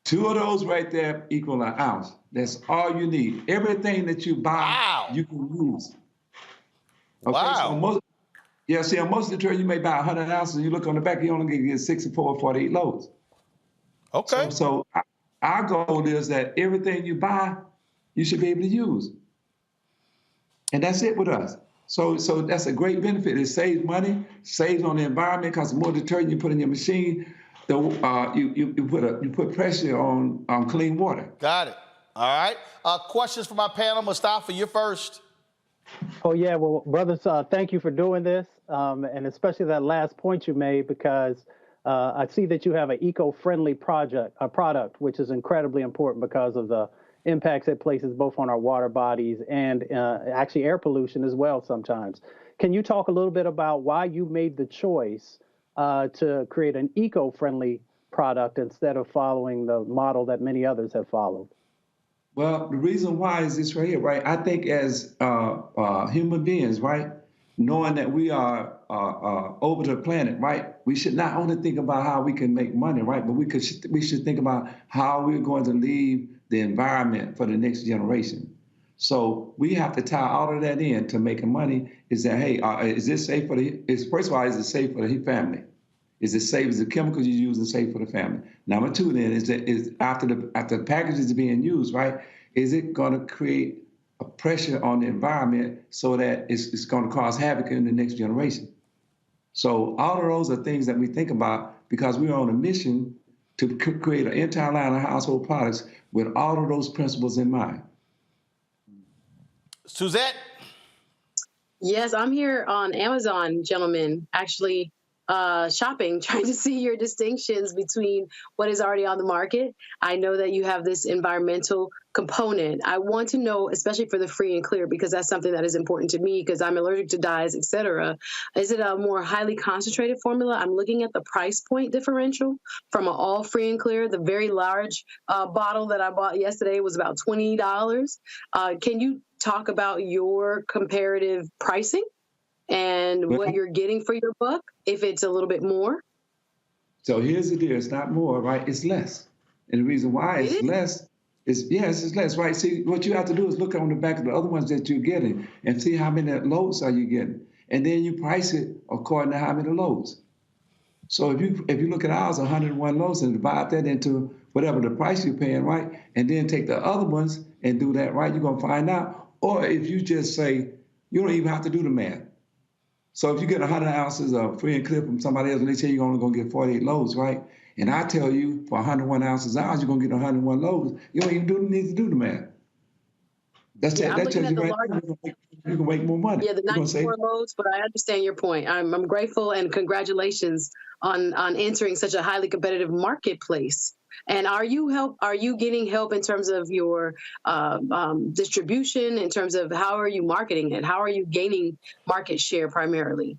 2 of those right there equal 1 ounce. That's all you need. Everything that you buy, you can use. Okay, wow. So see, on most detergent, you may buy 100 ounces, and you look on the back, you only get 64 or 48 loads. Okay. So our goal is that everything you buy, you should be able to use. And that's it with us. So that's a great benefit. It saves money, saves on the environment, because the more detergent you put in your machine, you put pressure on clean water. Got it. All right. Questions for my panel. Mustafa, you're first. Oh, yeah. Well, brothers, thank you for doing this, and especially that last point you made, because I see that you have an eco-friendly product, which is incredibly important because of the impacts it places both on our water bodies and actually air pollution as well sometimes. Can you talk a little bit about why you made the choice to create an eco-friendly product instead of following the model that many others have followed? Well, the reason why is this right here, right? I think as human beings, right, knowing that we are over the planet, right, we should not only think about how we can make money, right, but we should think about how we're going to leave the environment for the next generation. So we have to tie all of that in to making money. Is that, hey, is this safe for first of all, is it safe for the family? Is it safe? Is the chemicals you use and safe for the family? Number 2, then, is after the packages are being used, right? Is it going to create a pressure on the environment so that it's going to cause havoc in the next generation? So all of those are things that we think about because we're on a mission to create an entire line of household products with all of those principles in mind. Suzette? Yes, I'm here on Amazon, gentlemen, actually shopping, trying to see your distinctions between what is already on the market. I know that you have this environmental component, I want to know, especially for the free and clear, because that's something that is important to me because I'm allergic to dyes, et cetera. Is it a more highly concentrated formula? I'm looking at the price point differential from an all free and clear. The very large bottle that I bought yesterday was about $20. Can you talk about your comparative pricing and what you're getting for your buck, if it's a little bit more? So here's the deal. It's not more, right? It's less. And the reason why it's less is, yes, it's less, right? See, what you have to do is look on the back of the other ones that you're getting and see how many loads are you getting. And then you price it according to how many loads. So if you look at ours, 101 loads, and divide that into whatever the price you're paying, right? And then take the other ones and do that, right? You're going to find out. Or if you just say, you don't even have to do the math. So if you get 100 ounces of free and clear from somebody else, and they say you're only going to get 48 loads, right? And I tell you for 101 ounces ours, you're going to get 101 loads. You don't even need to do the math. That tells you right now, you can make more money. Yeah, the 94 loads, but I understand your point. I'm grateful and congratulations on entering such a highly competitive marketplace. And are you getting help in terms of your distribution, in terms of how are you marketing it? How are you gaining market share primarily?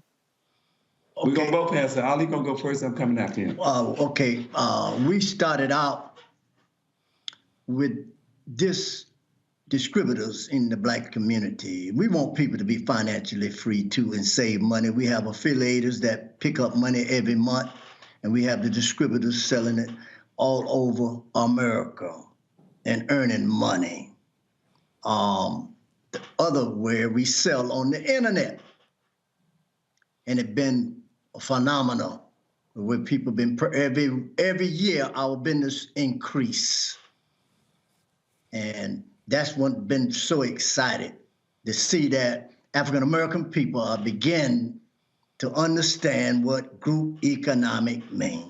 Okay. We're going to both answer. Ali's going to go first. I'm coming after him. Okay. We started out with distributors in the Black community. We want people to be financially free too and save money. We have affiliators that pick up money every month, and we have the distributors selling it all over America and earning money. The other where we sell on the internet, and it's been phenomenal where people been every year our business increase, and that's what been so excited to see that African American people are beginning to understand what group economic means.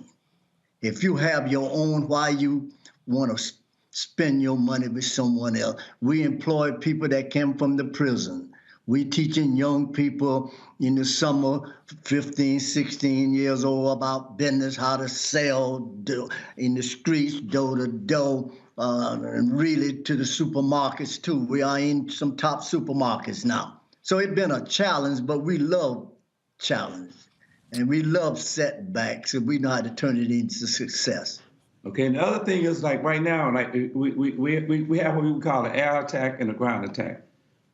If you have your own, why you want to spend your money with someone else? We employ people that came from the prison. We teaching young people in the summer, 15, 16 years old, about business, how to sell in the streets, door to door, and really to the supermarkets too. We are in some top supermarkets now. So it's been a challenge, but we love challenge. And we love setbacks, and we know how to turn it into success. Okay, and the other thing is, like right now, like we have what we would call an air attack and a ground attack.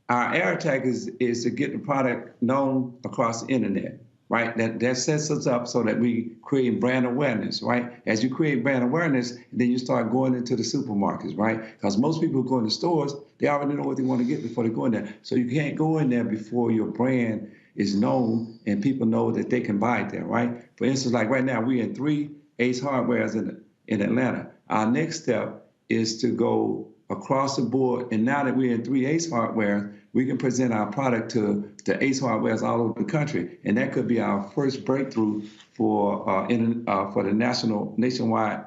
Our air attack is to get the product known across the internet, right? That sets us up so that we create brand awareness, right? As you create brand awareness, then you start going into the supermarkets, right? Because most people who go in the stores, they already know what they want to get before they go in there. So you can't go in there before your brand is known and people know that they can buy it there, right? For instance, like right now, we're in 3 Ace Hardwares in Atlanta. Our next step is to go across the board, and now that we're in 3 Ace Hardware, we can present our product to Ace Hardwares all over the country, and that could be our first breakthrough for the nationwide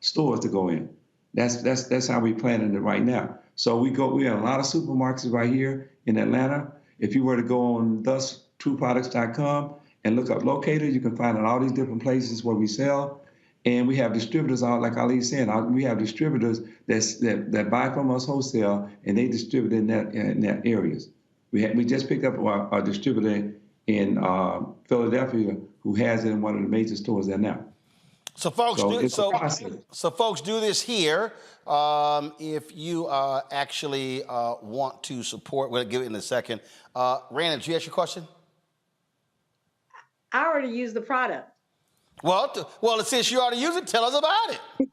stores to go in. That's how we're planning it right now. So we're in a lot of supermarkets right here in Atlanta. If you were to go on thustrueproducts.com and look up locator, you can find all these different places where we sell. And we have distributors, like Ali said, we have distributors that buy from us wholesale, and they distribute in that areas. We just picked up a distributor in Philadelphia who has it in one of the major stores there now. So folks, folks do this here. If you actually want to support, we'll give it in a second. Rana, did you ask your question? I already used the product. Well, since you already used it, tell us about it.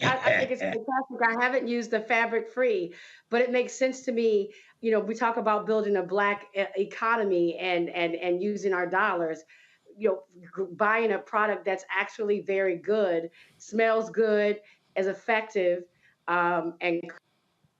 I think it's fantastic. I haven't used the fabric free, but it makes sense to me. You know, we talk about building a Black economy and using our dollars. You know, buying a product that's actually very good, smells good, is effective, and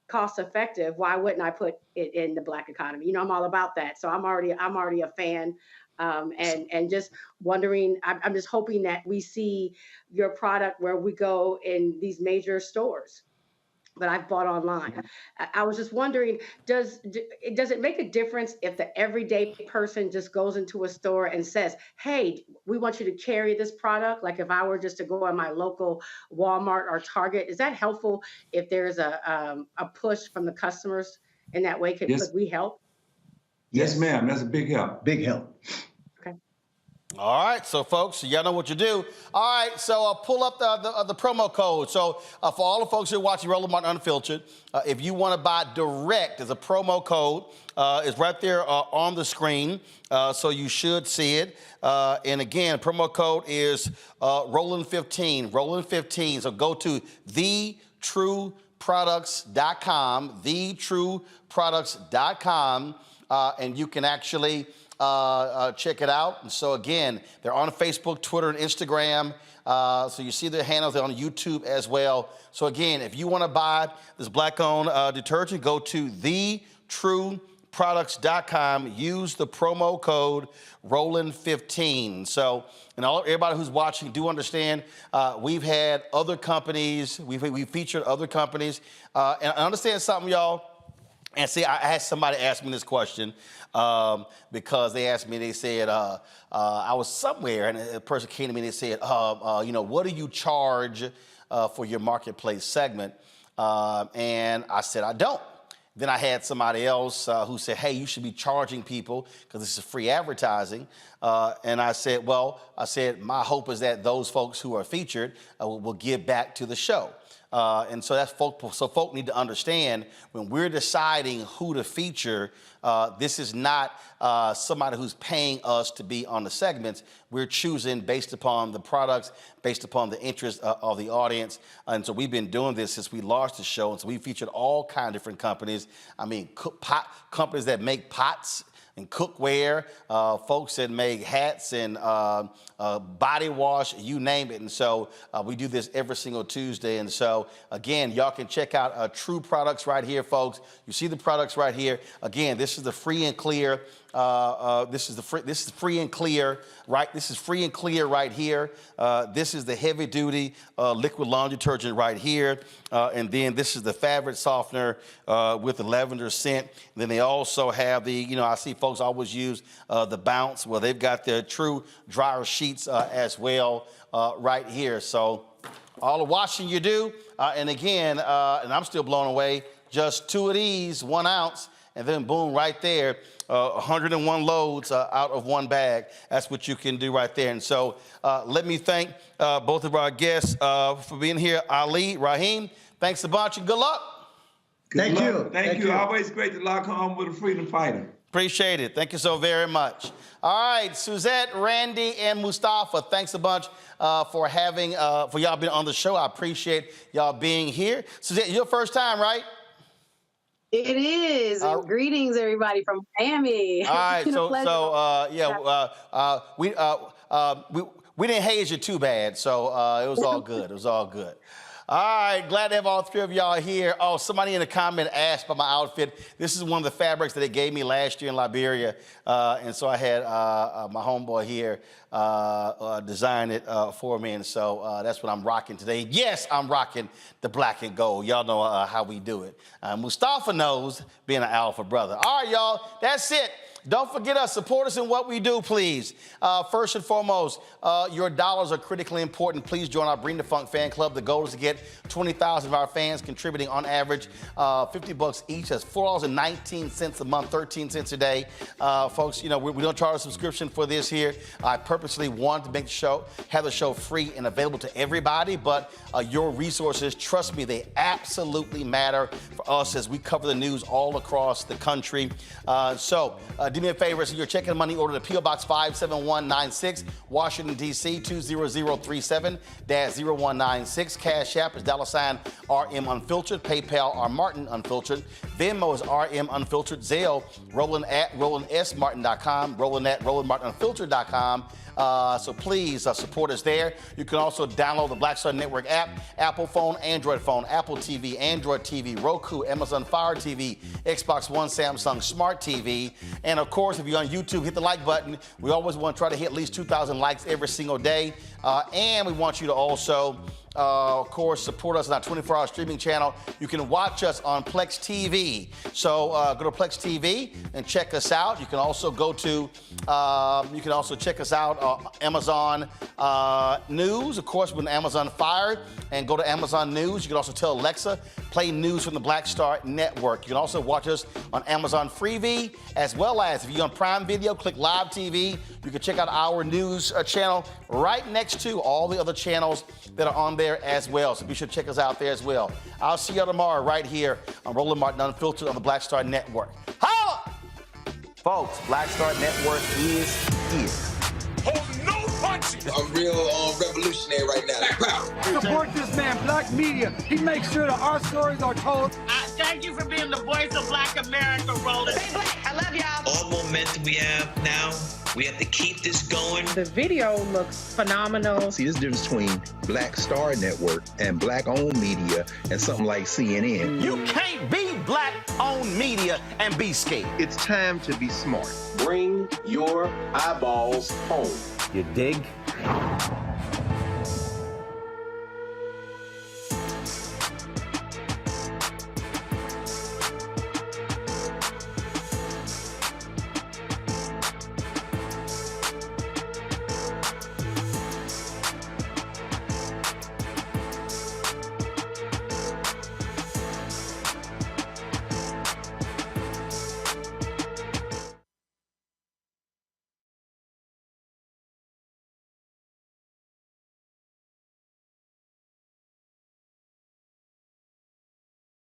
cost effective. Why wouldn't I put it in the Black economy? You know, I'm all about that. So I'm already a fan. And just wondering, I'm just hoping that we see your product where we go in these major stores. that I've bought online. I was just wondering, does it make a difference if the everyday person just goes into a store and says, "Hey, we want you to carry this product"? Like if I were just to go on my local Walmart or Target, is that helpful if there's a push from the customers in that way? Could we help? Yes, ma'am. That's a big help. Big help. All right, so folks, y'all know what you do. All right, so pull up the promo code. So for all the folks who are watching Roland Martin Unfiltered, if you want to buy direct, there's a promo code. It's right there on the screen, so you should see it. And again, promo code is Roland15, Roland15. So go to thetrueproducts.com, thetrueproducts.com, and you can actually check it out. And so again, they're on Facebook, Twitter, and Instagram. So you see their handles. They're on YouTube as well. So again, if you want to buy this black-owned detergent, go to thetrueproducts.com. Use the promo code Roland15. So, and everybody who's watching, do understand we've had other companies. We've featured other companies. And I understand something, y'all. And see, I had somebody ask me this question because they asked me, they said, I was somewhere and a person came to me and they said, you know, what do you charge for your marketplace segment? And I said, I don't. Then I had somebody else who said, hey, you should be charging people because this is free advertising. And I said, well, my hope is that those folks who are featured will give back to the show. And so that's folk need to understand when we're deciding who to feature, this is not somebody who's paying us to be on the segments. We're choosing based upon the products, based upon the interest of the audience. And so we've been doing this since we launched the show. And so we featured all kinds of different companies. I mean, companies that make pots and cookware, folks that make hats and body wash, you name it. And so we do this every single Tuesday. And so, again, y'all can check out True Products right here, folks. You see the products right here. Again, this is the free and clear. This is free and clear, right? This is free and clear right here. This is the heavy duty liquid laundry detergent right here. And then this is the fabric softener with the lavender scent. And then they also have the, you know, I see folks always use the Bounce. Well, they've got the True dryer sheets as well right here. So all the washing you do. And again, and I'm still blown away, just 2 of these, 1 ounce, and then boom, right there. 101 loads out of 1 bag. That's what you can do right there. And so let me thank both of our guests for being here. Ali, Raheem, thanks a bunch and good luck. Thank you. Thank you. Always great to lock home with a freedom fighter. Appreciate it. Thank you so very much. All right, Suzette, Randy, and Mustafa, thanks a bunch for y'all being on the show. I appreciate y'all being here. Suzette, your first time, right? It is. Greetings, everybody from Miami. All right, we didn't haze you too bad, so it was all good. It was all good. All right, glad to have all 3 of y'all here. Oh, somebody in the comment asked about my outfit. This is one of the fabrics that they gave me last year in Liberia, and so I had my homeboy here design it for me, and so that's what I'm rocking today. Yes, I'm rocking the black and gold. Y'all know how we do it. Mustafa knows, being an alpha brother. All right, y'all, that's it. Don't forget us. Support us in what we do, please. First and foremost, your dollars are critically important. Please join our Bring the Funk fan club. The goal is to get 20,000 of our fans contributing on average $50 each. That's $4.19 a month, 13 cents a day. Folks, you know, we don't charge a subscription for this here. I purposely wanted to make the show, have the show free and available to everybody, but your resources, trust me, they absolutely matter for us as we cover the news all across the country. So do me a favor, so you're checking money order to P.O. Box 57196, Washington, D.C. 20037-0196. Cash App is $RM Unfiltered. PayPal R Martin Unfiltered. Venmo is RM Unfiltered. Zelle, Roland at RolandSMartin.com. Roland at RolandMartinUnfiltered.com. So please support us there. You can also download the Black Star Network app, Apple phone, Android phone, Apple TV, Android TV, Roku, Amazon Fire TV, Xbox One, Samsung Smart TV. And of course, if you're on YouTube, hit the like button. We always want to try to hit at least 2,000 likes every single day. And we want you to also of course, support us on our 24-hour streaming channel. You can watch us on Plex TV. So go to Plex TV and check us out. You can also go to, check us out on Amazon News. Of course, when Amazon Fire, and go to Amazon News. You can also tell Alexa, play news from the Black Star Network. You can also watch us on Amazon Freevee, as well as if you're on Prime Video, click Live TV. You can check out our news channel right next to all the other channels that are on there as well. So be sure to check us out there as well. I'll see you tomorrow right here on Roland Martin Unfiltered on the Black Star Network. Holla! Folks, Black Star Network is here. Oh, no punches! I'm real revolutionary right now. Support this man, Black Media. He makes sure that our stories are told. Thank you for being the voice of Black America, Roland. Stay black. I love y'all. All momentum we have now, we have to keep this going. The video looks phenomenal. See, there's a difference between Black Star Network and Black-owned media and something like CNN. You can't be Black-owned media and be scared. It's time to be smart. Bring your eyeballs home. You dig?